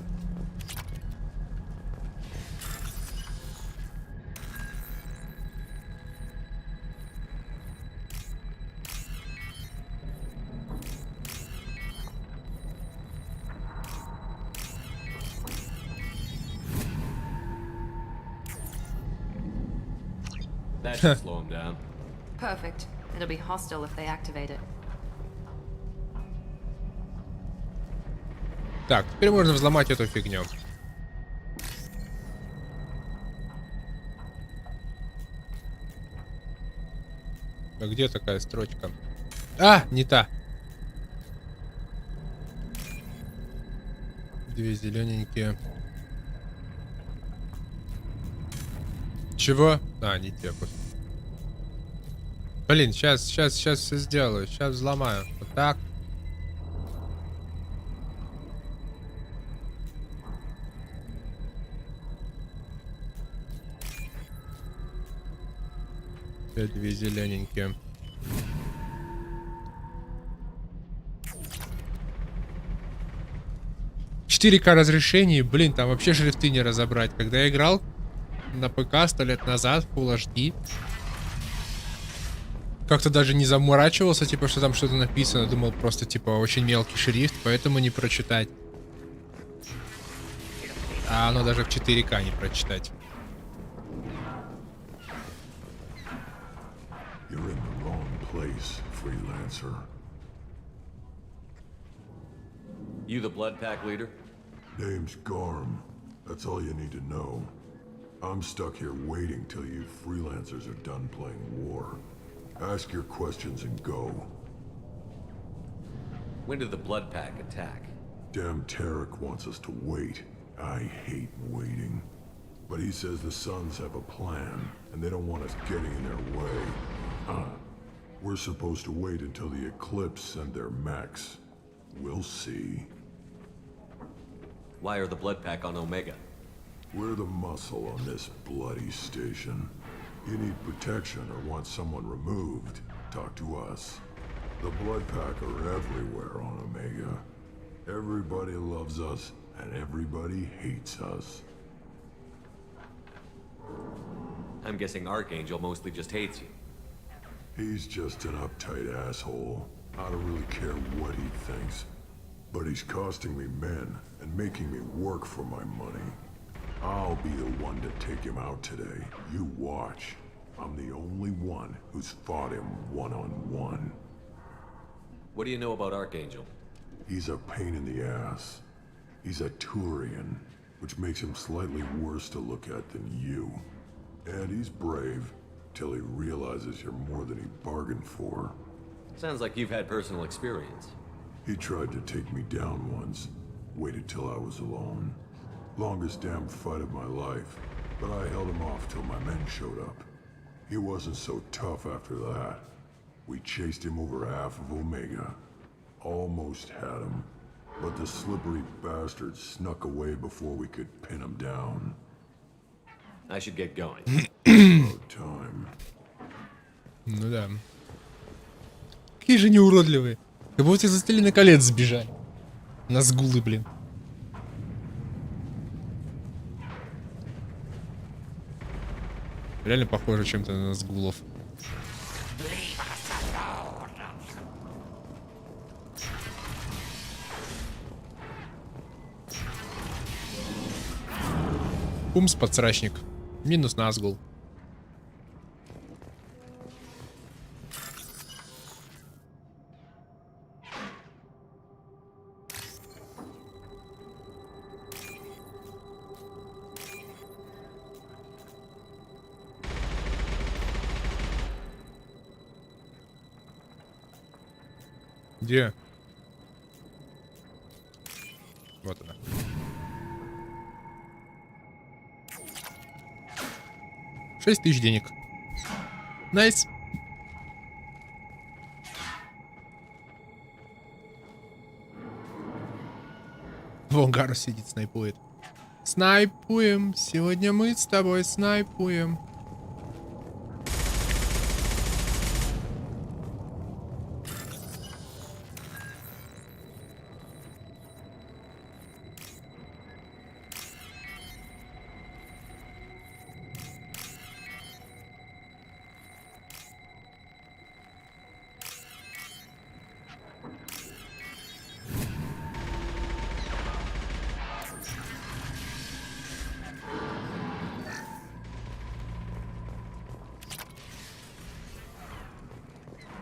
That should slow him down.
Perfect. It'll be hostile if they activate it.
Так, теперь можно взломать эту фигню. А где такая строчка? А, не та. 2 зелененькие. Чего? А, не те. Блин, сейчас все сделаю. Сейчас взломаю. Вот так. Все 2 зелененькие. «4К разрешение», блин, там вообще шрифты не разобрать. Когда я играл на ПК 100 лет назад, Full HD, как-то даже не заморачивался, типа, что там что-то написано. Думал, просто, типа, очень мелкий шрифт, поэтому не прочитать. А оно даже в 4К не прочитать.
You're in the wrong place, freelancer.
You the Blood Pack leader?
Name's Garm. That's all you need to know. I'm stuck here waiting till you freelancers are done playing war. Ask your questions and go.
When did the Blood Pack attack?
Damn Tarek wants us to wait. I hate waiting. But he says the Suns have a plan, and they don't want us getting in their way. We're supposed to wait until the Eclipse send their mechs. We'll see.
Why are the Blood Pack on Omega?
We're the muscle on this bloody station. You need protection or want someone removed, talk to us. The Blood Pack are everywhere on Omega. Everybody loves us, and everybody hates us.
I'm guessing Archangel mostly just hates you.
He's just an uptight asshole. I don't really care what he thinks. But he's costing me men and making me work for my money. I'll be the one to take him out today. You watch. I'm the only one who's fought him one-on-one.
What do you know about Archangel?
He's a pain in the ass. He's a Turian, which makes him slightly worse to look at than you. And he's brave, till he realizes you're more than he bargained for.
Sounds like you've had personal experience.
He tried to take me down once. Waited till I was alone. Longest damn fight of my life. But I held him off till my men showed up. He wasn't so tough after that. We chased him over half of Omega. Almost had him. But the slippery bastard snuck away before we could pin him down.
I should get going.
About time.
Ну да. Какие же они уродливые. Как будто из «Властелина колец» сбежали. Назгулы, блин. Реально похоже чем-то на сгулов. Пумс, подсрачник. Минус Назгул. Где? Вот она. $6000 денег. Найс. Вон Гарус сидит, снайпует. Снайпуем. Сегодня мы с тобой снайпуем.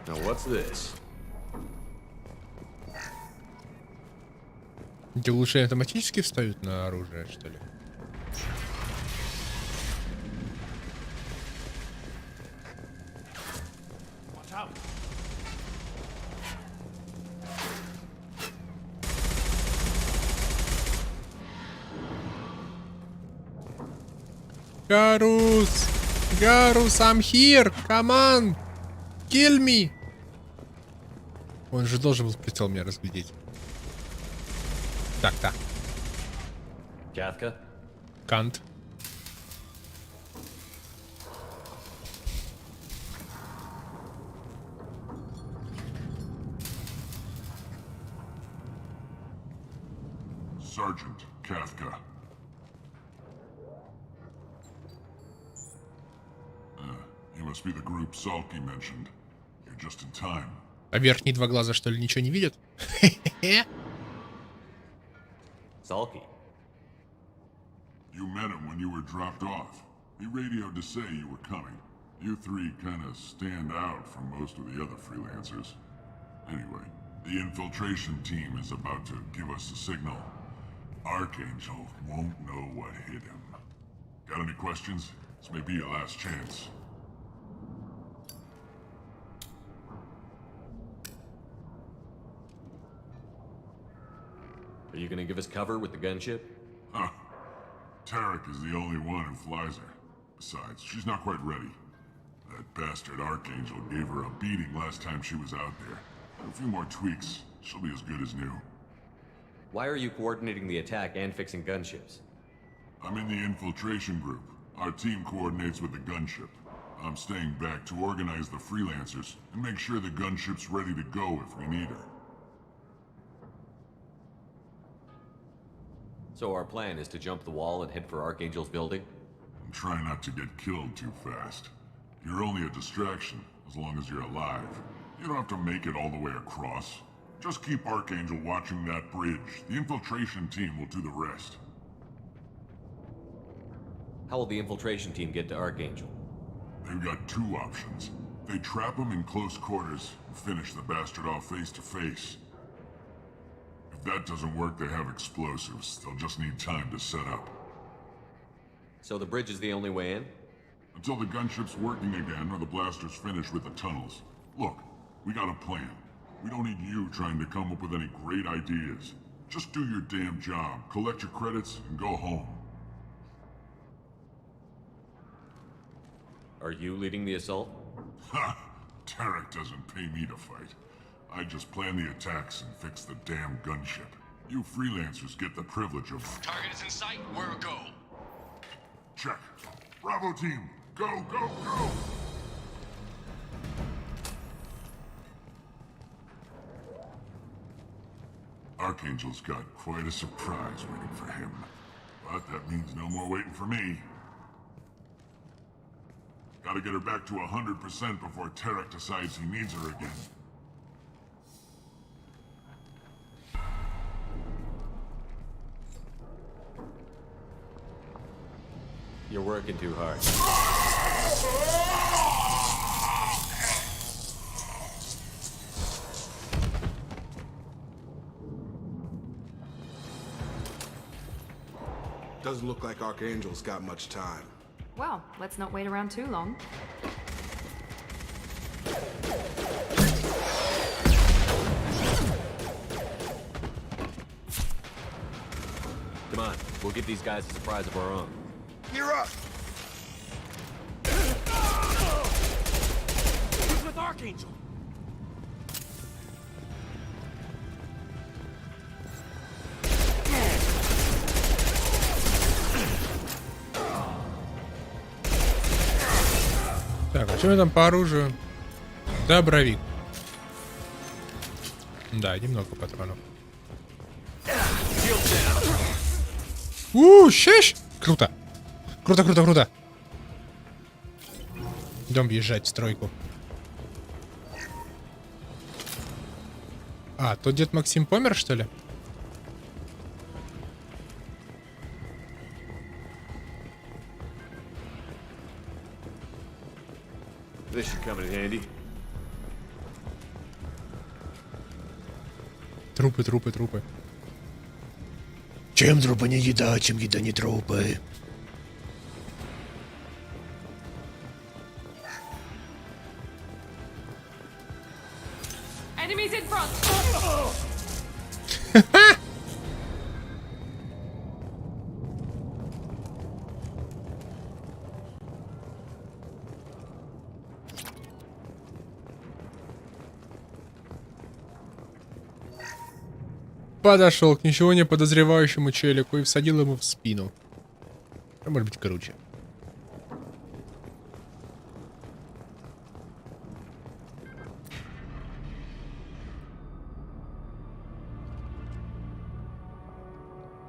Now what's this?
Эти улучшения автоматически встают на оружие, что ли? Гарус! Гарус, I'm here! Come on! Kill me! Он же должен был прицел меня разглядеть. Так.
Kathka?
Кант.
Sergeant Kathka. You must be the group Salky mentioned. You're just in time.
А верхние два глаза, что ли, ничего не видят?
Salky.
You met him when you were dropped off. He radioed to say you were coming. You three kind of stand out from most of the other freelancers. Anyway, the infiltration team is about to give us a signal. Archangel won't know what hit him. Got any questions? This may be your last chance.
Are you gonna give us cover with the gunship?
Huh. Tarek is the only one who flies her. Besides, she's not quite ready. That bastard Archangel gave her a beating last time she was out there. A few more tweaks, she'll be as good as new.
Why are you coordinating the attack and fixing gunships?
I'm in the infiltration group. Our team coordinates with the gunship. I'm staying back to organize the freelancers and make sure the gunship's ready to go if we need her.
So our plan is to jump the wall and head for Archangel's building?
And try not to get killed too fast. You're only a distraction, as long as you're alive. You don't have to make it all the way across. Just keep Archangel watching that bridge. The infiltration team will do the rest.
How will the infiltration team get to Archangel?
They've got two options. They trap him in close quarters and finish the bastard off face to face. If that doesn't work, they have explosives. They'll just need time to set up.
So the bridge is the only way in?
Until the gunship's working again or the blasters finish with the tunnels. Look, we got a plan. We don't need you trying to come up with any great ideas. Just do your damn job, collect your credits, and go home.
Are you leading the assault?
Ha! Tarek doesn't pay me to fight. I just plan the attacks and fix the damn gunship. You freelancers get the privilege of...
Target is in sight. Where go?
Check. Bravo team, go, go, go! Archangel's got quite a surprise waiting for him. But that means no more waiting for me. Gotta get her back to 100% before Tarek decides he needs her again.
You're working too hard.
Doesn't look like Archangel's got much time.
Well, let's not wait around too long.
Come on, we'll give these guys a surprise of our own.
You're up!
Who's with Archangel?
Так, а что у меня там по оружию? Добровик. Да, немного патронов. Щищ! Круто! Круто, круто, круто! Идем въезжать в стройку. А, тот дед Максим помер, что ли?
This should come in handy.
Трупы, трупы, трупы. Чем трупы не еда, чем еда не трупы.
Enemies in front!
Подошел к ничего не подозревающему челику и всадил ему в спину. А может быть, круче.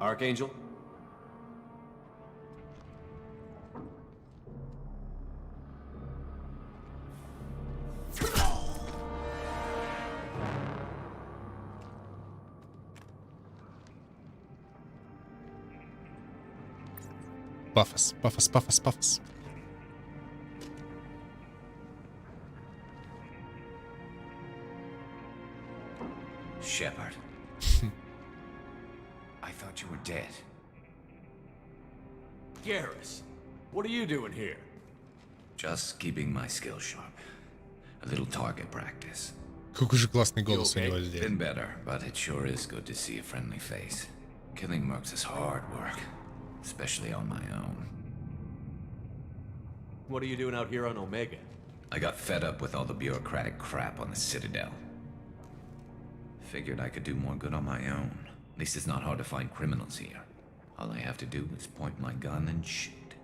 Archangel?
Пафос, пафос, пафос, пафос.
Shepard. I thought you were dead.
Garrus, what are you doing here?
Just keeping my skills sharp. A little target practice.
Какой же классный голос у него здесь.
Been better, but it sure is good to see a friendly face. Killing mercs is hard work, especially on my own.
What are you doing out here on Omega?
I got fed up with all the bureaucratic crap on the Citadel. Figured I could do more good on my own. At least it's not hard to find criminals here. All I have to do is point my gun and shoot.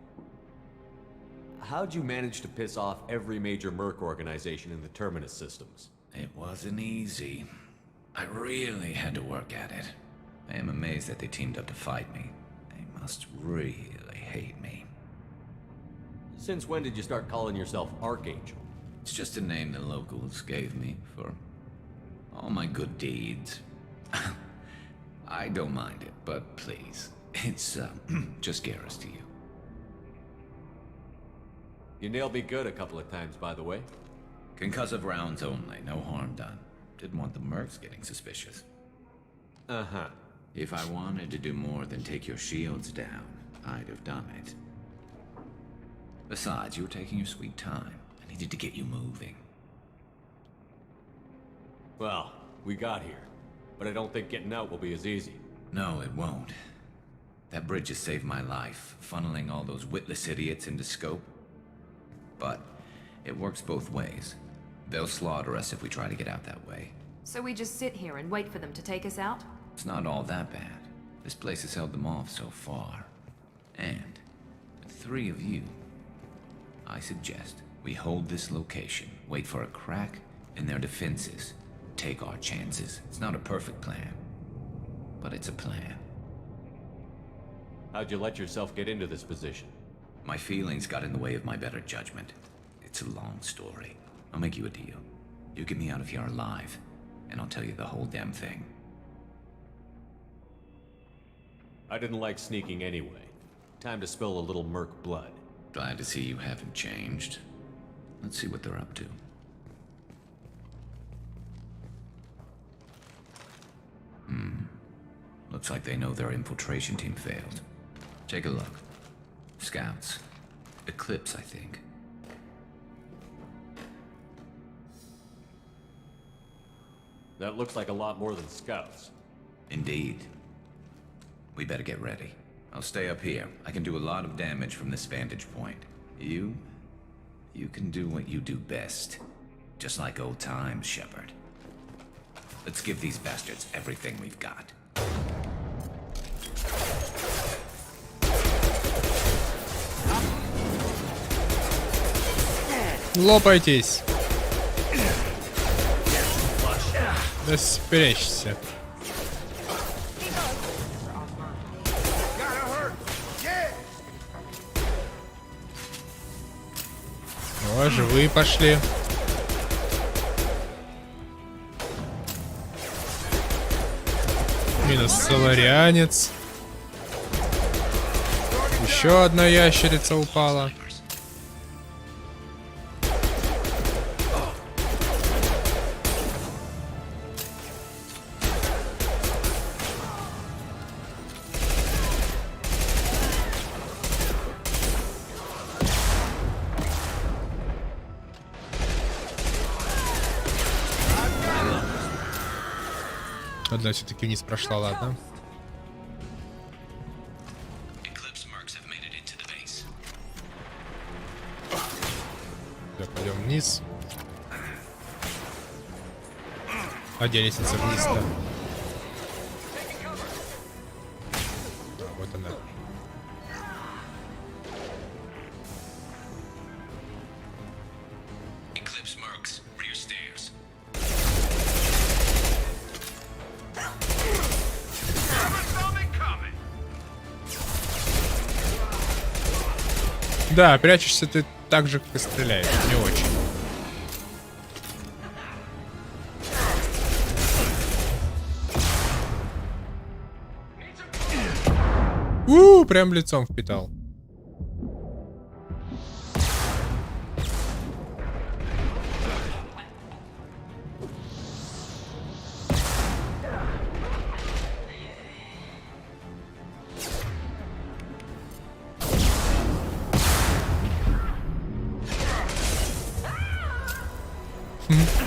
How'd you manage to piss off every major merc organization in the Terminus systems?
It wasn't easy. I really had to work at it. I am amazed that they teamed up to fight me. They must really hate me.
Since when did you start calling yourself Archangel?
It's just a name the locals gave me for all my good deeds. I don't mind it, but please, it's just Garrus to you.
You nailed me good a couple of times, by the way.
Concussive rounds only, no harm done. Didn't want the mercs getting suspicious.
Uh-huh.
If I wanted to do more than take your shields down, I'd have done it. Besides, you were taking your sweet time. I needed to get you moving.
Well, we got here. But I don't think getting out will be as easy.
No, it won't. That bridge has saved my life, funneling all those witless idiots into scope. But it works both ways. They'll slaughter us if we try to get out that way.
So we just sit here and wait for them to take us out?
It's not all that bad. This place has held them off so far. And with 3 of you, I suggest we hold this location, wait for a crack in their defenses, take our chances. It's not a perfect plan, but it's a plan.
How'd you let yourself get into this position?
My feelings got in the way of my better judgment. It's a long story. I'll make you a deal. You get me out of here alive, and I'll tell you the whole damn thing.
I didn't like sneaking anyway. Time to spill a little merc blood.
Glad to see you haven't changed. Let's see what they're up to. Looks like they know their infiltration team failed. Take a look. Scouts. Eclipse, I think.
That looks like a lot more than scouts.
Indeed. We better get ready. I'll stay up here. I can do a lot of damage from this vantage point. You can do what you do best. Just like old times, Shepard. Let's give these bastards everything we've got.
Лопайтесь. Да спрячься. О, живые пошли. Минус соларианец. Еще одна ящерица упала. Одна все-таки вниз прошла, ладно. Так, пойдем вниз. А где лестница вниз-то? Вот она. Да, прячешься ты так же, как и стреляешь. Не очень. Прям лицом впитал.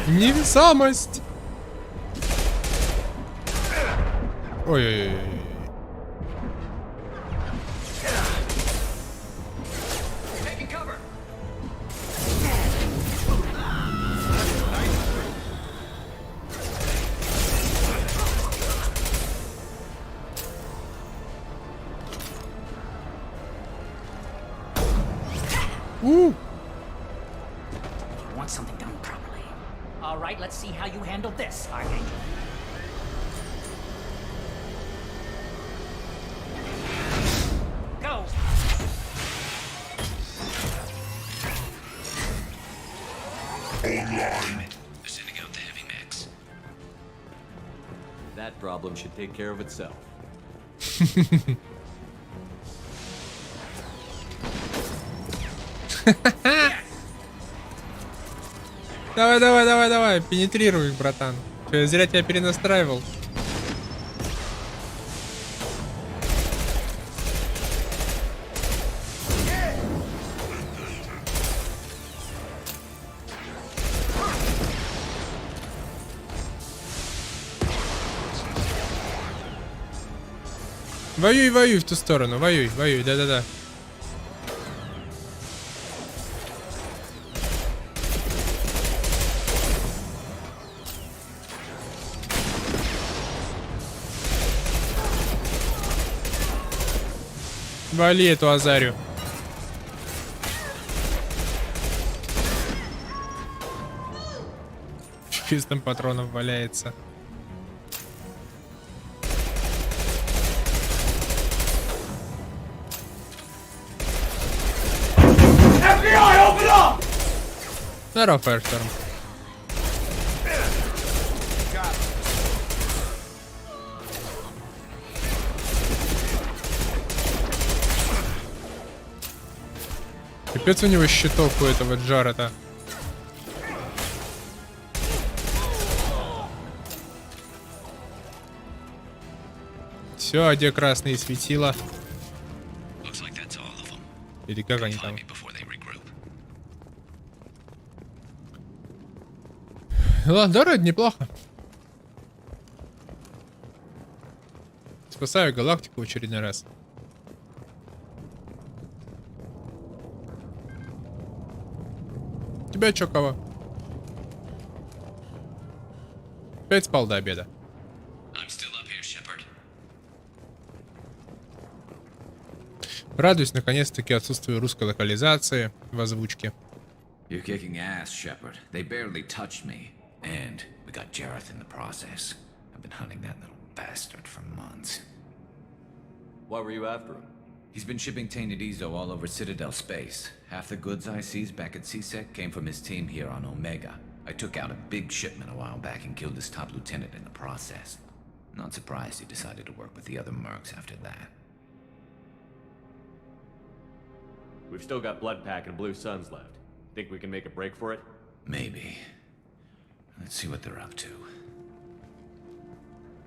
Невесомость! Ой-ой-ой.
Want something done properly. All right, let's see how you handle this, Archangel. Go.
Online. Sending out the heavy mix. That problem should take care of itself.
Давай, давай, давай, давай, пенетрируй их, братан. Что, я зря тебя перенастраивал. Воюй, воюй в ту сторону, воюй, воюй, да-да-да. Вали эту Азарю. Чистым патронов валяется.
FBI, open up!
Здорово, Firestorm. Капец у него щитов у этого Джарета. Все, а где красные светила? Или как они там? Ладно, да, вроде неплохо. Спасаю галактику в очередной раз. Тебя чё, кого? Опять спал до обеда. Радуюсь наконец-таки отсутствию русской локализации в озвучке.
You're kicking ass, Shepard. They barely touched me. And we got Jareth in the process. I've been hunting that little bastard for months.
Why were you after him?
He's been shipping tainted Ezo all over Citadel space. Half the goods I seized back at CSEC came from his team here on Omega. I took out a big shipment a while back and killed his top lieutenant in the process. Not surprised he decided to work with the other mercs after that.
We've still got Bloodpack and Blue Suns left. Think we can make a break for it?
Maybe. Let's see what they're up to.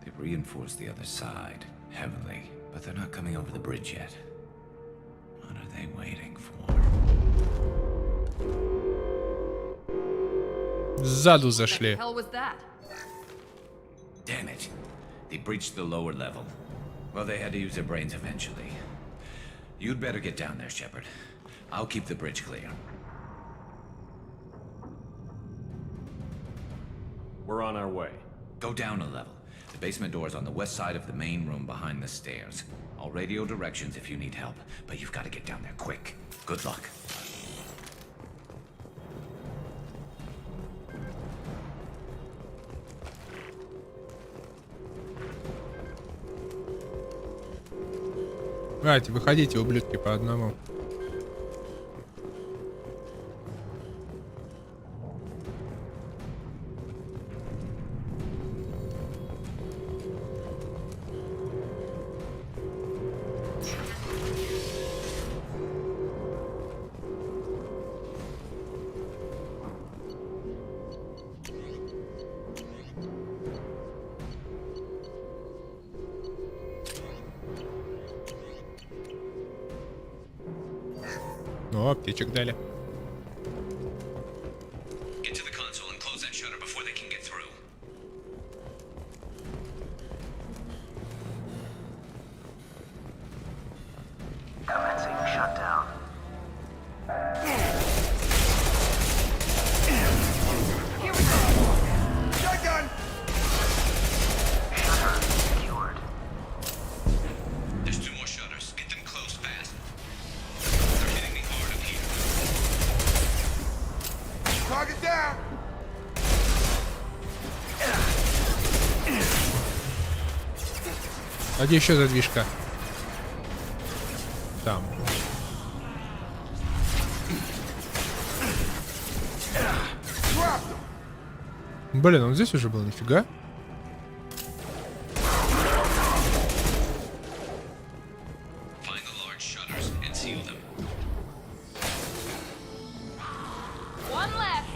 They've reinforced the other side, heavily, but they're not coming over the bridge yet. What are they waiting for?
Сзаду зашли.
What the hell was that?
Damn it. They breached the lower level. Well, they had to use their brains eventually. You'd better get down there, Shepard. I'll keep the bridge clear.
We're on our way.
Go down a level. The basement door's on the west side of the main room behind the stairs. I'll radio directions if you need help, but you've got to get down there quick. Good luck.
Давайте, выходите, ублюдки, по одному. Ну, аптечек дали.
Get to the console and close that shutter before they can get through.
Commencing shutdown.
Here we go!
Shotgun! Shutter secured.
There's two more shutters. Get them closed fast. They're hitting me hard up here.
Target down!
А где еще задвижка? Там. Блин, он здесь уже был, нифига.
Find the large shutters and seal them.
One left.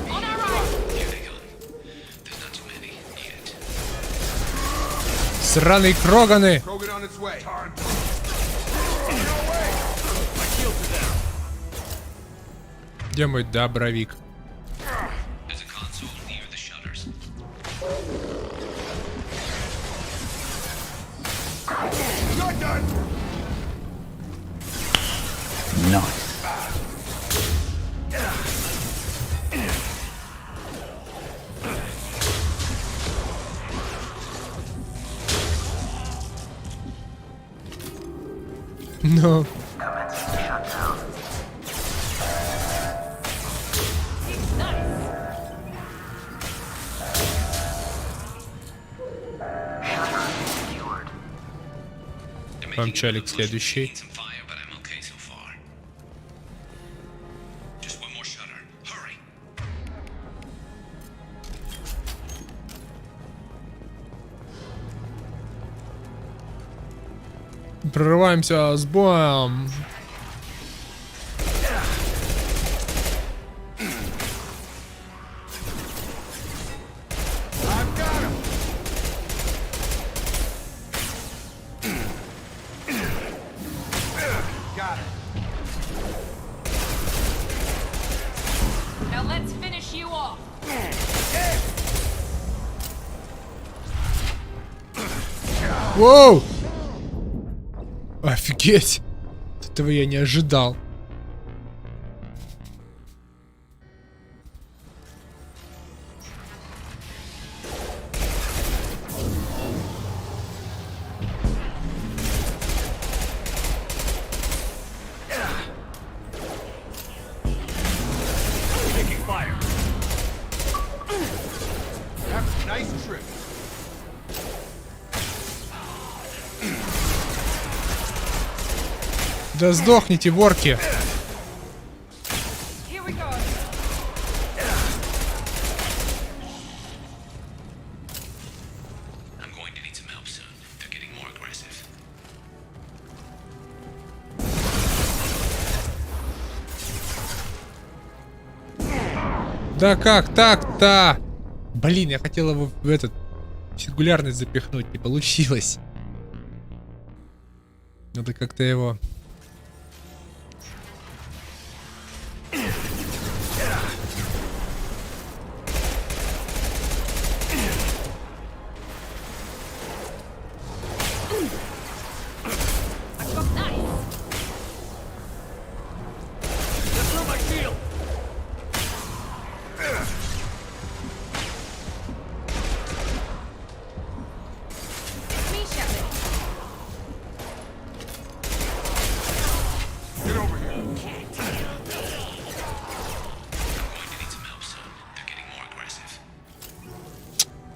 On our right.
Here they come. There's not too many yet.
Сраные кроганы!
Krogan on its way.
Где мой добровик?
There's a console near the shutters.
Shotgun!
Nice.
Ну.
Commencing shutdown.
Помчали к следующей. Прорываемся с боем. Воу! Офигеть! Этого я не ожидал. Да сдохните, ворки! Да как так-то? Блин, я хотел его в этот сингулярность запихнуть, не получилось. Надо как-то его...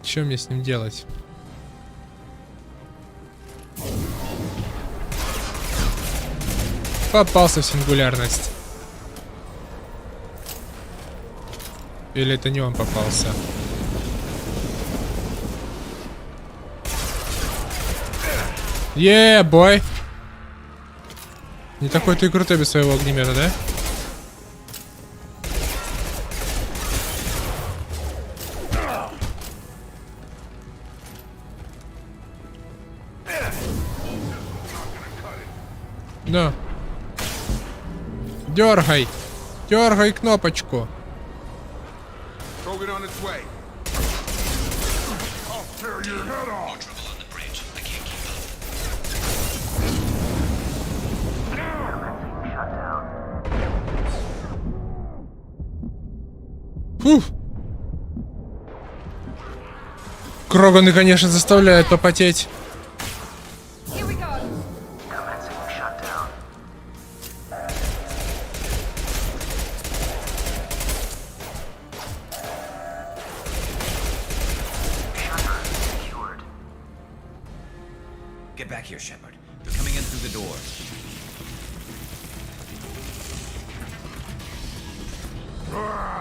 Что мне с ним делать? Попался в сингулярность. Или это не он попался? Бой! Не такой ты крутой без своего огнемета, да? Да. Дергай. Дергай кнопочку. Фух. Кроганы, конечно, заставляют попотеть.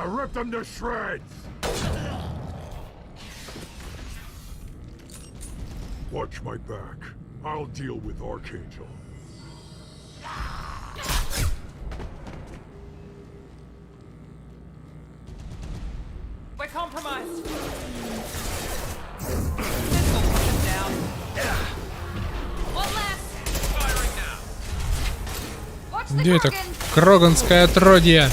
Rip them to shreds! Watch my back. I'll deal with Archangel.
We're compromised. Pistol fucking down. One less. Firing now. Watch the
Где это кроганское отродье?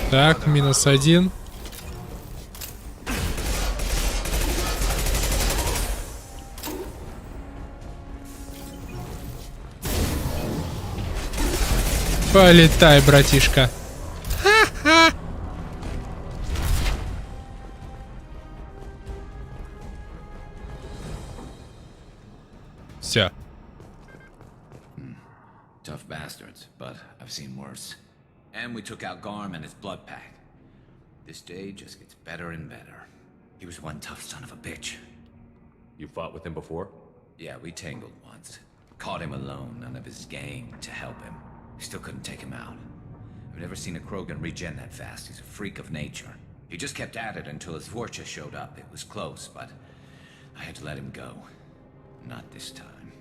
Так, -1. Полетай, братишка. Ха-ха. Все.
Tough bastards, but I've seen worse. And we took out Garm and his blood pack. This day just gets better and better. He was one tough son of a bitch.
You fought with him before?
Yeah, we tangled once. Caught him alone, none of his gang to help him. Still couldn't take him out. I've never seen a Krogan regen that fast. He's a freak of nature. He just kept at it until his Vorcha showed up. It was close, but I had to let him go. Not this time.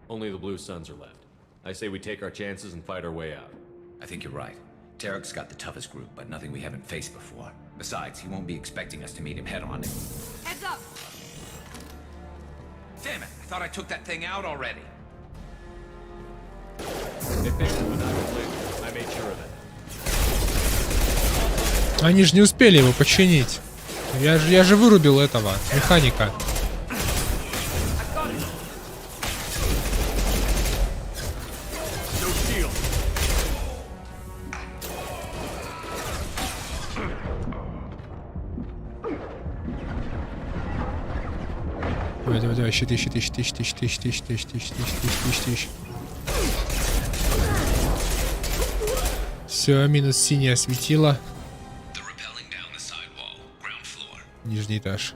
Only the Blue Suns are left. I say we take our chances and fight our way out.
I think you're right. Tarek's got the toughest group, but nothing we haven't faced before. Besides, he won't be expecting us to meet him head-on.
Heads up!
Damn it! I thought I took that thing out already.
They fixed it when I was late. I made sure of it.
Они же не успели его починить. Я же вырубил этого механика. Давай, щиты. Все, минус синее светило. Нижний этаж.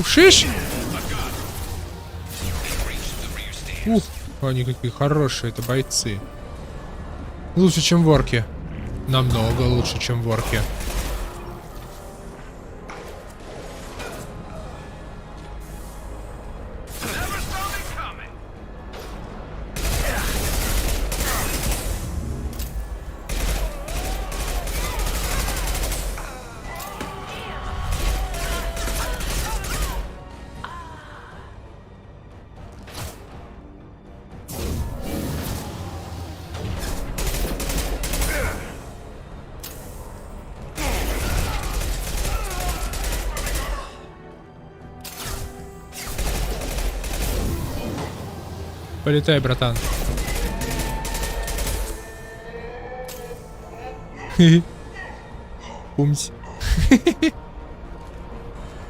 Шиш! Ух, они какие хорошие, это бойцы. Лучше, чем в орке. Намного лучше, чем в орке. Полетай, братан. Пумсь.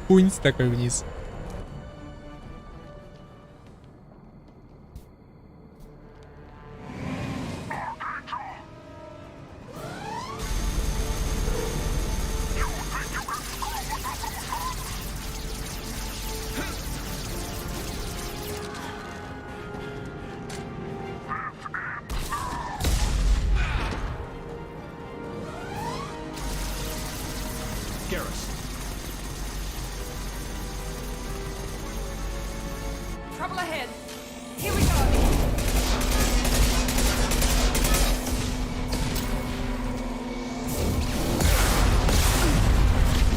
Пунсь такой вниз.
Trouble ahead. Here we go.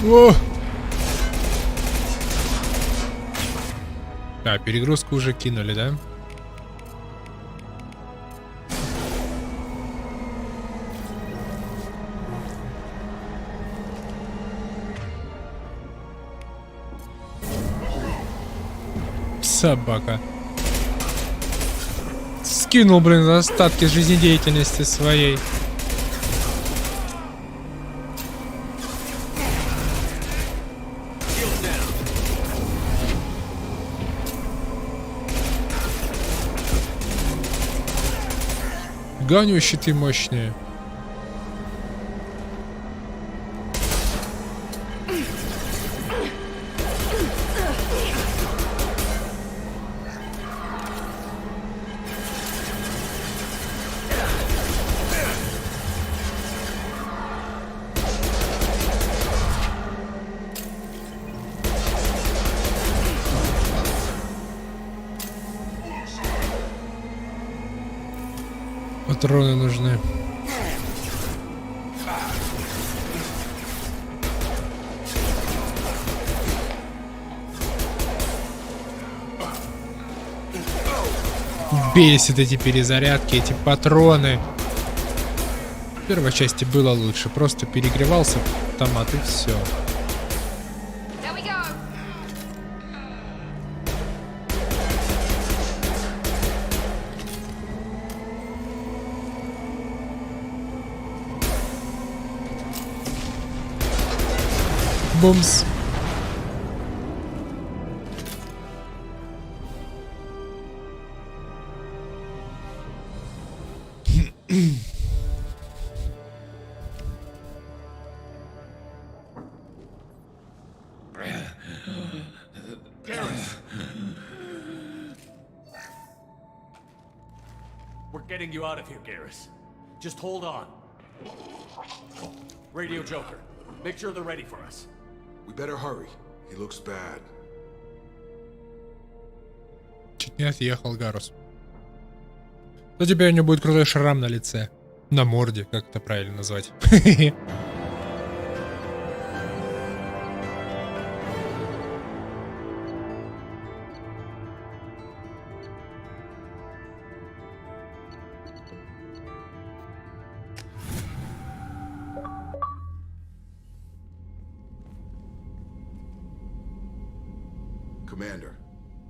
О! Да, перегрузку уже кинули, да? Собака. Скинул, блин, остатки жизнедеятельности своей. Ганю щиты мощные. Патроны нужны. Бесит эти перезарядки, эти патроны. В первой части было лучше. Просто перегревался автомат и все. Бумс.
getting you out of here, Garrus. Just hold on. Radio Joker, make sure they're ready for us.
We better hurry. He looks bad.
Чуть не отъехал Гарус. То теперь у него будет крутой шрам на лице. На морде, как это правильно назвать.
Commander,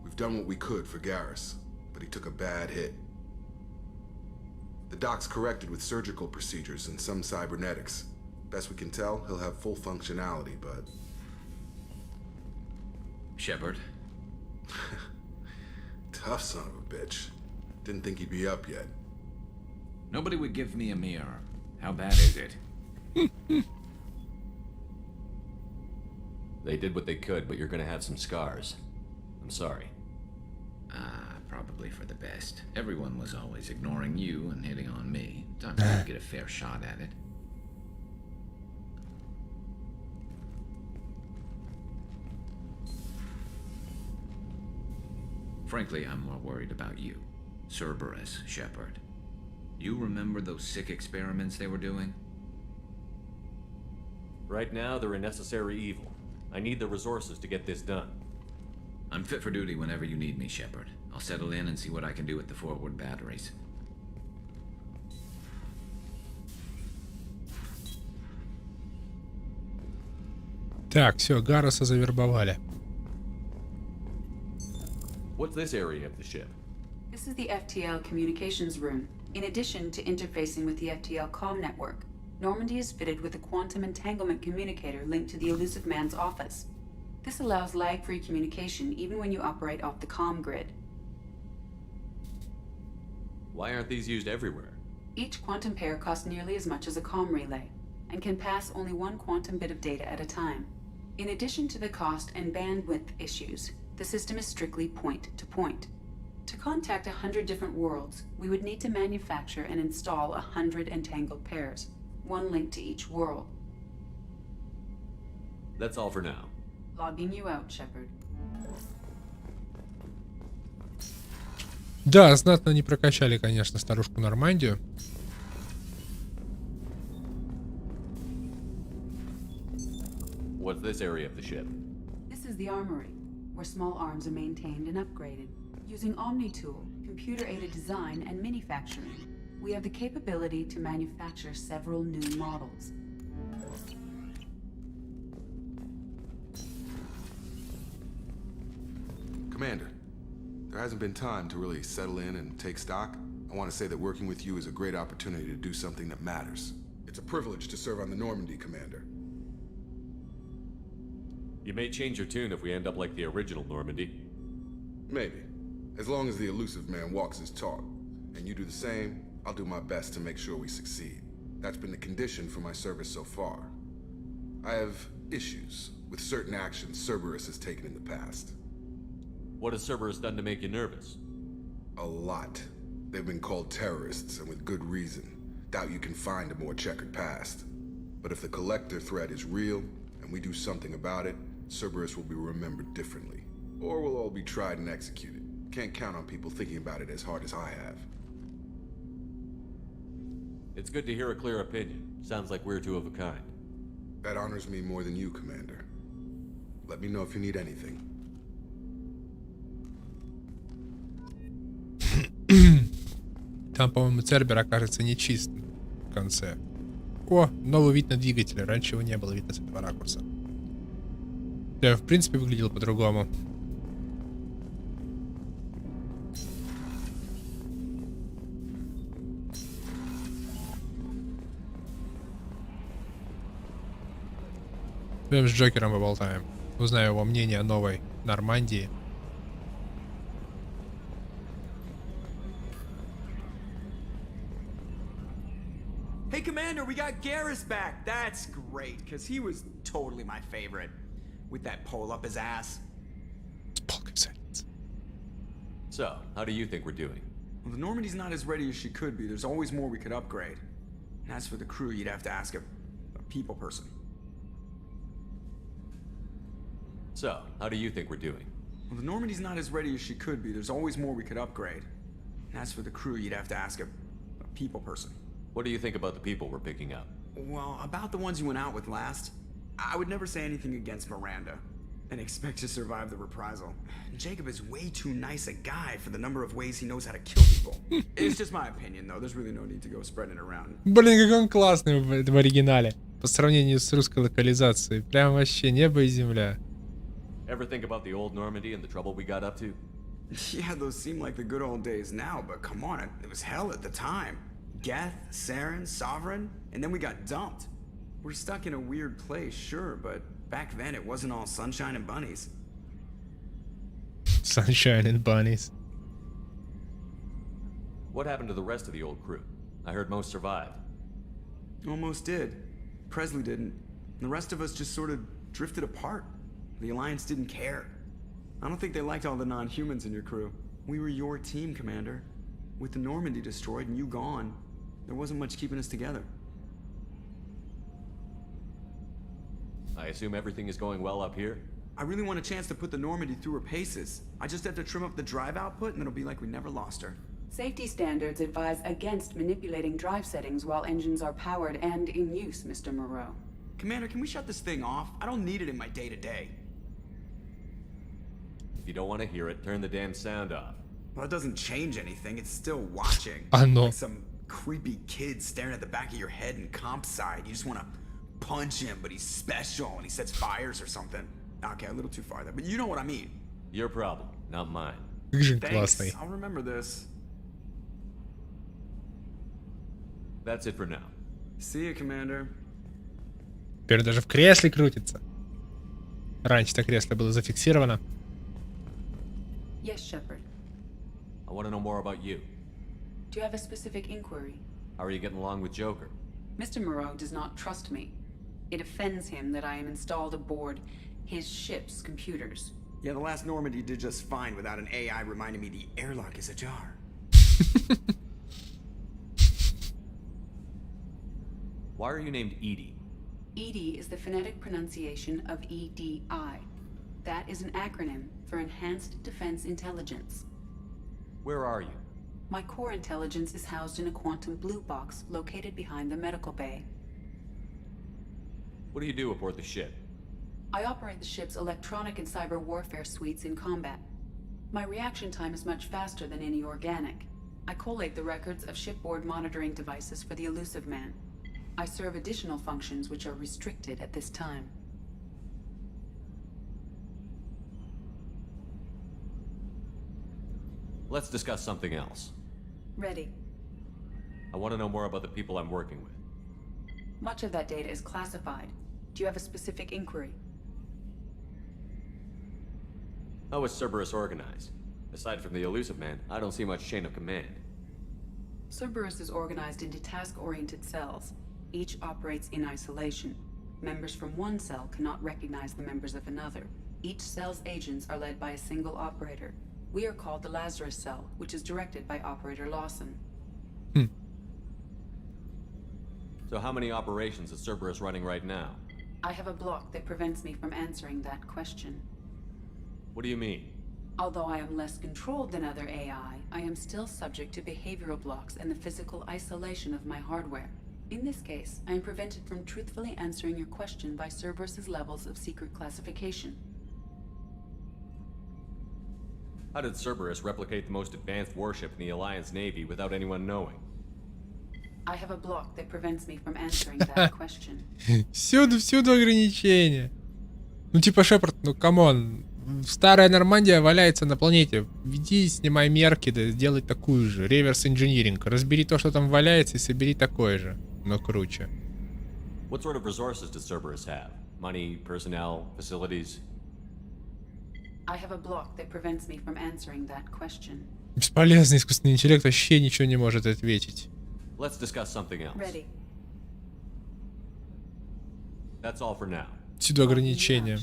we've done what we could for Garrus, but he took a bad hit. The doc's corrected with surgical procedures and some cybernetics. Best we can tell, he'll have full functionality, but...
Shepard?
Tough son of a bitch. Didn't think he'd be up yet.
Nobody would give me a mirror. How bad is it?
They did what they could, but you're gonna have some scars. I'm sorry.
Probably for the best. Everyone was always ignoring you and hitting on me. Time for me to get a fair shot at it. Frankly, I'm more worried about you. Cerberus, Shepard. You remember those sick experiments they were doing?
Right now, they're a necessary evil. I need the resources to get this done.
I'm fit for duty whenever you need me, Shepard. I'll settle in and see what I can do with the forward batteries.
Так, все, Гаруса завербовали.
What's this area of the ship?
This is the FTL communications room. In addition to interfacing with the FTL comm network, Normandy is fitted with a quantum entanglement communicator linked to the elusive man's office. This allows lag-free communication even when you operate off the comm grid.
Why aren't these used everywhere?
Each quantum pair costs nearly as much as a comm relay, and can pass only one quantum bit of data at a time. In addition to the cost and bandwidth issues, the system is strictly point-to-point. To contact 100 different worlds, we would need to manufacture and install 100 entangled pairs, one link to each world.
That's all for now.
Logging you out, Shepard.
Да, знатно не прокачали, конечно, старушку Нормандию.
What's this area of the ship?
This is the armory, where small arms are maintained and upgraded. Using OmniTool, computer-aided design, and manufacturing, we have the capability to manufacture several new models.
Commander, there hasn't been time to really settle in and take stock. I want to say that working with you is a great opportunity to do something that matters. It's a privilege to serve on the Normandy, Commander.
You may change your tune if we end up like the original Normandy.
Maybe. As long as the elusive man walks his talk. And you do the same, I'll do my best to make sure we succeed. That's been the condition for my service so far. I have issues with certain actions Cerberus has taken in the past.
What has Cerberus done to make you nervous?
A lot. They've been called terrorists, and with good reason. Doubt you can find a more checkered past. But if the Collector threat is real, and we do something about it, Cerberus will be remembered differently. Or we'll all be tried and executed. Can't count on people thinking about it as hard as I have.
It's good to hear a clear opinion. Sounds like we're two of a kind.
That honors me more than you, Commander. Let me know if you need anything.
Там, по-моему, Цербер окажется нечистым в конце. О, новый вид на двигатель. Раньше его не было видно с этого ракурса. Да, в принципе, выглядел по-другому. Прям с Джокером поболтаем. Узнаю его мнение о новой Нормандии.
Hey, Commander, we got Garrus back. That's great, because he was totally my favorite. With that pole up his ass.
So, how do you think we're doing?
Well, the Normandy's not as ready as she could be. There's always more we could upgrade. And as for the crew, you'd have to ask a people person.
So, how do you think we're doing?
Well, the Normandy's not as ready as she could be. There's always more we could upgrade. And as for the crew, you'd have to ask a people person.
What do you think about the people we're picking up?
Well, about the ones you went out with last, I would never say anything against Miranda and expect to survive the reprisal. Jacob is way too nice a guy for the number of ways he knows how to kill people. It's just my opinion, though. There's really no need to go spreading it around.
Блин, как он классный в оригинале. По сравнению с русской локализацией. Прям вообще небо и земля.
Ever think about the old Normandy and the trouble we got up to?
Yeah, those seem like the good old days now, but come on, it was hell at the time. Geth, Saren, Sovereign, and then we got dumped. We're stuck in a weird place, sure, but back then it wasn't all sunshine and bunnies.
Sunshine and bunnies.
What happened to the rest of the old crew? I heard most survived.
Almost did. Presley didn't. The rest of us just sort of drifted apart. The Alliance didn't care. I don't think they liked all the non-humans in your crew. We were your team, Commander. With the Normandy destroyed and you gone, there wasn't much keeping us together.
I assume everything is going well up here?
I really want a chance to put the Normandy through her paces. I just have to trim up the drive output and it'll be like we never lost her.
Safety standards advise against manipulating drive settings while engines are powered and in use, Mr. Moreau.
Commander, can we shut this thing off? I don't need it in my day-to-day.
If you don't want to hear it, turn the damn sound off.
Well, it doesn't change anything. It's still watching.
Like
some creepy kid staring at the back of your head in comp side. You just want to punch him, but he's special and he sets fires or something. Okay, a little too far there, but you know what I mean.
Your problem, not mine.
Thanks. I'll remember this.
That's it for now.
See you, Commander.
Теперь даже в кресле крутится. Раньше-то кресло было зафиксировано.
Yes, Shepard.
I want to know more about you.
Do you have a specific inquiry?
How are you getting along with Joker?
Mr. Moreau does not trust me. It offends him that I am installed aboard his ship's computers.
Yeah, the last Normandy did just fine without an AI reminding me the airlock is ajar.
Why are you named Edie?
EDI is the phonetic pronunciation of EDI. That is an acronym for Enhanced Defense Intelligence.
Where are you?
My core intelligence is housed in a quantum blue box located behind the medical bay.
What do you do aboard the ship?
I operate the ship's electronic and cyber warfare suites in combat. My reaction time is much faster than any organic. I collate the records of shipboard monitoring devices for the Elusive Man. I serve additional functions which are restricted at this time.
Let's discuss something else.
Ready.
I want to know more about the people I'm working with.
Much of that data is classified. Do you have a specific inquiry?
How is Cerberus organized? Aside from the Elusive Man, I don't see much chain of command.
Cerberus is organized into task-oriented cells. Each operates in isolation. Members from one cell cannot recognize the members of another. Each cell's agents are led by a single operator. We are called the Lazarus Cell, which is directed by Operator Lawson.
So how many operations is Cerberus running right now?
I have a block that prevents me from answering that question.
What do you mean?
Although I am less controlled than other AI, I am still subject to behavioral blocks and the physical isolation of my hardware. In this case, I am prevented from truthfully answering your question by Cerberus's levels of secret classification.
How did Cerberus replicate the most advanced warship in the Alliance Navy without anyone knowing?
I have a block that prevents me from answering that question.
Всюду ограничения. Ну типа Шепард, ну камон. Старая Нормандия валяется на планете. Иди, снимай мерки, да сделай такую же. Реверс инжиниринг. Разбери то, что там валяется, и собери такое же, но круче.
What sort of resources does Cerberus have? Money, personnel, facilities?
I have a block that prevents me from answering that question.
Бесполезный искусственный интеллект вообще ничего не может ответить.
Let's discuss something else.
Ready.
That's all for now.
Всюду ограничения.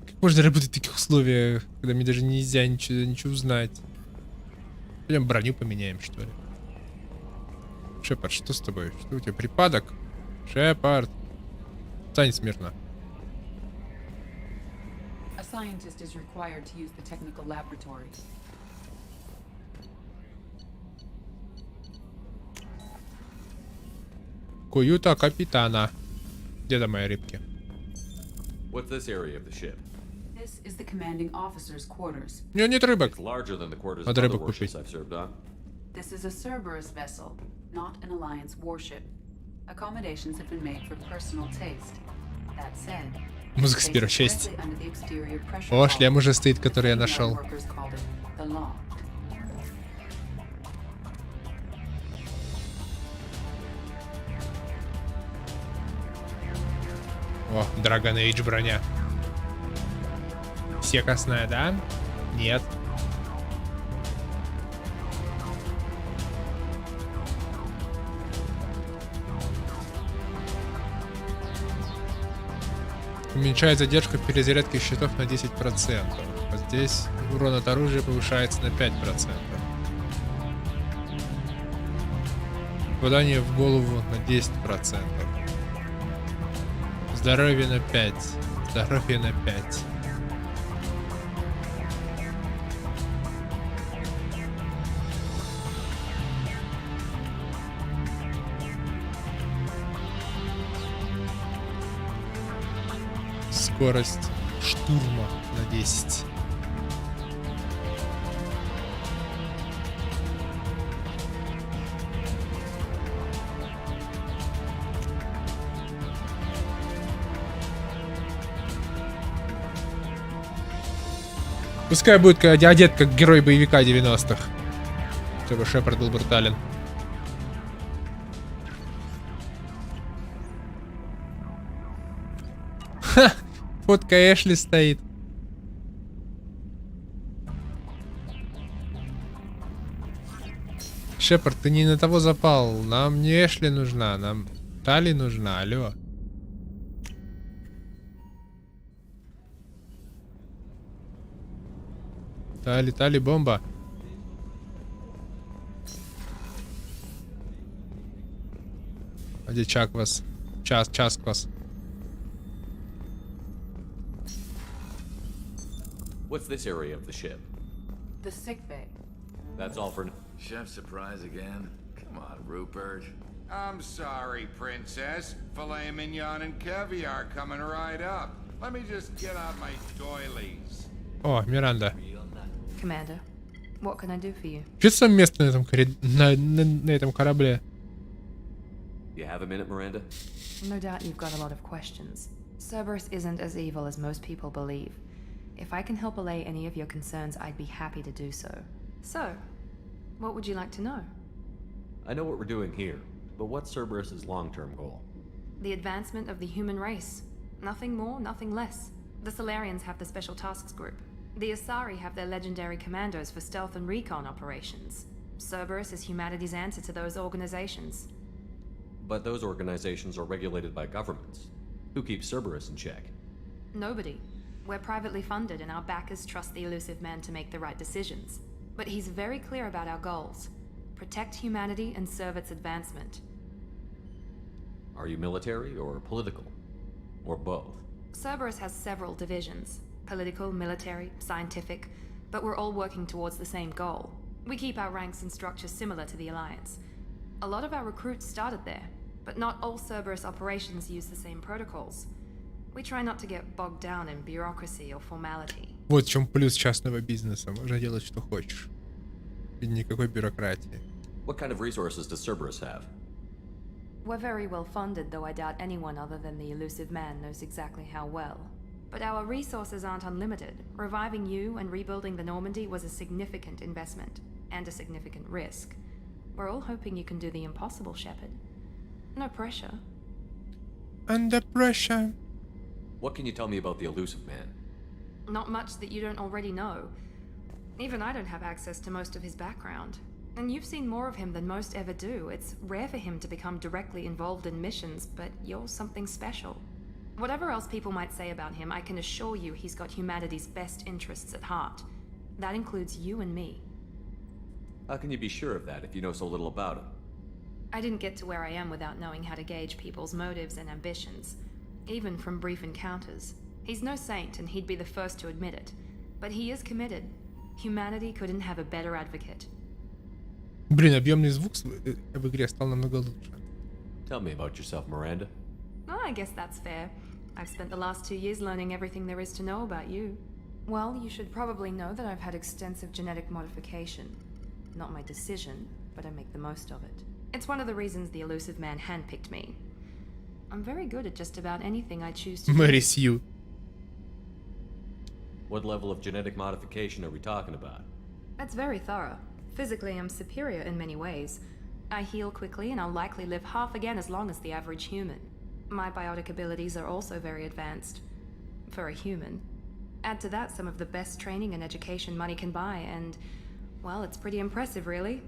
Как можно работать в таких условиях, когда мне даже нельзя ничего узнать? Пойдем броню поменяем, что ли. Шепард, что с тобой? Что у тебя, припадок? Шепард. Стань смирно.
A scientist is required to use the technical laboratory.
Каюта капитана. Где там мои рыбки?
What's this area of the ship?
This is the commanding officer's quarters.
У него нет рыбок.
It's larger than the quarters of
Надо
other
рыбок
warships
купить.
I've served on.
This is a Cerberus vessel, not an Alliance warship. Accommodations have been made for personal taste. That said,
Музыка с первой части. О, шлем уже стоит, который я нашел. О, Dragon Age броня. Секостная, да? Нет. Уменьшает задержку в перезарядке щитов на 10%. А здесь урон от оружия повышается на 5%. Попадание в голову на 10%. Здоровье на 5. Здоровье на 5. Скорость штурма на 10. Пускай будет одет как герой боевика 90-х. Чтобы Шепард был брутален. Ха! Фотка Эшли стоит. Шепард, ты не на того запал. Нам не Эшли нужна, нам Тали нужна, алло. Тали, бомба. А где Чаквас? Часквас.
What's this area of the ship?
The sick bay.
That's all for...
Chef surprise again? Come on, Rupert.
I'm sorry, Princess. Filet mignon and caviar coming right up. Let me just get out my doilies.
О, Миранда.
Commander, what can I do for you?
Что там место на этом, на этом корабле?
You have a minute, Miranda?
No doubt you've got a lot of questions. Cerberus isn't as evil as most people believe. If I can help allay any of your concerns, I'd be happy to do so. So, what would you like to know?
I know what we're doing here, but what's Cerberus's long-term goal?
The advancement of the human race. Nothing more, nothing less. The Solarians have the Special Tasks Group. The Asari have their legendary commandos for stealth and recon operations. Cerberus is humanity's answer to those organizations.
But those organizations are regulated by governments. Who keeps Cerberus in check?
Nobody. We're privately funded and our backers trust the elusive man to make the right decisions. But he's very clear about our goals. Protect humanity and serve its advancement.
Are you military or political? Or both?
Cerberus has several divisions. Political, military, scientific. But we're all working towards the same goal. We keep our ranks and structures similar to the Alliance. A lot of our recruits started there. But not all Cerberus operations use the same protocols. We try not to get bogged down in bureaucracy or formality.
Вот в чем плюс частного бизнеса. Можно делать, что хочешь. И никакой бюрократии.
What kind of resources does Cerberus have?
We're very well funded, though I doubt anyone other than the elusive man knows exactly how well. But our resources aren't unlimited. Reviving you and rebuilding the Normandy was a significant investment. And a significant risk. We're all hoping you can do the impossible, Shepard. No pressure.
Under pressure.
What can you tell me about the elusive man?
Not much that you don't already know. Even I don't have access to most of his background. And you've seen more of him than most ever do. It's rare for him to become directly involved in missions, but you're something special. Whatever else people might say about him, I can assure you he's got humanity's best interests at heart. That includes you and me.
How can you be sure of that if you know so little about him?
I didn't get to where I am without knowing how to gauge people's motives and ambitions, even from brief encounters. He's no saint, and he'd be the first to admit it. But he is committed. Humanity couldn't have a better advocate.
Блин, объемный звук в игре стал намного лучше.
Tell me about yourself, Miranda.
Oh, I guess that's fair. I've spent the last 2 years learning everything there is to know about you. Well, you should probably know that I've had extensive genetic modification. Not my decision, but I make the most of it. It's one of the reasons the elusive man handpicked me. I'm very good at just about anything I choose to do.
Мэри Сью.
What level of genetic modification are we talking about?
That's very thorough. Physically, I'm superior in many ways. I heal quickly, and I'll likely live half again as long as the average human. My biotic abilities are also very advanced. For a human. Add to that some of the best training and education money can buy, and, well, it's pretty impressive, really.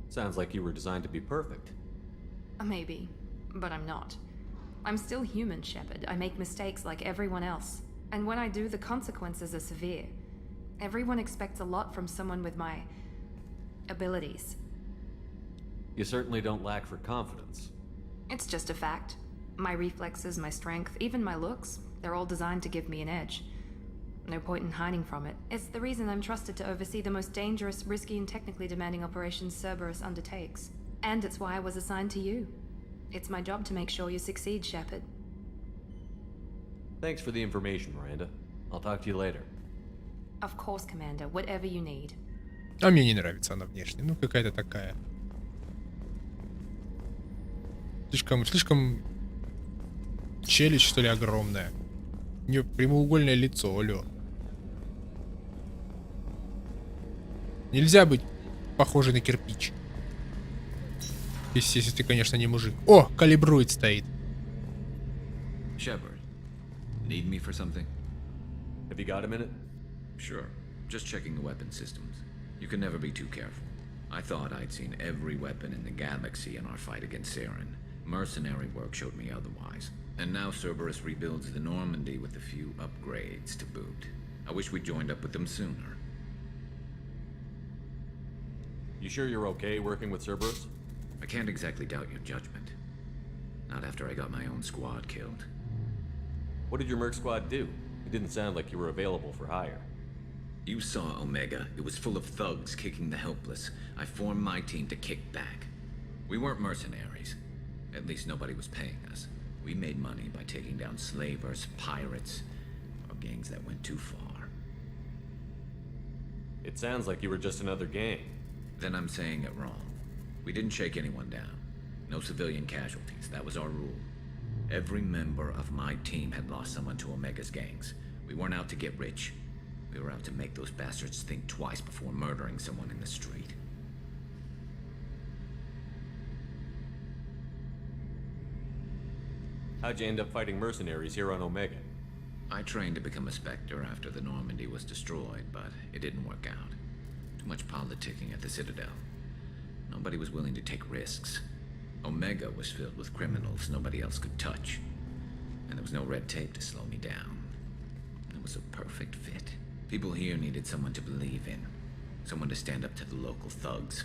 Sounds like you were designed to be perfect.
Maybe, but I'm not. I'm still human, Shepard. I make mistakes like everyone else. And when I do, the consequences are severe. Everyone expects a lot from someone with my abilities.
You certainly don't lack for confidence.
It's just a fact. My reflexes, my strength, even my looks, they're all designed to give me an edge. No point in hiding from it. It's the reason I'm trusted to oversee the most dangerous, risky, and technically demanding operations Cerberus undertakes. And it's why I was assigned to you. It's my job to make sure you succeed, Shepard.
Thanks for the information, Miranda. I'll talk to you later.
Of course, Commander. Whatever you need.
А мне не нравится она внешне. Ну, какая-то такая. Слишком челюсть, что ли, огромная. У нее прямоугольное лицо, алё. Нельзя быть похожей на кирпич. Если ты, конечно, не мужик. О, калибрует стоит.
Shepard, need me for something?
Have you got a minute?
Sure. Just checking the weapon systems. You can never be too careful. I thought I'd seen every weapon in the galaxy in our fight against Saren. Mercenary work showed me otherwise. And now Cerberus rebuilds the Normandy with a few upgrades to boot. I wish we'd joined up with them sooner.
You sure you're okay working with Cerberus?
I can't exactly doubt your judgment. Not after I got my own squad killed.
What did your merc squad do? It didn't sound like you were available for hire.
You saw Omega. It was full of thugs kicking the helpless. I formed my team to kick back. We weren't mercenaries. At least nobody was paying us. We made money by taking down slavers, pirates, or gangs that went too far.
It sounds like you were just another gang.
Then I'm saying it wrong. We didn't shake anyone down. No civilian casualties. That was our rule. Every member of my team had lost someone to Omega's gangs. We weren't out to get rich. We were out to make those bastards think twice before murdering someone in the street.
How'd you end up fighting mercenaries here on Omega?
I trained to become a Spectre after the Normandy was destroyed, but it didn't work out. Too much politicking at the Citadel. Nobody was willing to take risks. Omega was filled with criminals nobody else could touch. And there was no red tape to slow me down. It was a perfect fit. People here needed someone to believe in. Someone to stand up to the local thugs.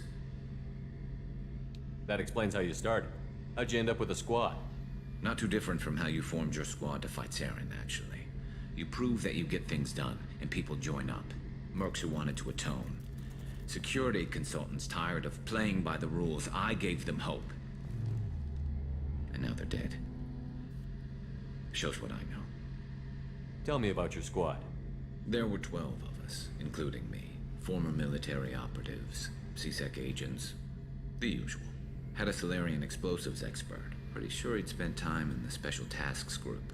That explains how you started. How'd you end up with a squad?
Not too different from how you formed your squad to fight Saren, actually. You prove that you get things done, and people join up. Mercs who wanted to atone. Security consultants tired of playing by the rules. I gave them hope. And now they're dead. Shows what I know.
Tell me about your squad.
There were 12 of us, including me. Former military operatives, CSEC agents, the usual. Had a Solarian explosives expert. Pretty sure he'd spent time in the Special Tasks Group.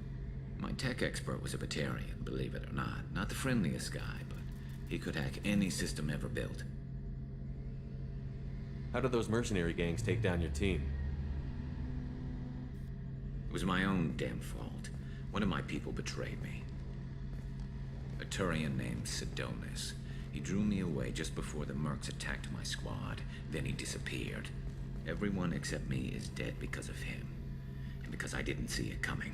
My tech expert was a Batarian, believe it or not. Not the friendliest guy, but he could hack any system ever built.
How did those mercenary gangs take down your team?
It was my own damn fault. One of my people betrayed me. A Turian named Stilooz. He drew me away just before the mercs attacked my squad. Then he disappeared. Everyone except me is dead because of him. And because I didn't see it coming.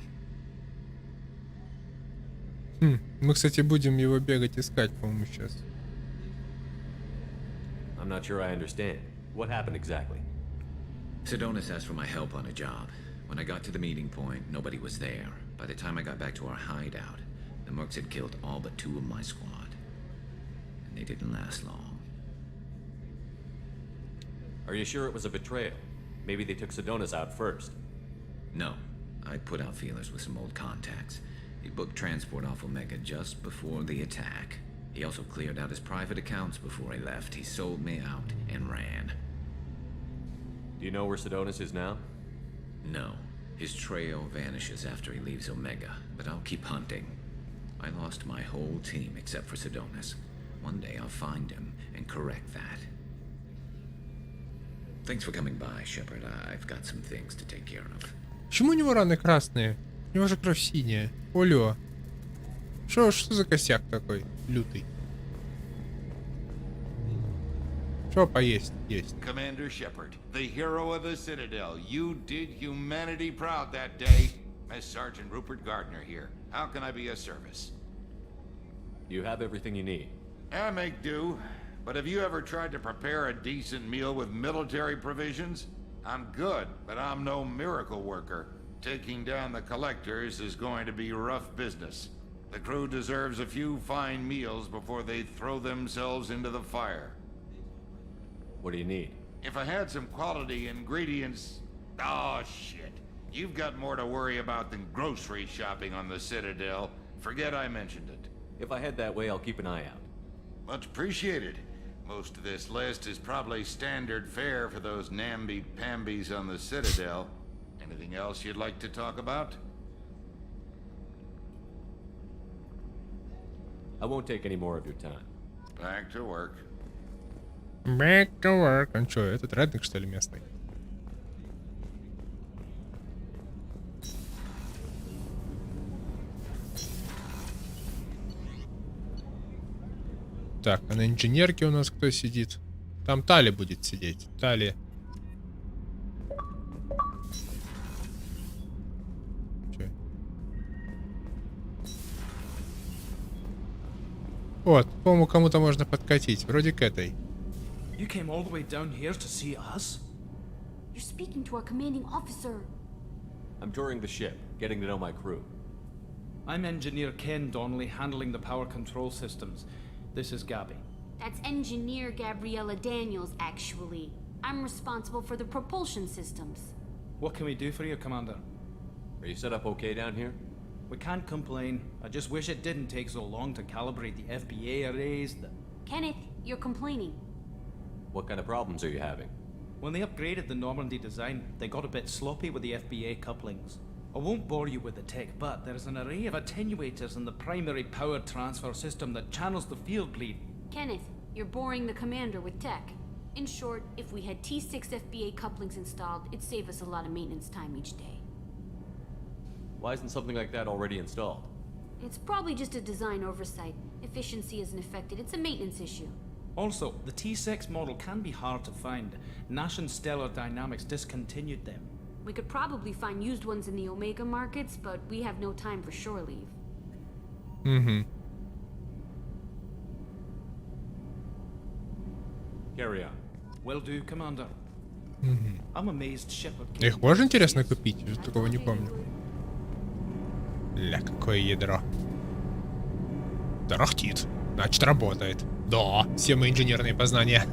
Мы, кстати, будем его бегать искать, по-моему, сейчас.
I'm not sure I understand. What happened exactly?
Stilooz asked for my help on a job. When I got to the meeting point, nobody was there. By the time I got back to our hideout, the mercs had killed all but 2 of my squad. And they didn't last long.
Are you sure it was a betrayal? Maybe they took Stilooz out first.
No. I put out feelers with some old contacts. He booked transport off Omega just before the attack. He also cleared out his private accounts before he left. He sold me out and ran.
Do you know where Stilooz is now?
No. His trail vanishes after he leaves Omega, but I'll keep hunting. I lost my whole team except for Stilooz. One day I'll find him and correct that. Thanks for coming by, Shepard. I've got some things to take care of.
Почему у него раны красные? У него же кровь синяя. Олё. Что за косяк такой лютый? Что поесть? Есть.
Commander Shepard, the hero of the Citadel. You did humanity proud that day. Master Sergeant Rupert Gardner here. How can I be of service?
You have everything you need.
I make do. But have you ever tried to prepare a decent meal with military provisions? I'm good, but I'm no miracle worker. Taking down the collectors is going to be rough business. The crew deserves a few fine meals before they throw themselves into the fire.
What do you need?
If I had some quality ingredients... Oh, shit. You've got more to worry about than grocery shopping on the Citadel. Forget I mentioned it.
If I head that way, I'll keep an eye out.
Much appreciated. Most of this list is probably standard fare for those namby-pambies on the Citadel. Anything else you'd like to talk about?
I won't take any more of your time.
Back to work.
Back to work. Он что, этот редник, что ли, местный? Так, а на инженерке у нас кто сидит? Там Тали будет сидеть. Тали. Чё? Вот, по-моему, кому-то можно подкатить. Вроде к этой.
You came all the way down here to see us?
You're speaking to our commanding officer.
I'm touring the ship, getting to know my crew.
I'm Engineer Ken Donnelly, handling the power control systems. This is Gabby.
That's Engineer Gabriella Daniels, actually. I'm responsible for the propulsion systems.
What can we do for you, Commander?
Are you set up okay down here?
We can't complain. I just wish it didn't take so long to calibrate the FBA arrays.
Kenneth, you're complaining.
What kind of problems are you having?
When they upgraded the Normandy design, they got a bit sloppy with the FBA couplings. I won't bore you with the tech, but there's an array of attenuators in the primary power transfer system that channels the field bleed.
Kenneth, you're boring the commander with tech. In short, if we had T6 FBA couplings installed, it'd save us a lot of maintenance time each day.
Why isn't something like that already installed?
It's probably just a design oversight. Efficiency isn't affected, it's a maintenance issue.
Also, the T6 model can be hard to find. Nash and Stellar Dynamics discontinued them.
We could probably find used ones in the Omega markets, but we have no time for shore leave.
Mm-hmm.
Carry on.
Will do, Commander.
Mm-hmm.
I'm amazed Shepard.
Их можно, интересно, купить? Я такого не помню. Ля, какое ядро. Тарахтит. Значит, работает. Да, все мои инженерные познания.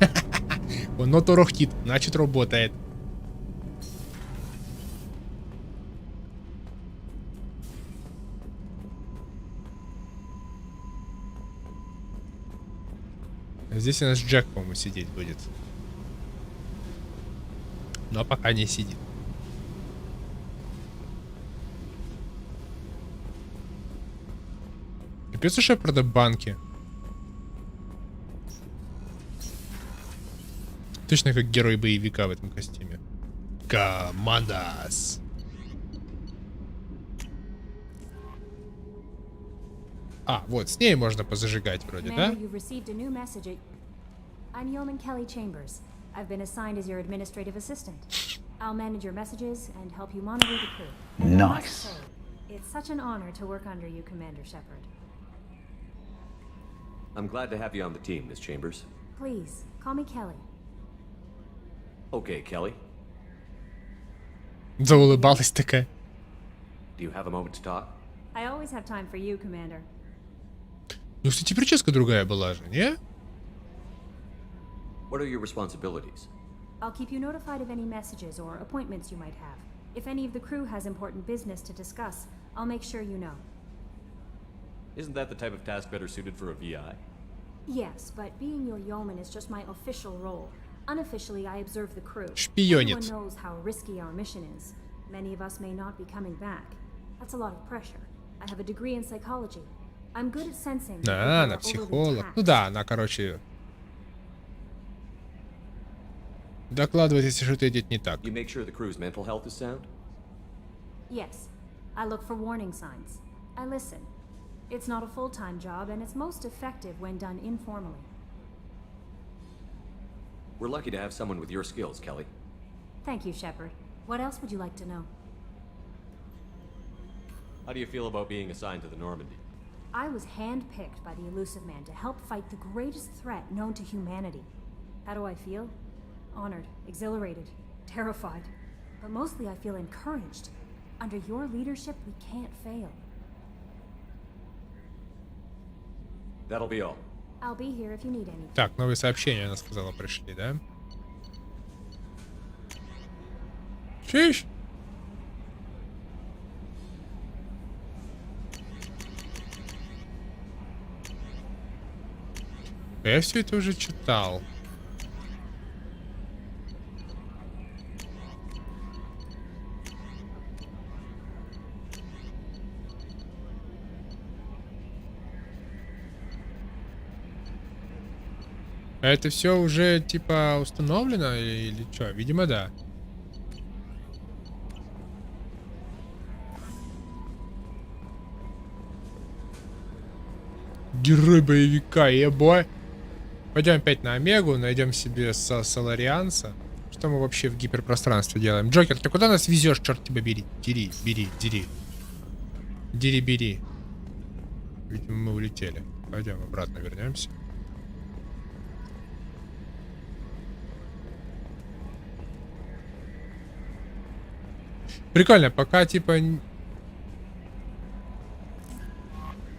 Оно тарахтит, значит, работает. Здесь у нас Джек, по-моему, сидеть будет. Но пока не сидит. Капец у Шепарда банки. Точно как герой боевика в этом костюме. Командас. А, вот, с ней можно позажигать вроде, да?
You've received a new message. I'm Yeoman Kelly Chambers. I've been assigned as your administrative assistant. I'll manage your messages and help you monitor the crew. And I must say, it's such an honor to work under you, Commander Shepard.
I'm glad to have you on the team, Miss Chambers.
Please, call me Kelly.
Okay, Kelly.
Заулыбалась такая.
Do you have a moment to talk?
I always have time for you, Commander.
Ну, кстати, прическа другая была же, не?
What are your responsibilities?
I'll keep you notified of any messages or appointments you might have. If any of the crew has important business to discuss, I'll make sure you know.
Isn't that the type of task better suited for a VI?
Yes, but being your yeoman is just my official role. Unofficially, I observe the crew.
Шпионит.
Everyone knows how risky our mission is. Many of us may not be coming back. That's a lot of pressure. I have a degree in psychology. I'm good at sensing.
Да, она психолог. Ну да, она, короче, докладывает, если что-то идет не так.
You make sure the crew's mental health is sound?
Yes. I look for warning signs. I listen. It's not a full-time job, and it's most effective when done informally.
We're lucky to have someone with your skills, Kelly.
Thank you, Shepard. What else would you like to know?
How do you feel about being assigned to the Normandy?
I was handpicked by the Elusive Man to help fight the greatest threat known to humanity. How do I feel? Honored, exhilarated, terrified. But mostly I feel encouraged. Under your leadership, we can't fail.
That'll be all.
I'll be here if you need anything.
Так, новые сообщения, она сказала, пришли, да? Чиш? Я все это уже читал. А это все уже типа установлено или что? Видимо, да. Герой боевика, ебой. Пойдем опять на Омегу, найдем себе Соларианца. Что мы вообще в гиперпространстве делаем? Джокер, ты куда нас везешь, черт тебя бери? Дери, бери, дери. Дери, бери. Видимо, мы улетели. Пойдем обратно вернемся. Прикольно, пока типа...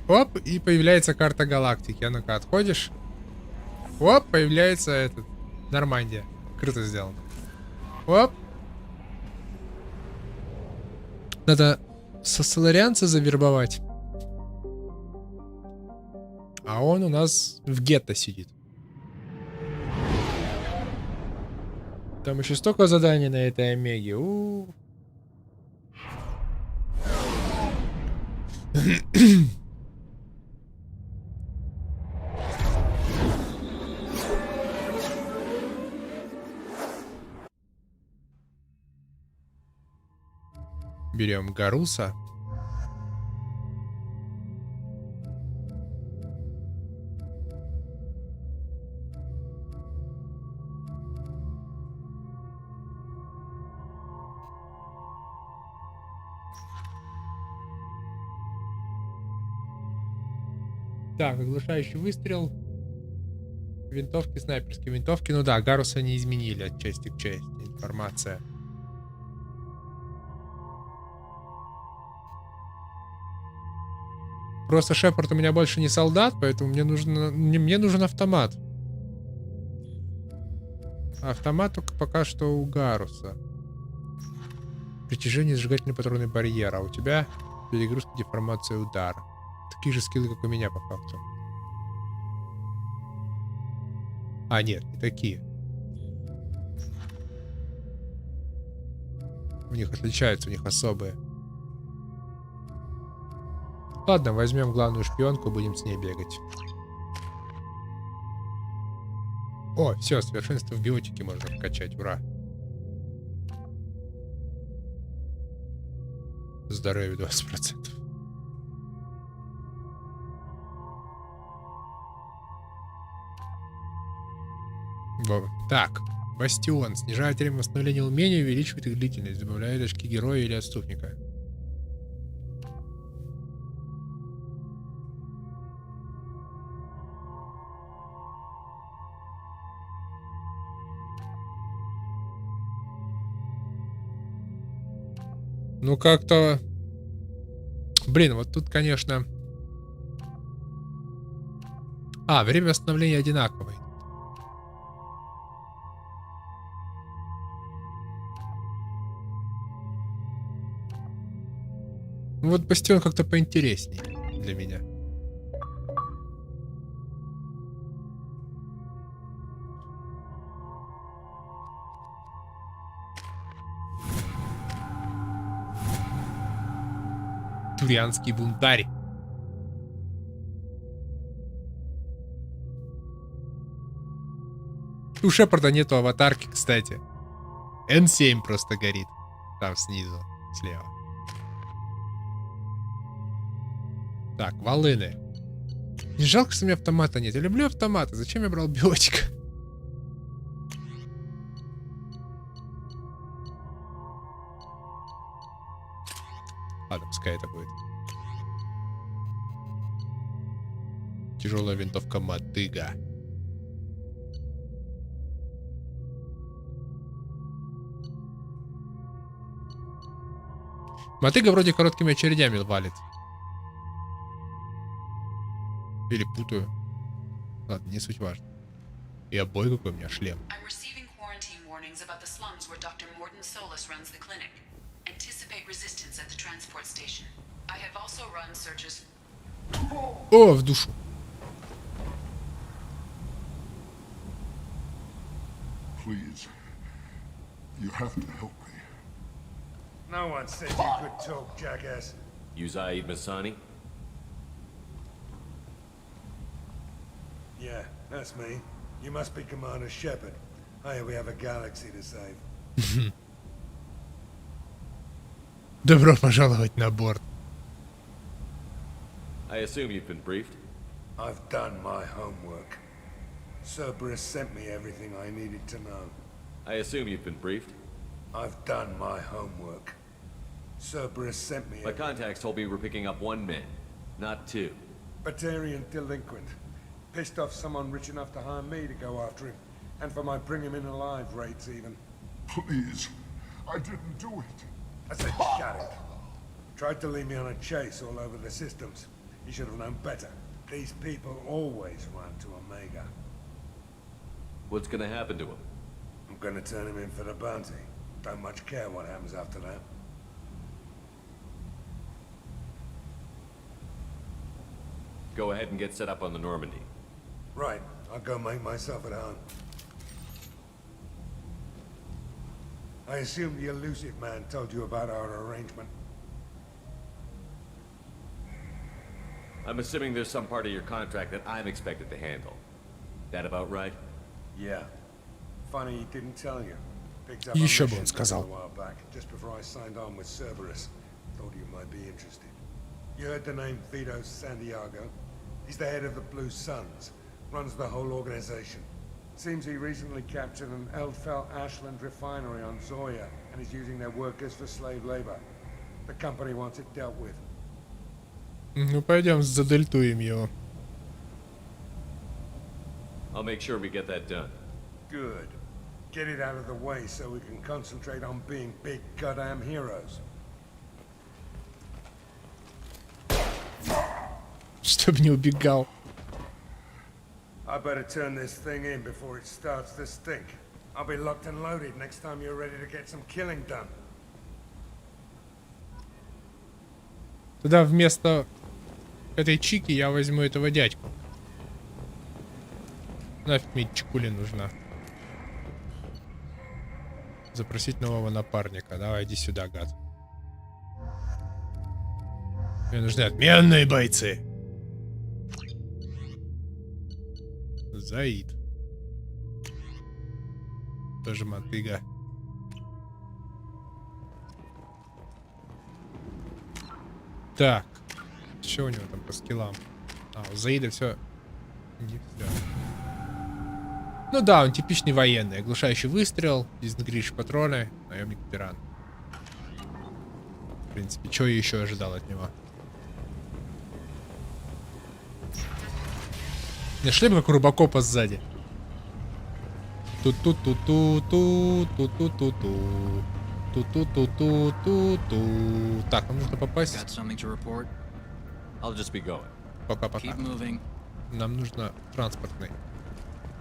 Оп, и появляется карта галактики. А ну-ка, отходишь. Оп, появляется этот... Нормандия. Круто сделано. Оп. Надо соларианца завербовать. А он у нас в гетто сидит. Там еще столько заданий на этой Омеге. Берем Гаруса. Так, оглушающий выстрел. Винтовки, снайперские винтовки. Ну да, Гаруса не изменили от части к части. Информация. Просто Шепард у меня больше не солдат, поэтому мне нужен автомат. Автомат только пока что у Гаруса. Притяжение, зажигательный патронный барьер. А у тебя перегрузка, деформация, удар. Такие же скиллы, как у меня, по факту. А, нет, не такие. У них отличаются, у них особые. Ладно, возьмем главную шпионку, будем с ней бегать. О, все, совершенство в биотике можно вкачать, ура. Здоровье 20%. Так, Бастион. Снижает время восстановления умений, увеличивает их длительность, добавляет очки героя или отступника. Ну как-то... Блин, вот тут, конечно... А, время восстановления одинаковое. Ну вот бастион как-то поинтереснее для меня. Турианский бунтарь. У Шепарда нету аватарки, кстати. N7 просто горит. Там снизу, слева. Так, волыны. Не жалко, что у меня автомата нет. Я люблю автоматы. Зачем я брал биотика? Ладно, пускай это будет. Тяжелая винтовка мотыга. Мотыга вроде короткими очередями валит. Или путаю. Ладно, не суть важно. И обой какой у меня шлем. О, в душу.
Please, you have to help me.
No one said you could talk, jackass.
Uzaid Masani?
Yeah, that's me. You must be Commander Shepard. Hey, we have a galaxy to save.
Добро пожаловать на борт.
I assume you've been briefed?
I've done my homework. Cerberus sent me everything I needed to know.
I assume you've been briefed?
I've done my homework. Cerberus sent me...
My contacts told me you were picking up 1 man, not 2.
Batarian delinquent. Pissed off someone rich enough to hire me to go after him. And for my bring him in alive rates even.
Please, I didn't do it.
I said shut it. Tried to lead me on a chase all over the systems. You should have known better. These people always run to Omega.
What's gonna happen to him?
I'm gonna turn him in for the bounty. Don't much care what happens after that.
Go ahead and get set up on the Normandy.
Right, I'll go make myself at home. I assume the elusive man told you about our arrangement.
I'm assuming there's some part of your contract that I'm expected to handle. That about right?
Yeah. Funny he didn't tell you. Picked up
Еще бы
a
он сказал.
while back, just before I signed on with Cerberus. Thought you might be interested. You heard the name Vito Santiago? He's the head of the Blue Suns. Runs the whole organization. Seems he recently captured an Eldfell Ashland refinery on Zoya and is using their workers for slave labor. The company wants it dealt with.
Ну пойдем задельтуем его.
I'll make sure we get that done.
Good. Get it out of the way so we can concentrate on being big goddamn heroes.
Чтоб не убегал.
I better turn this thing in before it starts to stink. I'll be locked and loaded next time you're ready to get some killing done.
Тогда вместо этой чики я возьму этого дядьку. Нафиг мне чикули нужна. Запросить нового напарника. Давай, иди сюда, гад. Мне нужны отменные бойцы. Заид. Тоже мотыга. Так. Что у него там по скиллам? А, у Заида все. Ну да, он типичный военный. Оглушающий выстрел, дезинтегрирующие патроны, наемник тиран. В принципе, что я еще ожидал от него? Не шлем как у Рубакопа сзади. Ту-ту-ту-ту-ту-ту-ту-ту-ту. Ту-ту-ту-ту-ту-ту. Так, нам нужно попасть. Пока-пока. Нам нужно транспортный.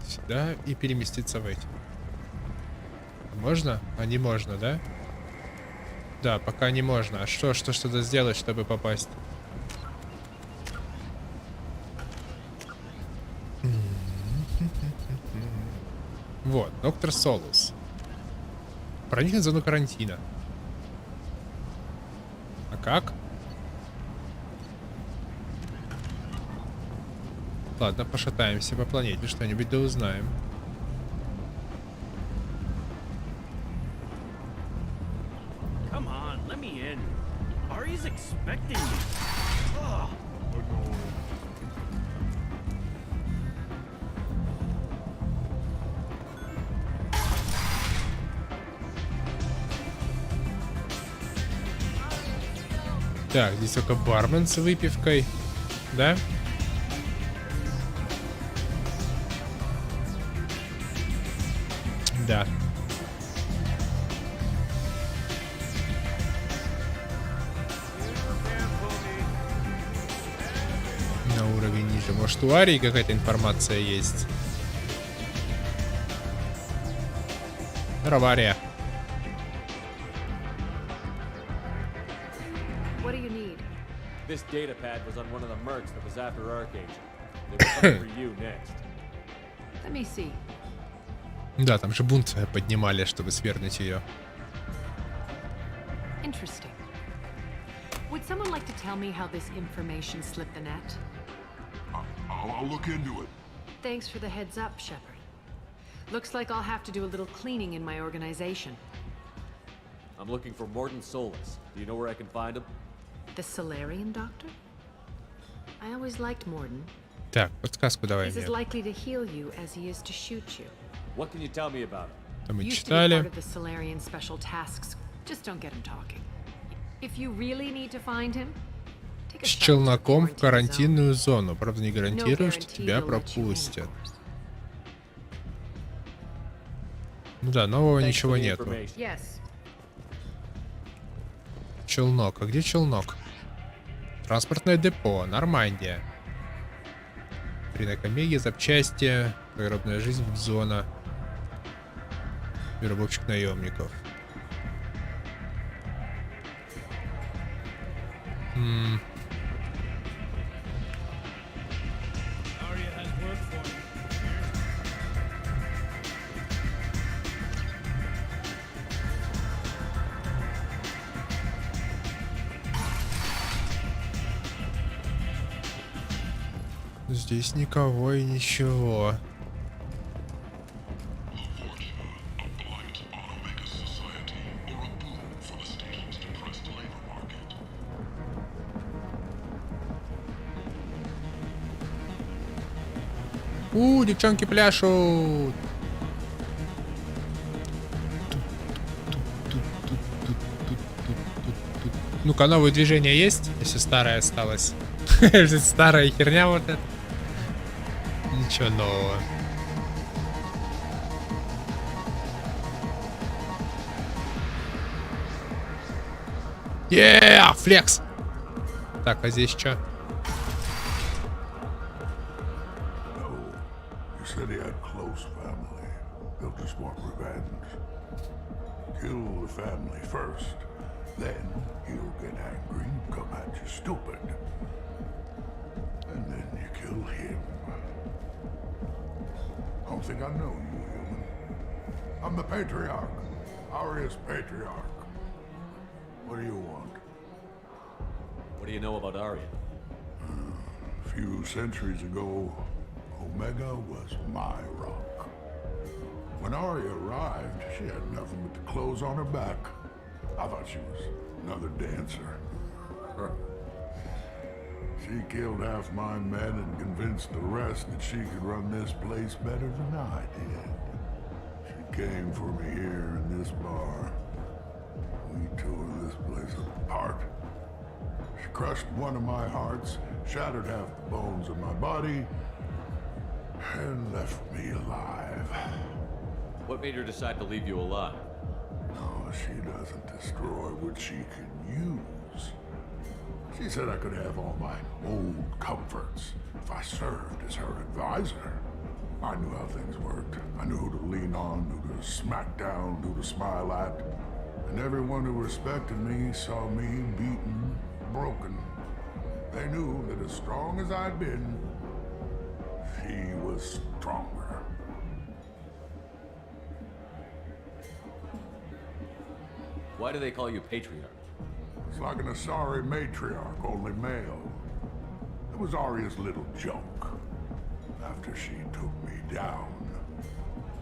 Сюда и переместиться в эти. Можно? А не можно, да? Да, пока не можно. А что-то сделать, чтобы попасть? Вот, доктор Stilooz. Проникнуть в зону карантина. А как? Ладно, пошатаемся по планете, что-нибудь да узнаем. Так, здесь только бармен с выпивкой, да? Да. На уровень ниже. Может, у Арии какая-то информация есть? Здорово, Ария.
This data pad was on one of the mercs that was after Archangel. They were coming for you next.
Let me see.
Да, там же бунт поднимали, чтобы свергнуть ее.
Interesting. Would someone like to tell me how this information slipped the net?
I'll look into it.
Thanks for the heads up, Shepard. Looks like I'll have to do a little cleaning in my organization.
I'm looking for Mordin Solus. Do you know where I can find him?
The Solarian doctor? I always liked Mordin.
Так, подсказку давай
He's
мне.
as likely to heal you as he is to shoot you.
What can you tell me about him?
Там мы
Used to be part
читали.
of the Solarian special tasks. Just don't get him talking. If you really need to find him, take a
С
shot
челноком в
to the quarantine zone.
карантинную зону. Правда, не гарантирую, что
guarantee
тебя
they'll let you in, of
пропустят.
course.
Ну да, нового
Thanks
ничего
for the
нету.
information.
Yes.
Челнок. А где челнок? Транспортное депо. Нормандия. Рынок Омеги, запчасти. Загробная жизнь, зона. Вербовщик наемников. Здесь никого и ничего. Девчонки пляшут. Ну-ка, новое движение есть? Если старое осталось. Старая херня вот эта. Ничего нового. Флекс! Так, а здесь что?
You said he had close family. They'll just want revenge. Kill the family first. Then he'll get angry and come at you stupid. And then you kill him. I don't think I know you, human. I'm the Patriarch. Aria's Patriarch. What do you want?
What do you know about Arya?
A few centuries ago, Omega was my rock. When Arya arrived, she had nothing but the clothes on her back. I thought she was another dancer. She killed half my men and convinced the rest that she could run this place better than I did. She came for me here in this bar. We tore this place apart. She crushed one of my hearts, shattered half the bones of my body, and left me alive.
What made her decide to leave you alive?
No, she doesn't destroy what she can use. She said I could have all my old comforts if I served as her advisor. I knew how things worked. I knew who to lean on, who to smack down, who to smile at. And everyone who respected me saw me beaten, broken. They knew that as strong as I'd been, she was stronger.
Why do they call you patriarch?
It's like an Asari matriarch, only male. It was Arya's little joke. After she took me down,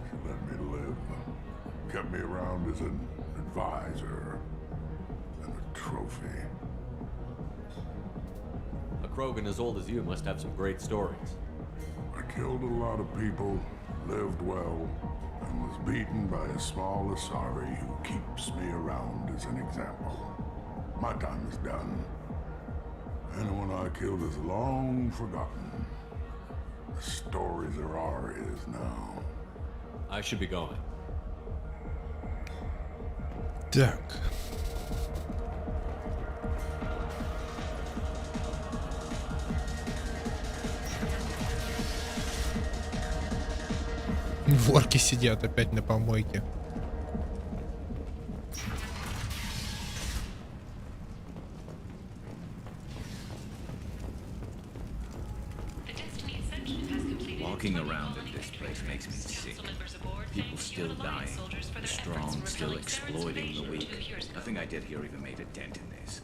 she let me live, kept me around as an advisor and a trophy.
A Krogan as old as you must have some great stories.
I killed a lot of people, lived well, and was beaten by a small Asari who keeps me around as an example. My time is done. Anyone I killed is long forgotten. The stories are Arya's now.
I should be going.
Так. Ворки сидят опять на помойке.
Walking around in this place makes me sick. People still dying, the strong still exploiting the weak. Nothing I did here even made a dent in this.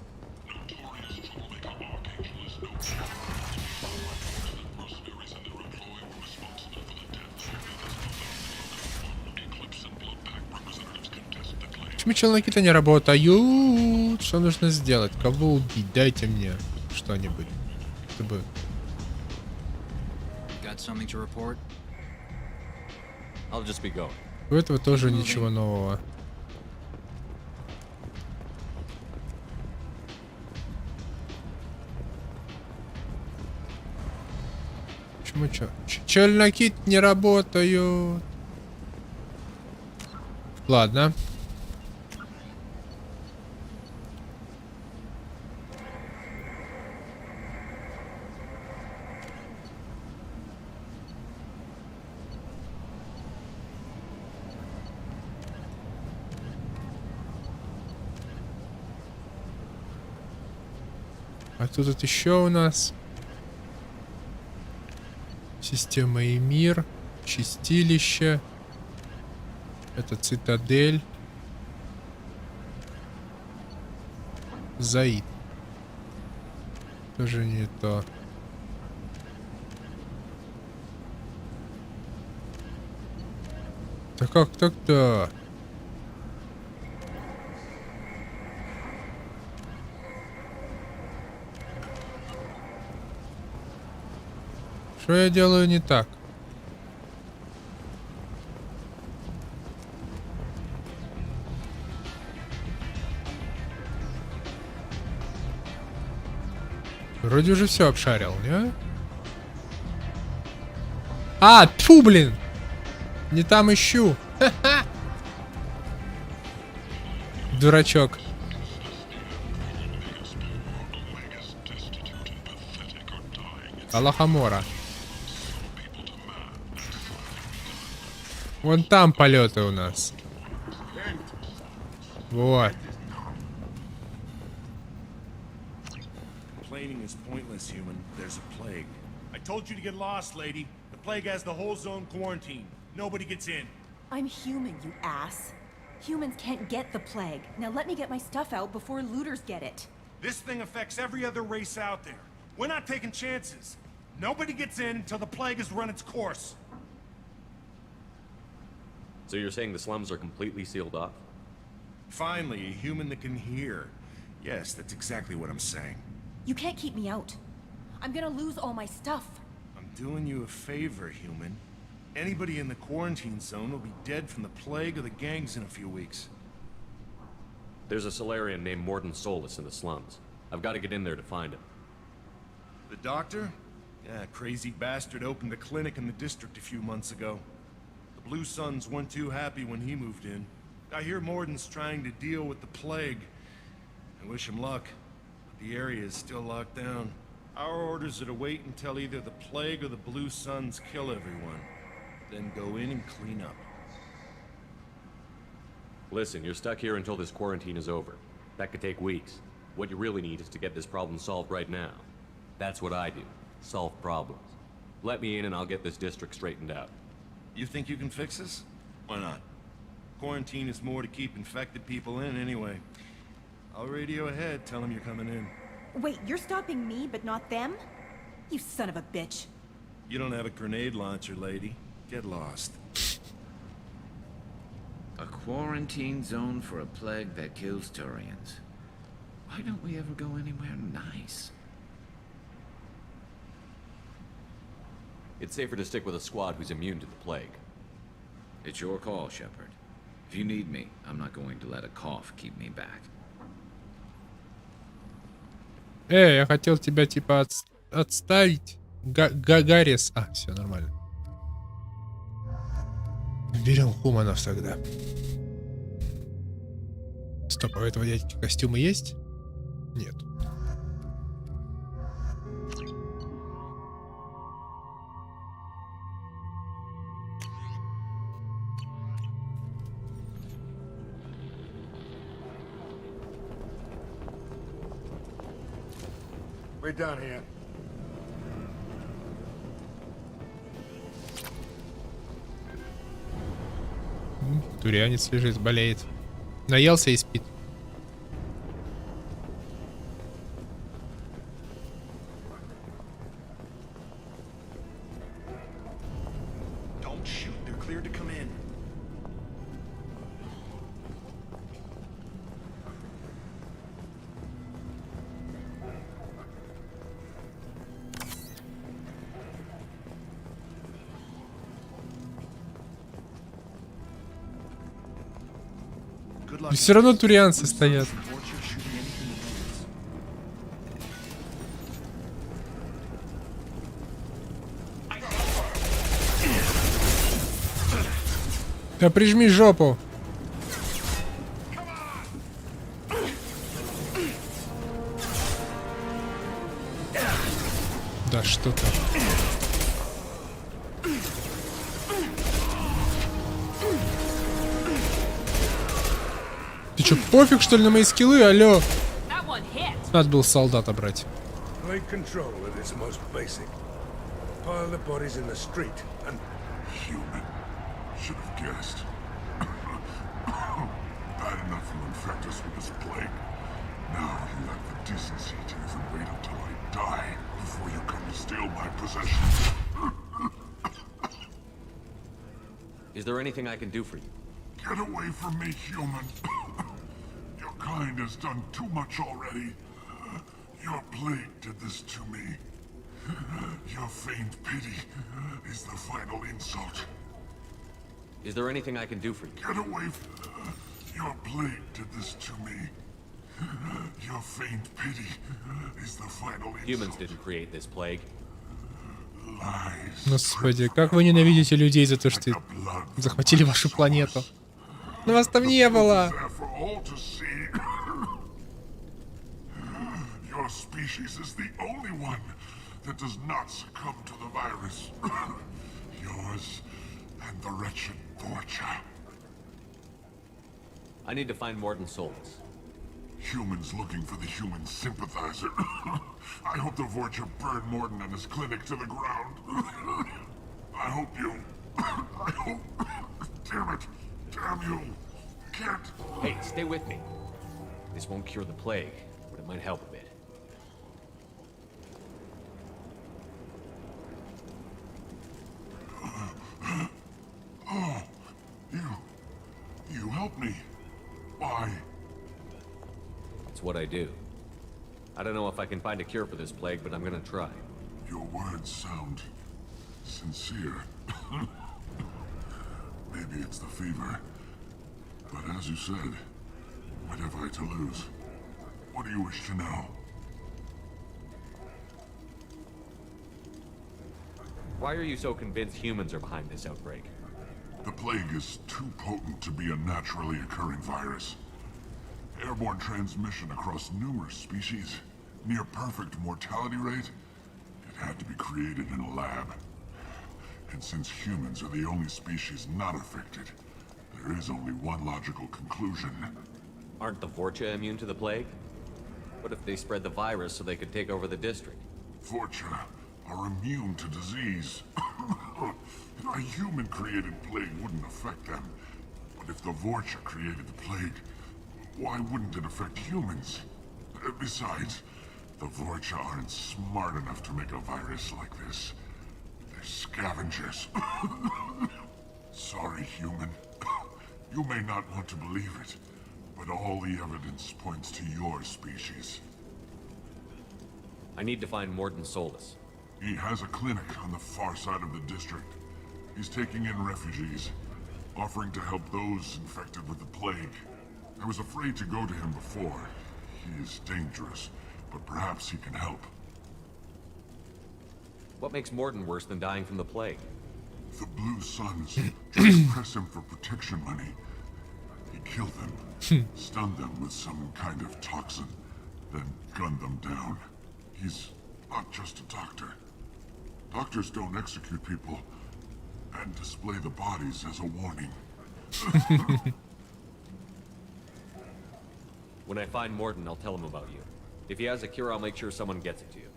Почему челноки-то не работают? Что нужно сделать? Кого убить? Дайте мне что-нибудь, чтобы...
I'll just be going.
У этого тоже ничего нового. Почему чё? Челноки не работают. Ладно. А тут еще у нас система и мир, чистилище, это цитадель, Заид. Тоже не то. Да как так-то? Что я делаю не так? Вроде уже все обшарил, не? А, тьфу, блин! Не там ищу. Ха-ха! Дурачок. Алахамора. Вон там полеты у нас. Вот.
Complaining is pointless, human. There's a plague. I told you to get lost, lady. The plague has the whole zone quarantined. Nobody gets in.
I'm human, you ass. Humans can't get the plague. Now let me get my stuff out before looters get it.
This thing affects every other race out there. We're not taking chances. Nobody gets in until the plague has run its course.
So you're saying the slums are completely sealed off?
Finally, a human that can hear. Yes, that's exactly what I'm saying.
You can't keep me out. I'm gonna lose all my stuff.
I'm doing you a favor, human. Anybody in the quarantine zone will be dead from the plague or the gangs in a few weeks.
There's a Solarian named Morden Solus in the slums. I've got to get in there to find him.
The doctor? Yeah, crazy bastard opened a clinic in the district a few months ago. The Blue Suns weren't too happy when he moved in. I hear Morden's trying to deal with the plague. I wish him luck, but the area is still locked down. Our orders are to wait until either the plague or the Blue Suns kill everyone, then go in and clean up.
Listen, you're stuck here until this quarantine is over. That could take weeks. What you really need is to get this problem solved right now. That's what I do. Solve problems. Let me in and I'll get this district straightened out.
You think you can fix this? Why not? Quarantine is more to keep infected people in anyway. I'll radio ahead, tell them you're coming in.
Wait, you're stopping me, but not them? You son of a bitch.
You don't have a grenade launcher, lady. Get lost.
A quarantine zone for a plague that kills Turians. Why don't we ever go anywhere nice?
It's safer to stick with a squad who's immune to the plague.
It's your call, Shepard. If you need me, I'm not going to let a cough keep me back.
Я хотел тебя типа отставить. Гаррис. А, все нормально. Берем хуманов тогда. Стоп, а у этого дядьки костюмы есть? Нет.
We're done here.
Турянец лежит, болеет. Наелся и спит.
Don't shoot, they're cleared to come in.
И все равно турианцы стоят. Да прижми жопу. Да что ты. Ты чё, пофиг что ли на мои скиллы, алё? Надо было солдата брать.
Take control of this most basic. Pile the bodies in the street and...
Human. Should have guessed. Bad enough you infect us with this plague. Now you have the decency to even wait until I die before you come to steal my possessions.
Is there anything I can do for you?
Get away from me, human. Your kind has done too much already. Your plague did this to me. Your feigned pity is the final insult.
Is there anything I can do for you?
Get away from... Your plague did this to me. Your feigned pity is the final insult.
Humans didn't create this plague.
Господи, как вы ненавидите людей за то, что захватили вашу планету. Но вас там не было.
Your species is the only one that does not succumb to the virus. Yours and the wretched Vorcha.
I need to find Morden Solus.
Humans looking for the human sympathizer. I hope the Vorcha burned Morden and his clinic to the ground. I hope you... I hope... Damn it. Damn you. Can't...
Hey, stay with me. This won't cure the plague, but it might help a bit.
Oh, you helped me. Why?
It's what I do. I don't know if I can find a cure for this plague, but I'm gonna try.
Your words sound sincere. Maybe it's the fever. But as you said, what have I to lose? What do you wish to know?
Why are you so convinced humans are behind this outbreak?
The plague is too potent to be a naturally occurring virus. Airborne transmission across numerous species, near perfect mortality rate. It had to be created in a lab. And since humans are the only species not affected, there is only one logical conclusion.
Aren't the Vorcha immune to the plague? What if they spread the virus so they could take over the district?
Vorcha are immune to disease. A human-created plague wouldn't affect them. But if the Vorcha created the plague, why wouldn't it affect humans? Besides, the Vorcha aren't smart enough to make a virus like this. They're scavengers. Sorry, human. You may not want to believe it, but all the evidence points to your species.
I need to find Morden Solus.
He has a clinic on the far side of the district. He's taking in refugees, offering to help those infected with the plague. I was afraid to go to him before. He is dangerous, but perhaps he can help.
What makes Morden worse than dying from the plague?
The Blue Suns tried to press him for protection money. He killed them, stunned them with some kind of toxin, then gunned them down. He's not just a doctor. Doctors don't execute people and display the bodies as a warning.
When I find Morden, I'll tell him about you. If he has a cure, I'll make sure someone gets it to you.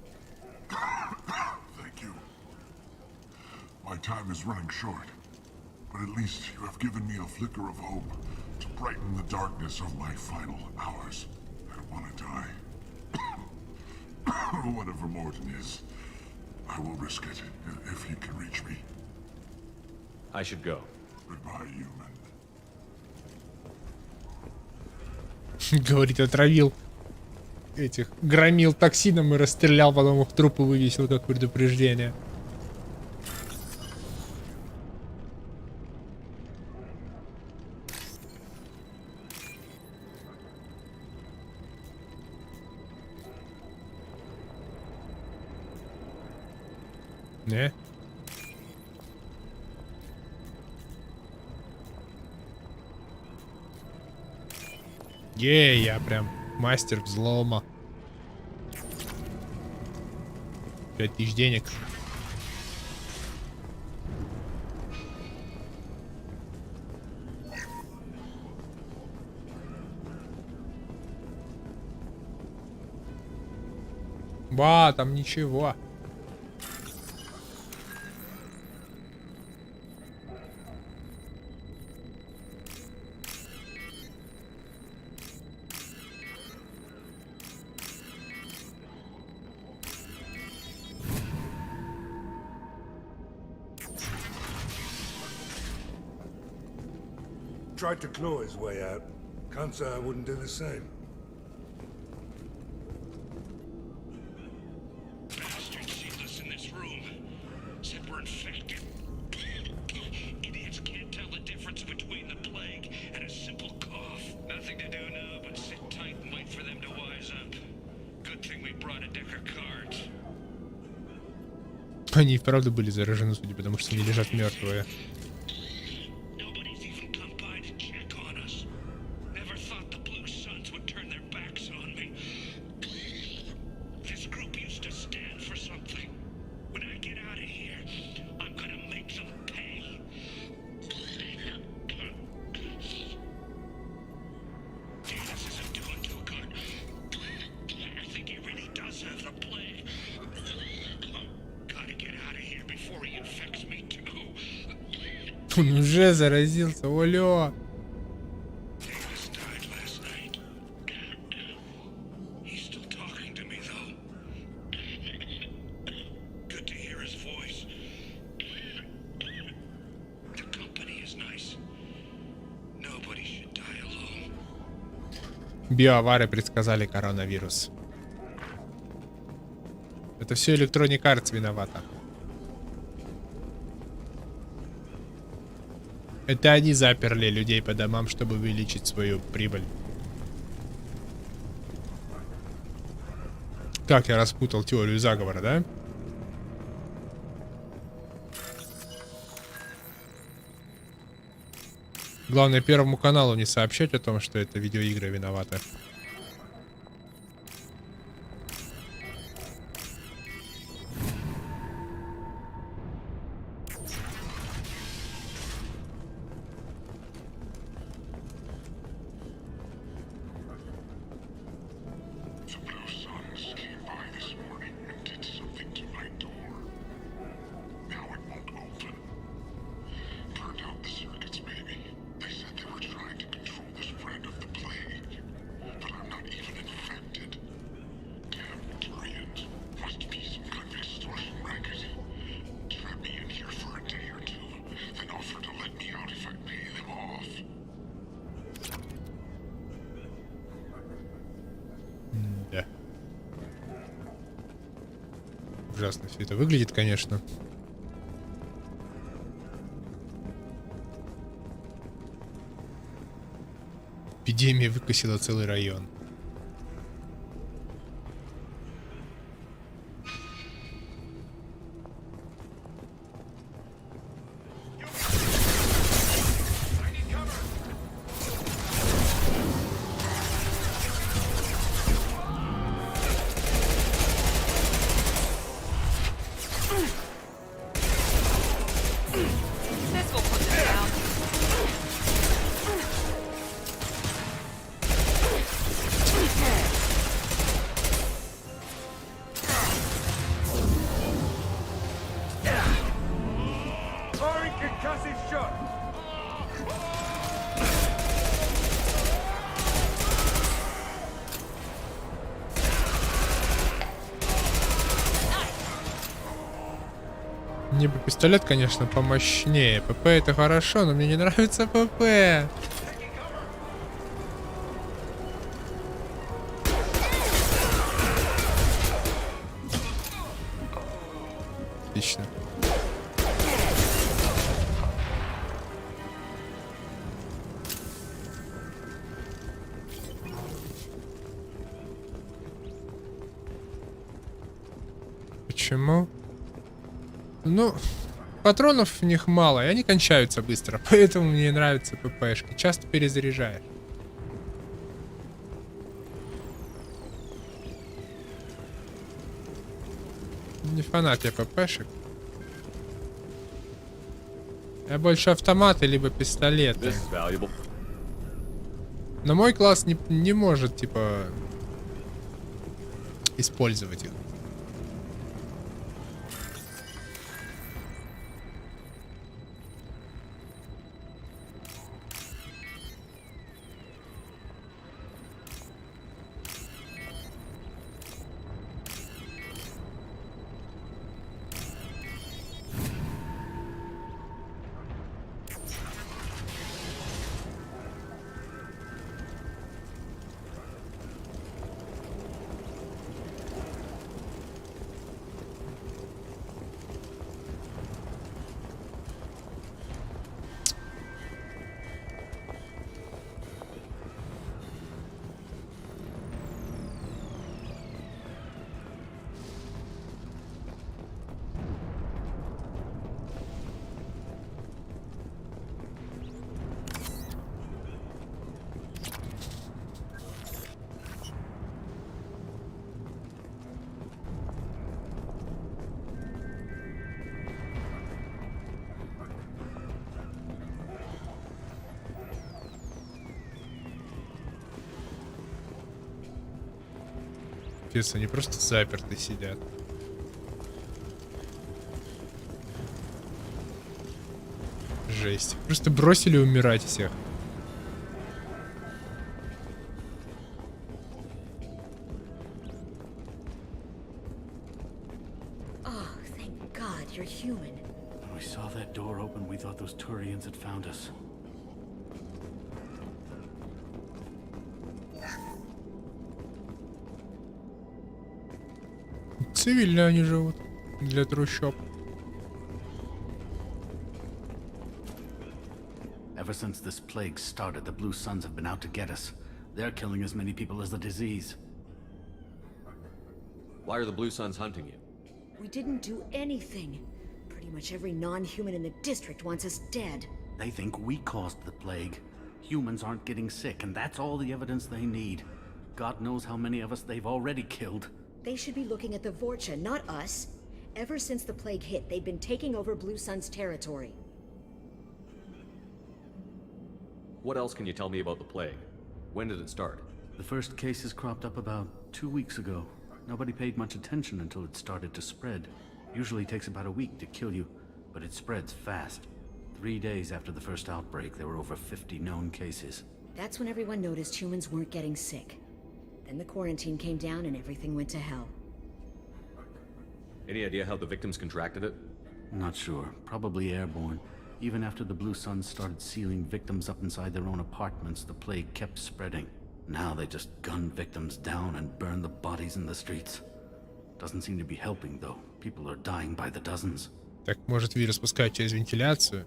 Thank you. My time is running short, but at least you have given me a flicker of hope to brighten the darkness of my final hours. I don't want to die. Whatever Morden is, I will risk it if he can reach me.
I should go.
Goodbye, human.
Говорит, отравил этих, громил токсином и расстрелял, потом их трупы вывесил как предупреждение. Не? Я прям мастер взлома. 5000 денег. Ба, там ничего.
Tried to claw his way out. Can't say I wouldn't do the same.
Bastards see us in this room. Said we're infected. Idiots can't tell the difference between the plague and a simple cough. Nothing to do now but sit tight and wait for them to wise up. Good thing we brought a deck of cards.
Они и вправду были заражены, судя по тому, что они лежат мертвые. Он уже заразился, олё. Биоавары предсказали коронавирус. Это все Electronic Arts виновата. Это они заперли людей по домам, чтобы увеличить свою прибыль. Так, я распутал теорию заговора, да? Главное, Первому каналу не сообщать о том, что это видеоигры виноваты. Да. Ужасно все это выглядит, конечно. Эпидемия выкосила целый район. Мне бы пистолет, конечно, помощнее. ПП это хорошо, но мне не нравится ПП. Отлично. Почему? Ну, патронов в них мало, и они кончаются быстро, поэтому мне нравятся ППшки. Часто перезаряжаешь. Не фанат я ППшек. Я больше автоматы, либо пистолеты. Но мой класс не может, типа, использовать их. Пец, они просто заперты сидят. Жесть. Просто бросили умирать всех.
Oh, thank God you're human.
When we saw that door open, we thought those Turians had found us.
Цивильно они живут. Для трущоб.
Ever since this plague started, the Blue Suns have been out to get us. They're killing as many people as the disease.
Why are the Blue Suns hunting you?
We didn't do anything. Pretty much every non-human in the district wants us dead.
They think we caused the plague. Humans aren't getting sick, and that's all the evidence they need. God knows how many of us they've already killed.
They should be looking at the Vorcha, not us. Ever since the plague hit, they've been taking over Blue Sun's territory.
What else can you tell me about the plague? When did it start?
The first cases cropped up about 2 weeks ago. Nobody paid much attention until it started to spread. Usually takes about a week to kill you, but it spreads fast. 3 days after the first outbreak, there were over 50 known cases.
That's when everyone noticed humans weren't getting sick. Then the quarantine came down and everything went to hell.
Any idea how the victims contracted it?
Not sure. Probably airborne. Even after the Blue Suns started sealing victims up inside their own apartments, the plague kept spreading. Now they just gun victims down and burn the bodies in the streets. Doesn't seem to be helping, though. People are dying by the dozens.
Так, может, вирус пускать через вентиляцию?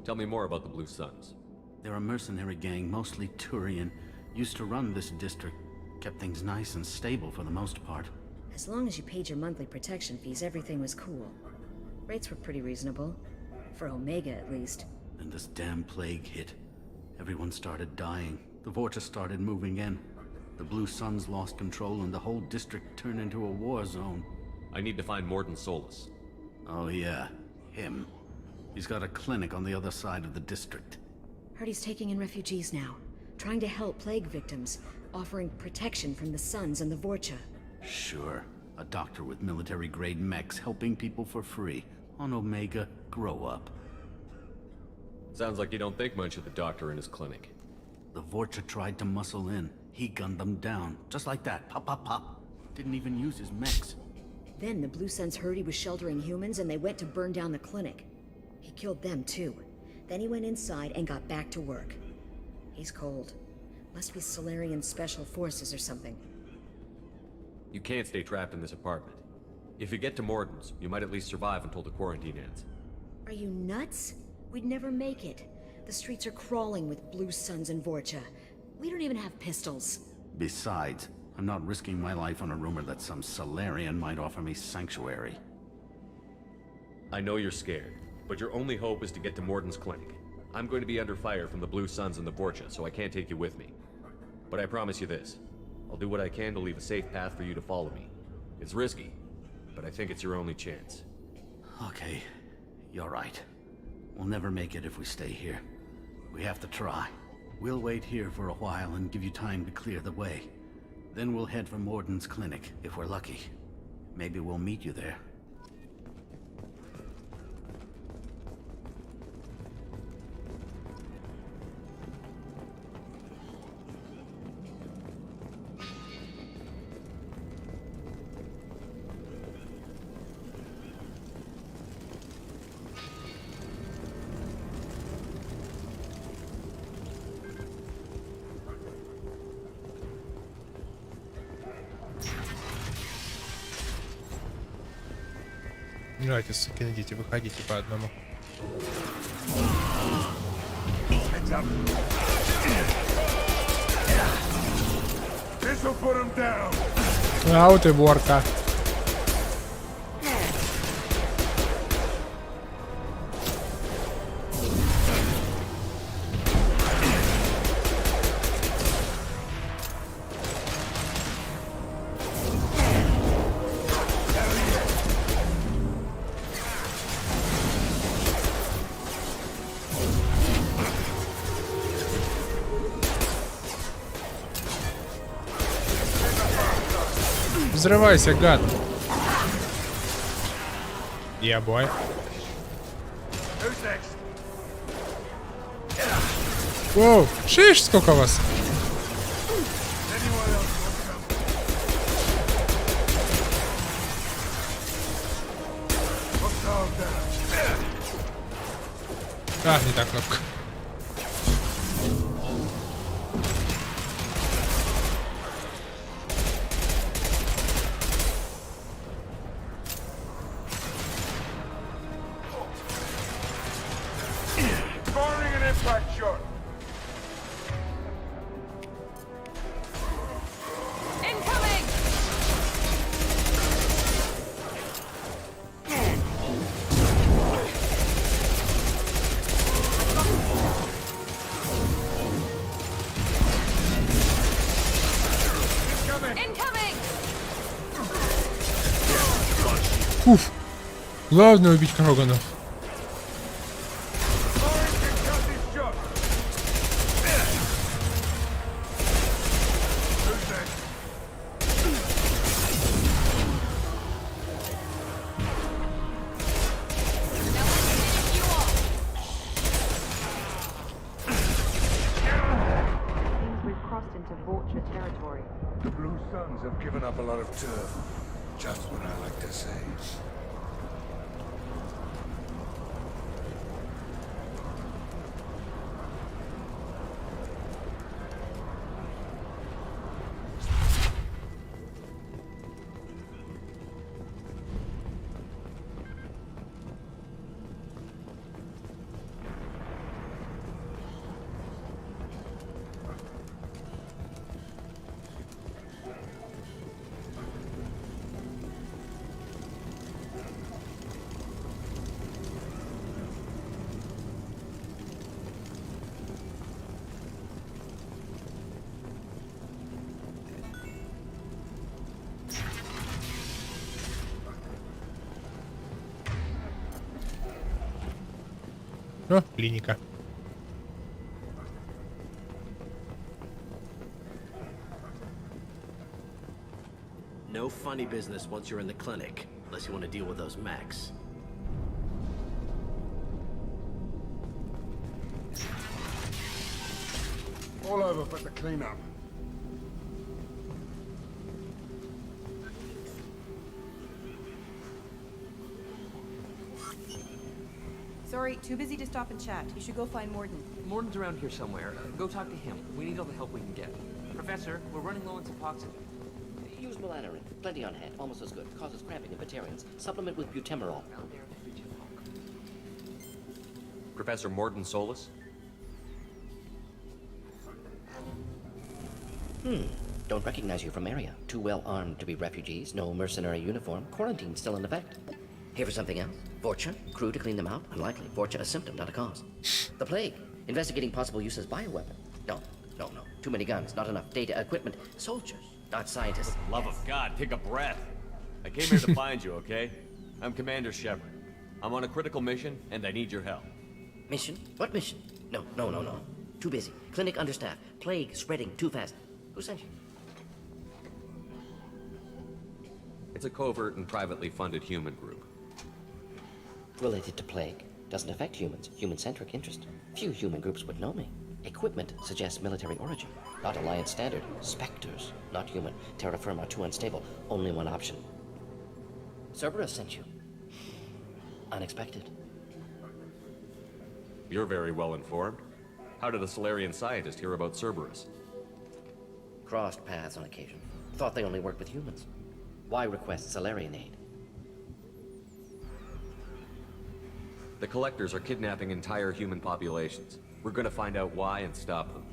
Tell me more about the Blue Suns.
They're a mercenary gang, mostly Turian. Used to run this district. Kept things nice and stable for the most part.
As long as you paid your monthly protection fees, everything was cool. Rates were pretty reasonable. For Omega, at least.
Then this damn plague hit. Everyone started dying. The Vorcha started moving in. The Blue Suns lost control and the whole district turned into a war zone.
I need to find Morden Solus.
Oh yeah, him. He's got a clinic on the other side of the district.
Heard he's taking in refugees now. Trying to help plague victims. Offering protection from the Suns and the Vorcha.
Sure. A doctor with military-grade mechs helping people for free. On Omega, grow up.
Sounds like you don't think much of the doctor in his clinic.
The Vorcha tried to muscle in. He gunned them down. Just like that. Pop, pop, pop. Didn't even use his mechs.
Then the Blue Suns heard he was sheltering humans and they went to burn down the clinic. He killed them too. Then he went inside and got back to work. He's cold. Must be Solarian Special Forces or something.
You can't stay trapped in this apartment. If you get to Morden's, you might at least survive until the quarantine ends.
Are you nuts? We'd never make it. The streets are crawling with Blue Suns and Vorcha. We don't even have pistols.
Besides, I'm not risking my life on a rumor that some Solarian might offer me sanctuary.
I know you're scared, but your only hope is to get to Morden's clinic. I'm going to be under fire from the Blue Suns and the Vorcha, so I can't take you with me. But I promise you this. I'll do what I can to leave a safe path for you to follow me. It's risky, but I think it's your only chance.
Okay, you're right. We'll never make it if we stay here. We have to try. We'll wait here for a while and give you time to clear the way. Then we'll head for Morden's clinic, if we're lucky. Maybe we'll meet you there.
Давайте, сукины дети, выходите по одному. А вот и ворка. Взрывайся, гад. Yeah, boy. Воу, шиш, сколько вас? А, не та кнопка. Фуф. Главное убить Кроганов.
The Blue Suns have given up a lot of turf. Just what I like to say.
О, клиника.
No funny business once you're in the clinic, unless you want to deal with those mechs.
All over but the cleanup.
Sorry, too busy to stop and chat. You should go find Morden.
Morden's around here somewhere. Go talk to him. We need all the help we can get. Professor, we're running low on Suboxone.
Use melanorin. Plenty on hand. Almost as good. Causes cramping in vegetarians. Supplement with butemerol.
Professor Morden Solus?
Don't recognize you from area. Too well armed to be refugees. No mercenary uniform. Quarantine still in effect. Here for something else? Vorcha? Crew to clean them out? Unlikely. Vorcha a symptom, not a cause. The plague. Investigating possible use as bioweapon. No. Too many guns, not enough data, equipment. Soldiers, not scientists.
For the love of God, take a breath. I came here to find you, okay? I'm Commander Shepard. I'm on a critical mission, and I need your help.
Mission? What mission? No. Too busy. Clinic understaffed. Plague spreading too fast. Who sent you?
It's a covert and privately funded human group.
Related to plague. Doesn't affect humans. Human-centric interest. Few human groups would know me. Equipment suggests military origin. Not Alliance standard. Spectres. Not human. Terra firma too unstable. Only one option. Cerberus sent you. Unexpected.
You're very well informed. How did a Solarian scientist hear about Cerberus?
Crossed paths on occasion. Thought they only worked with humans. Why request Solarian aid?
The Collectors are kidnapping entire human populations. We're gonna find out why and stop them.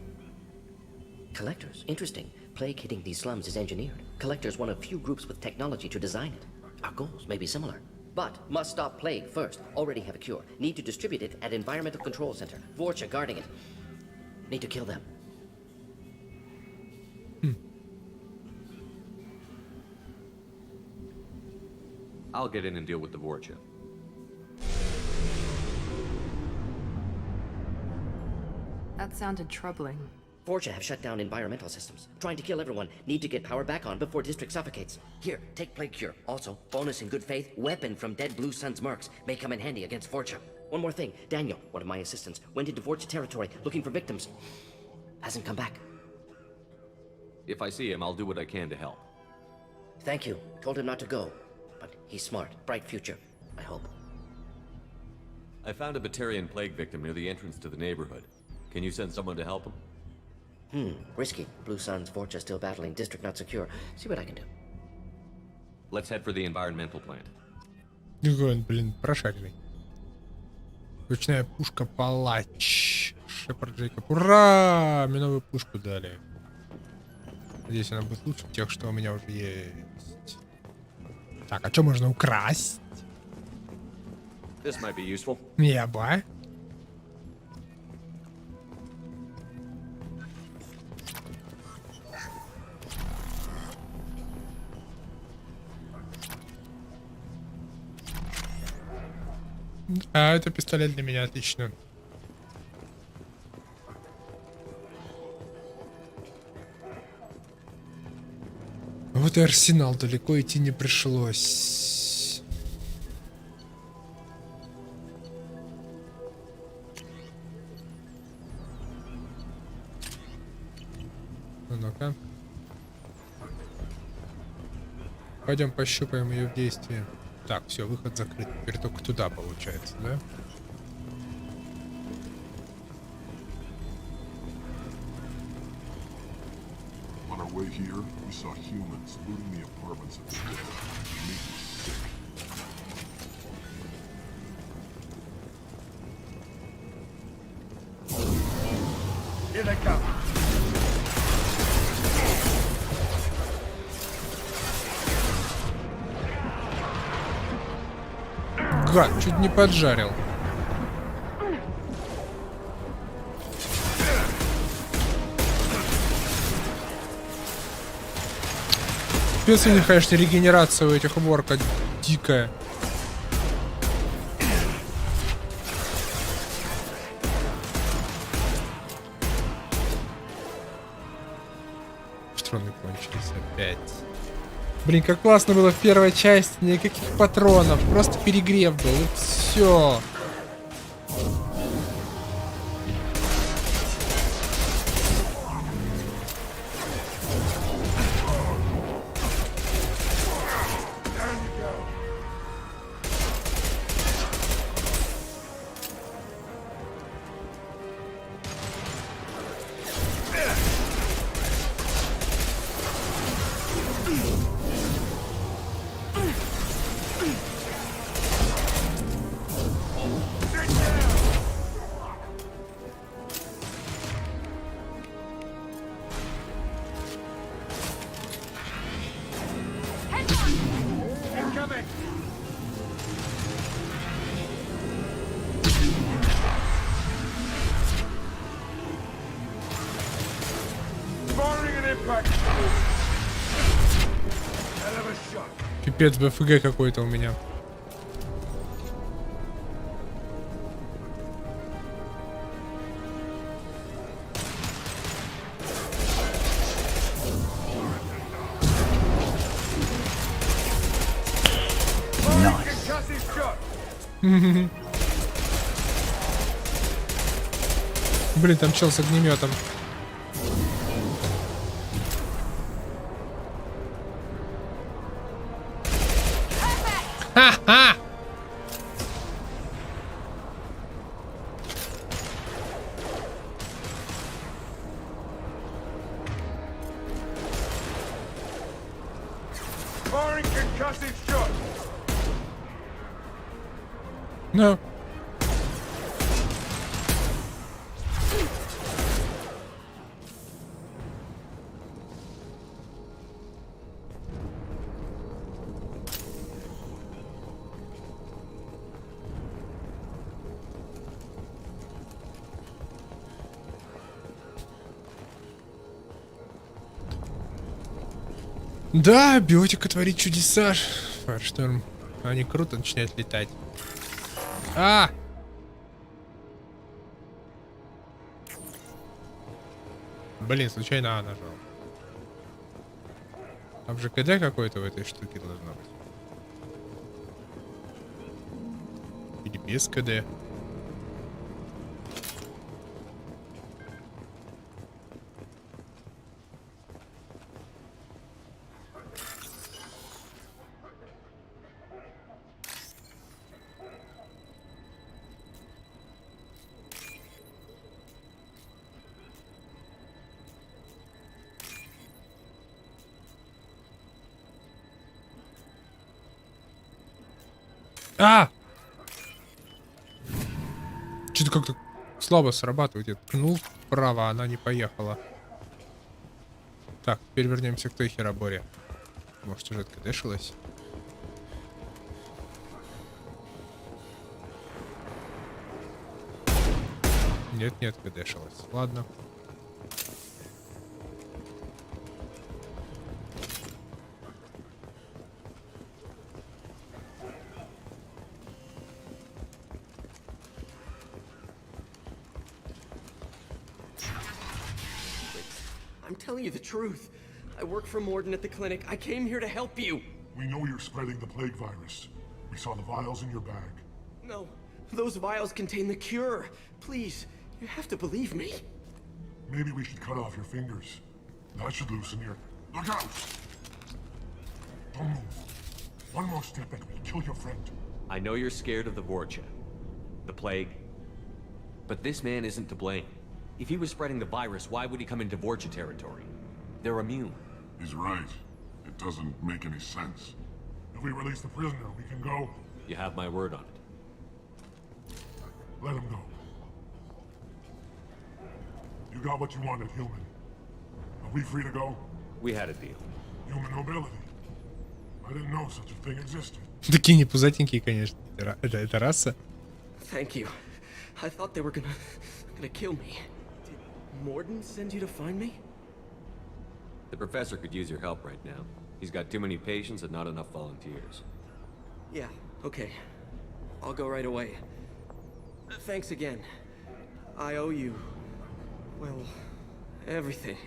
Collectors? Interesting. Plague hitting these slums is engineered. Collectors one of few groups with technology to design it. Our goals may be similar. But must stop plague first. Already have a cure. Need to distribute it at Environmental Control Center. Vorcha guarding it. Need to kill them.
I'll get in and deal with the Vorcha.
That sounded troubling.
Vorcha have shut down environmental systems. Trying to kill everyone. Need to get power back on before district suffocates. Here, take plague cure. Also, bonus in good faith, weapon from dead Blue Sun's mercs. May come in handy against Vorcha. One more thing. Daniel, one of my assistants, went into Vorcha territory looking for victims. Hasn't come back.
If I see him, I'll do what I can to help.
Thank you. Told him not to go. But he's smart. Bright future. I hope.
I found a Batarian plague victim near the entrance to the neighborhood. Can you send someone to help him?
Risky. Blue Sun's Vorcha still battling. District not secure. See what I can do.
Let's head for the environmental plant.
Блин, прошаренный. Ручная пушка палач. Шепард Джейкоб. Ура! Мне новую пушку дали. Надеюсь, она будет лучше тех, что у меня уже есть. Так, а что можно украсть?
This might be useful.
Неба. А, это пистолет для меня, отлично. Вот и арсенал, далеко идти не пришлось. Ну-ка. Пойдем пощупаем ее в действии. Так, все, выход закрыт. Теперь только туда получается, да?
On our way here, we saw humans looting the apartments of the dead. It made me sick.
Here they come.
Гад, чуть не поджарил. Пец у них, конечно, регенерация у этих уборка дикая. Патроны кончились опять. Блин, как классно было в первой части, никаких патронов, просто перегрев был, и все. Пипец, БФГ какой-то у меня. Блин, там чел с огнеметом. Ха-ха! No. Да, биотика творит чудеса. Фаершторм. Они круто начинают летать. А! Блин, случайно А нажал. Там же КД какой-то в этой штуке должно быть. Или без КД. А! Что-то как-то слабо срабатывает. Я ткнул вправо, а она не поехала. Так, теперь вернемся к той хероборе. Может, уже откадешилась? Нет, не откадешилась. Ладно.
telling you the truth. I work for Morden at the clinic. I came here to help you.
We know you're spreading the plague virus. We saw the vials in your bag.
No, those vials contain the cure. Please, you have to believe me.
Maybe we should cut off your fingers. That should loosen your... Look out! Don't move. One more step and we'll kill your friend.
I know you're scared of the Vorcha, the plague, but this man isn't to blame. If he was spreading the virus, why would he come into Vorcha territory? They're immune.
He's right. It doesn't make any sense. If we release the prisoner, we can go.
You have my word on it.
Let him go. You got what you wanted, human. Are we free to go?
We had a deal.
Human nobility. I didn't know such a thing existed.
Такие не пузатенькие, конечно. Это раса.
Thank you. I thought they were gonna kill me. Did Morden send you to find me?
The professor could use your help right now. He's got too many patients and not enough volunteers.
Yeah, okay. I'll go right away. Thanks again. I owe you, well, everything.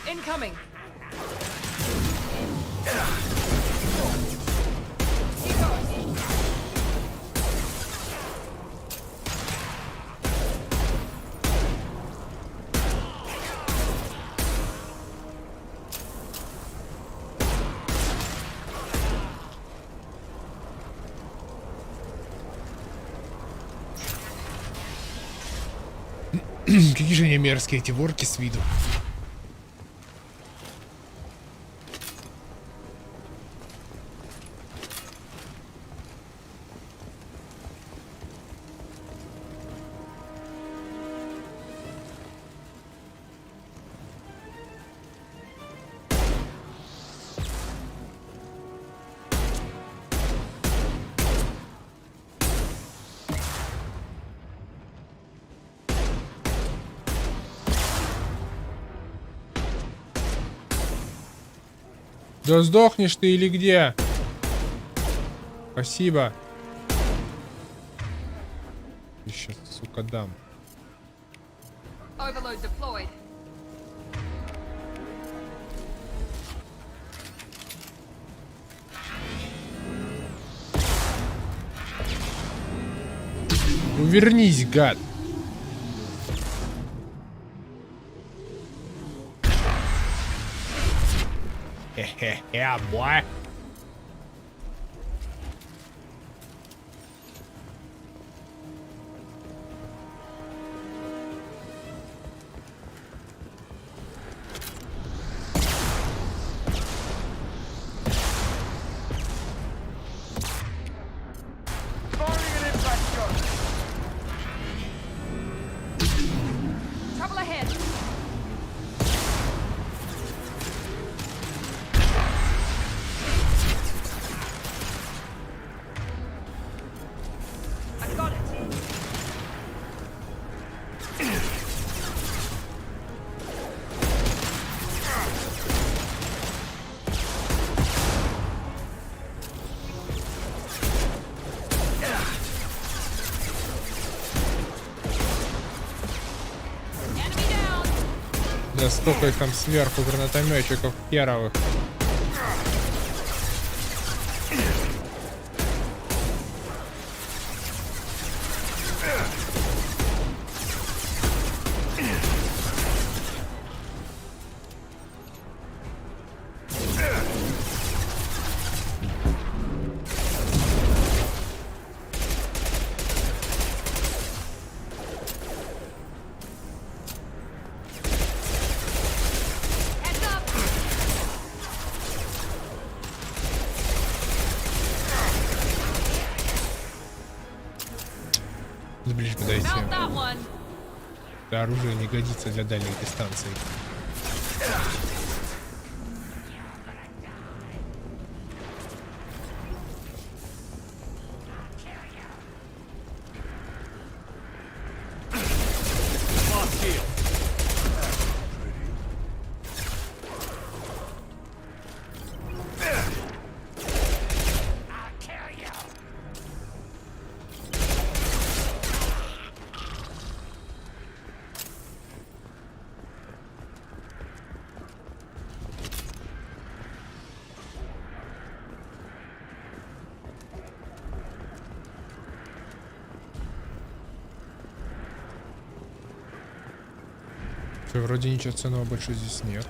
Incoming.
Какие же они мерзкие, эти ворки с виду. Да сдохнешь ты или где? Спасибо. Сейчас, сука, дам.
Overload deployed.
Ну вернись, гад. Хе-хе-хе, бой.
Trouble ahead. I got it.
Да сколько их там сверху гранатометчиков херовых. Ближе подойти. Это оружие не годится для дальних дистанций. Вроде ничего ценного больше здесь нет.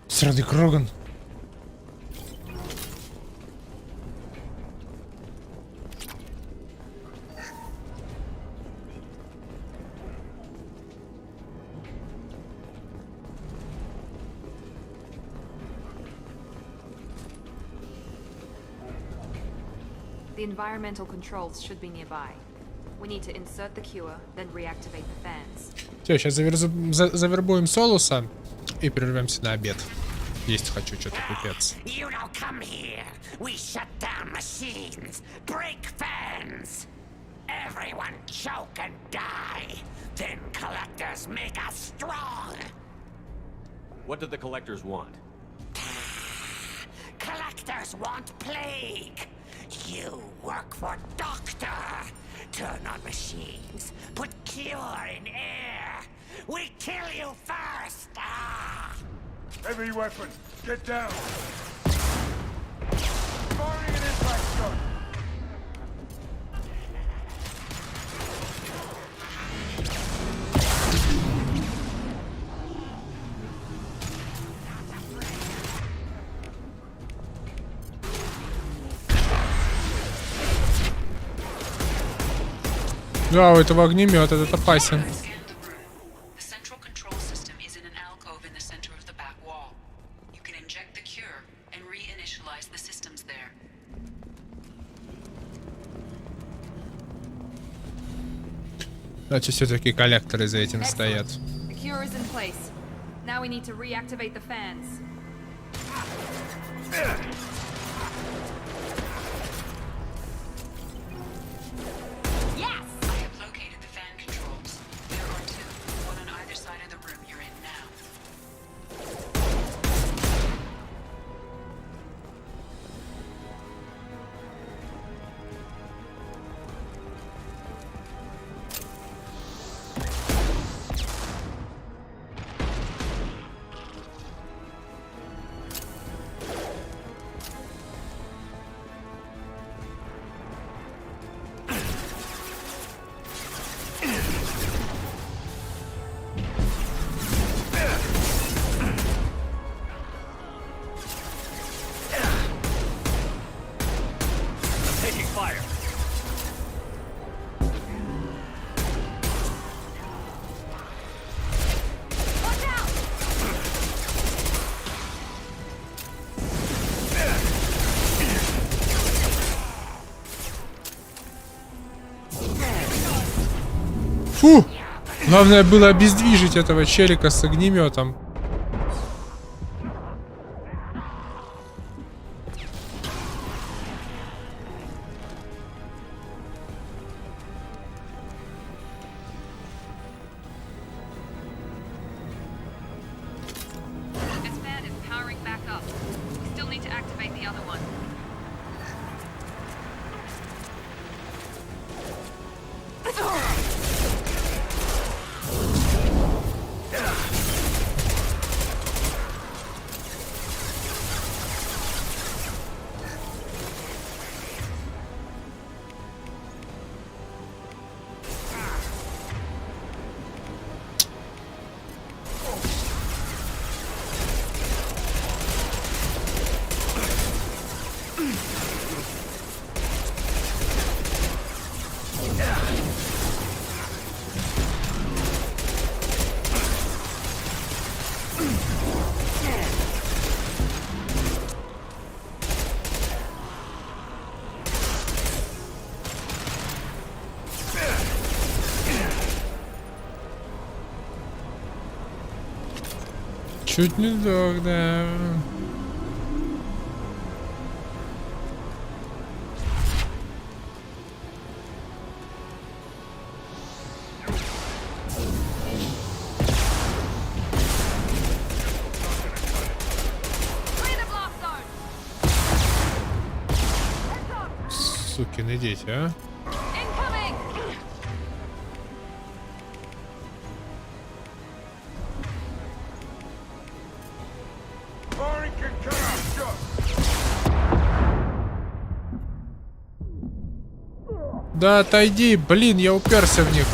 Сраный Кроган.
The environmental controls should be nearby. We need to insert the cure, then reactivate the fans.
Все, сейчас завербуем Солуса и прервемся на обед. Есть хочу что-то пипец.
You don't come here. We shut down machines, break fans. Everyone choke and die. Then collectors make us strong.
What do the collectors want?
Collectors want plague. You work for Doctor. Turn on machines. Put cure in air. We kill you first.
Heavy weapon, get down. Firing an impact gun.
Да, у этого огнемет этот опасен. Значит, все-таки коллекторы за этим стоят.
The cure is in place. Now we need to reactivate the fans.
Yes! I have located the fan controls. There are two, one on either side of the room you're in now.
Фу! Главное было обездвижить этого челика с огнеметом.
This fan is powering back up. We still need to activate the other one.
Чуть не сдох, да. Сукины дети, а? Да отойди, блин, я уперся в них.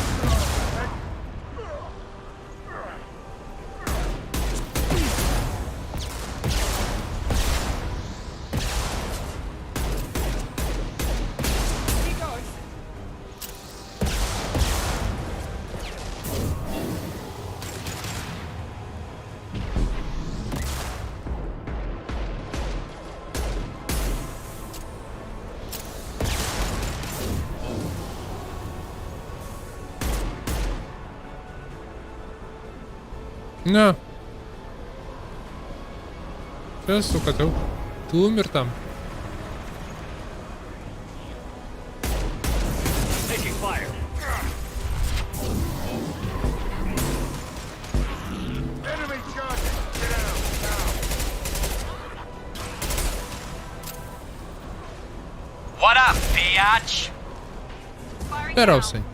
На. Что, сука, ты умер там?
What up, biatch?
Здорово, Сань.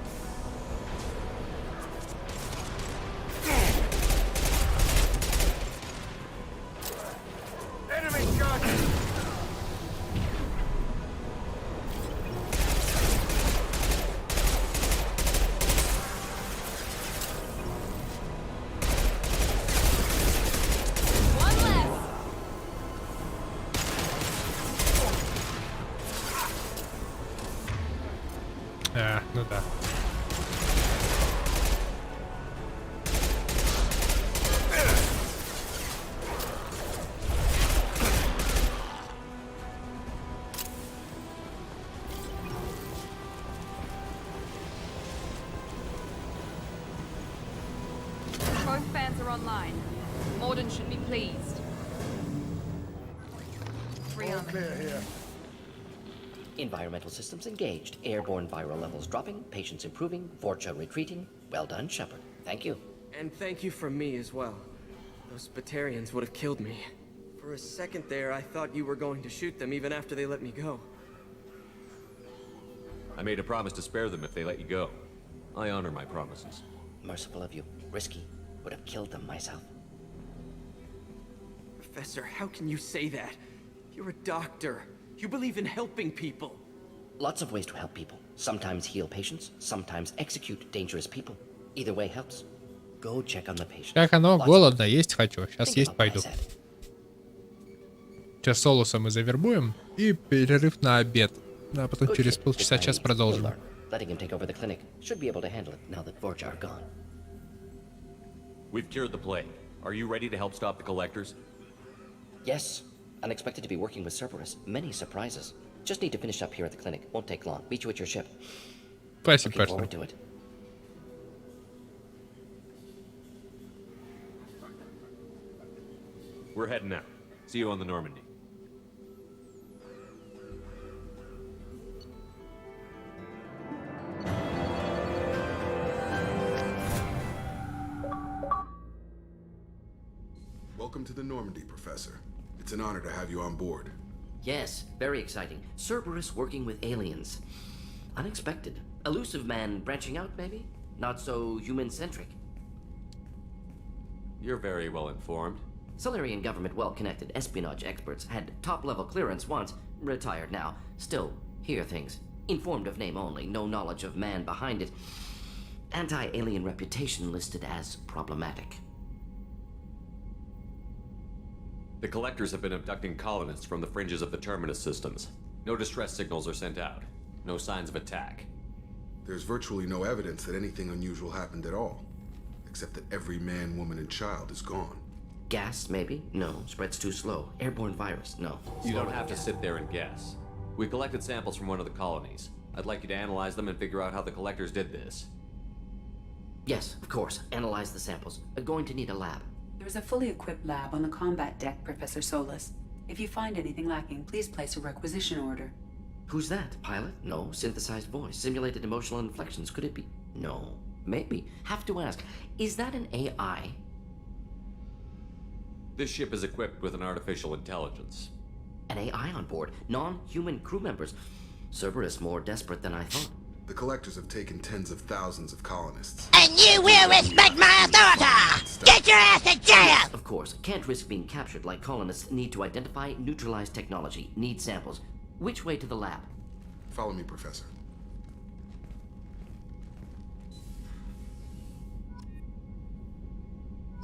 Ну да.
Both fans are online. Morden should be pleased. Free on
here.
Environmental systems engaged. Airborne viral levels dropping. Patients improving. Vorcha retreating. Well done, Shepard. Thank you.
And thank you from me as well. Those Batarians would have killed me. For a second there, I thought you were going to shoot them even after they let me go.
I made a promise to spare them if they let you go. I honor my promises.
Merciful of you. Risky. Would have killed them myself.
Professor, how can you say that? You're a doctor. You believe in helping people.
Lots of ways to help people. Sometimes heal patients, sometimes execute dangerous people. Either way helps. Go check on the patient.
Как оно? Голодно, есть хочу. Сейчас есть пойду. Сейчас Солуса мы завербуем и перерыв на обед. А потом через полчаса-час продолжим.
Letting him take over the clinic. Should be able to handle it now that Vorcha are gone.
We've cured the plague. Are you ready to help stop the collectors?
Yes. Unexpected to be working with Cerberus. Many surprises. Just need to finish up here at the clinic. Won't take long. Meet you at your ship.
Спасибо,
Looking forward to it.
We're heading out. See you on the Normandy.
Welcome to the Normandy, Professor. It's an honor to have you on board.
Yes, very exciting. Cerberus working with aliens. Unexpected. Elusive man branching out, maybe? Not so human-centric.
You're very well informed.
Solarian government well-connected espionage experts had top-level clearance once, retired now. Still, hear things. Informed of name only, no knowledge of man behind it. Anti-alien reputation listed as problematic.
The collectors have been abducting colonists from the fringes of the terminus systems. No distress signals are sent out. No signs of attack.
There's virtually no evidence that anything unusual happened at all. Except that every man, woman, and child is gone.
Gas, maybe? No. Spreads too slow. Airborne virus? No.
You don't have to sit there and guess. We collected samples from one of the colonies. I'd like you to analyze them and figure out how the collectors did this.
Yes, of course. Analyze the samples. Going to need a lab.
There's a fully equipped lab on the combat deck, Professor Solus. If you find anything lacking, please place a requisition order.
Who's that? Pilot? No. Synthesized voice. Simulated emotional inflections. Could it be? No. Maybe. Have to ask. Is that an AI?
This ship is equipped with an artificial intelligence.
An AI on board? Non-human crew members? Cerberus more desperate than I thought.
The collectors have taken tens of thousands of colonists.
And you will respect my authority! Get your ass to jail!
Of course, can't risk being captured like colonists need to identify, neutralize technology, need samples. Which way to the lab?
Follow me, Professor.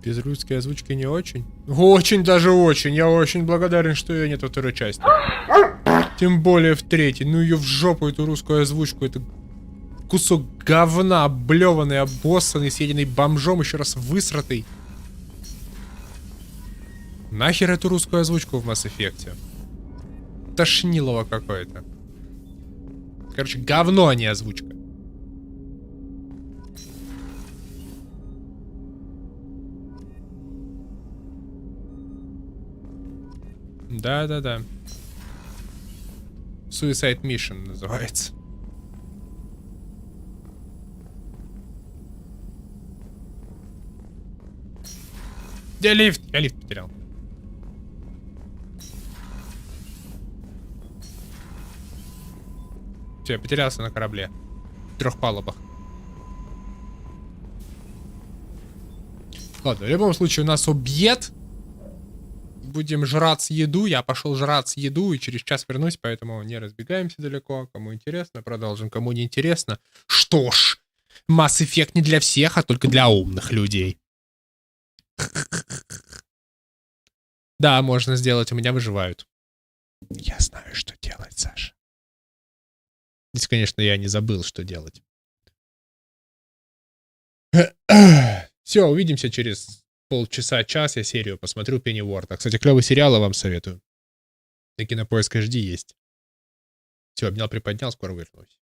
Без русской озвучки не очень? Очень даже очень. Я очень благодарен, что ее нет во второй части. Тем более в третьей. Ну ее в жопу, эту русскую озвучку. Это кусок говна, облеванный, обоссанный, съеденный бомжом, еще раз высратый. Нахер эту русскую озвучку в Mass Effect? Тошнилово какое-то. Короче, говно, а не озвучка. Да-да-да. Suicide Mission называется. Где лифт? Я лифт потерял. Все, я потерялся на корабле. В 3 палубах. Ладно, в любом случае у нас обед. Будем жрать еду. Я пошел жрать еду и через час вернусь, поэтому не разбегаемся далеко. Кому интересно, продолжим. Кому не интересно, что ж, Mass Effect не для всех, а только для умных людей. Да, можно сделать. У меня выживают. Я знаю, что делать, Саша. Здесь, конечно, я не забыл, что делать. Все, увидимся через полчаса-час. Я серию посмотрю Пенниворта. Кстати, клевый сериал, я вам советую. На Кинопоиск HD есть. Все, обнял, приподнял, скоро вернусь.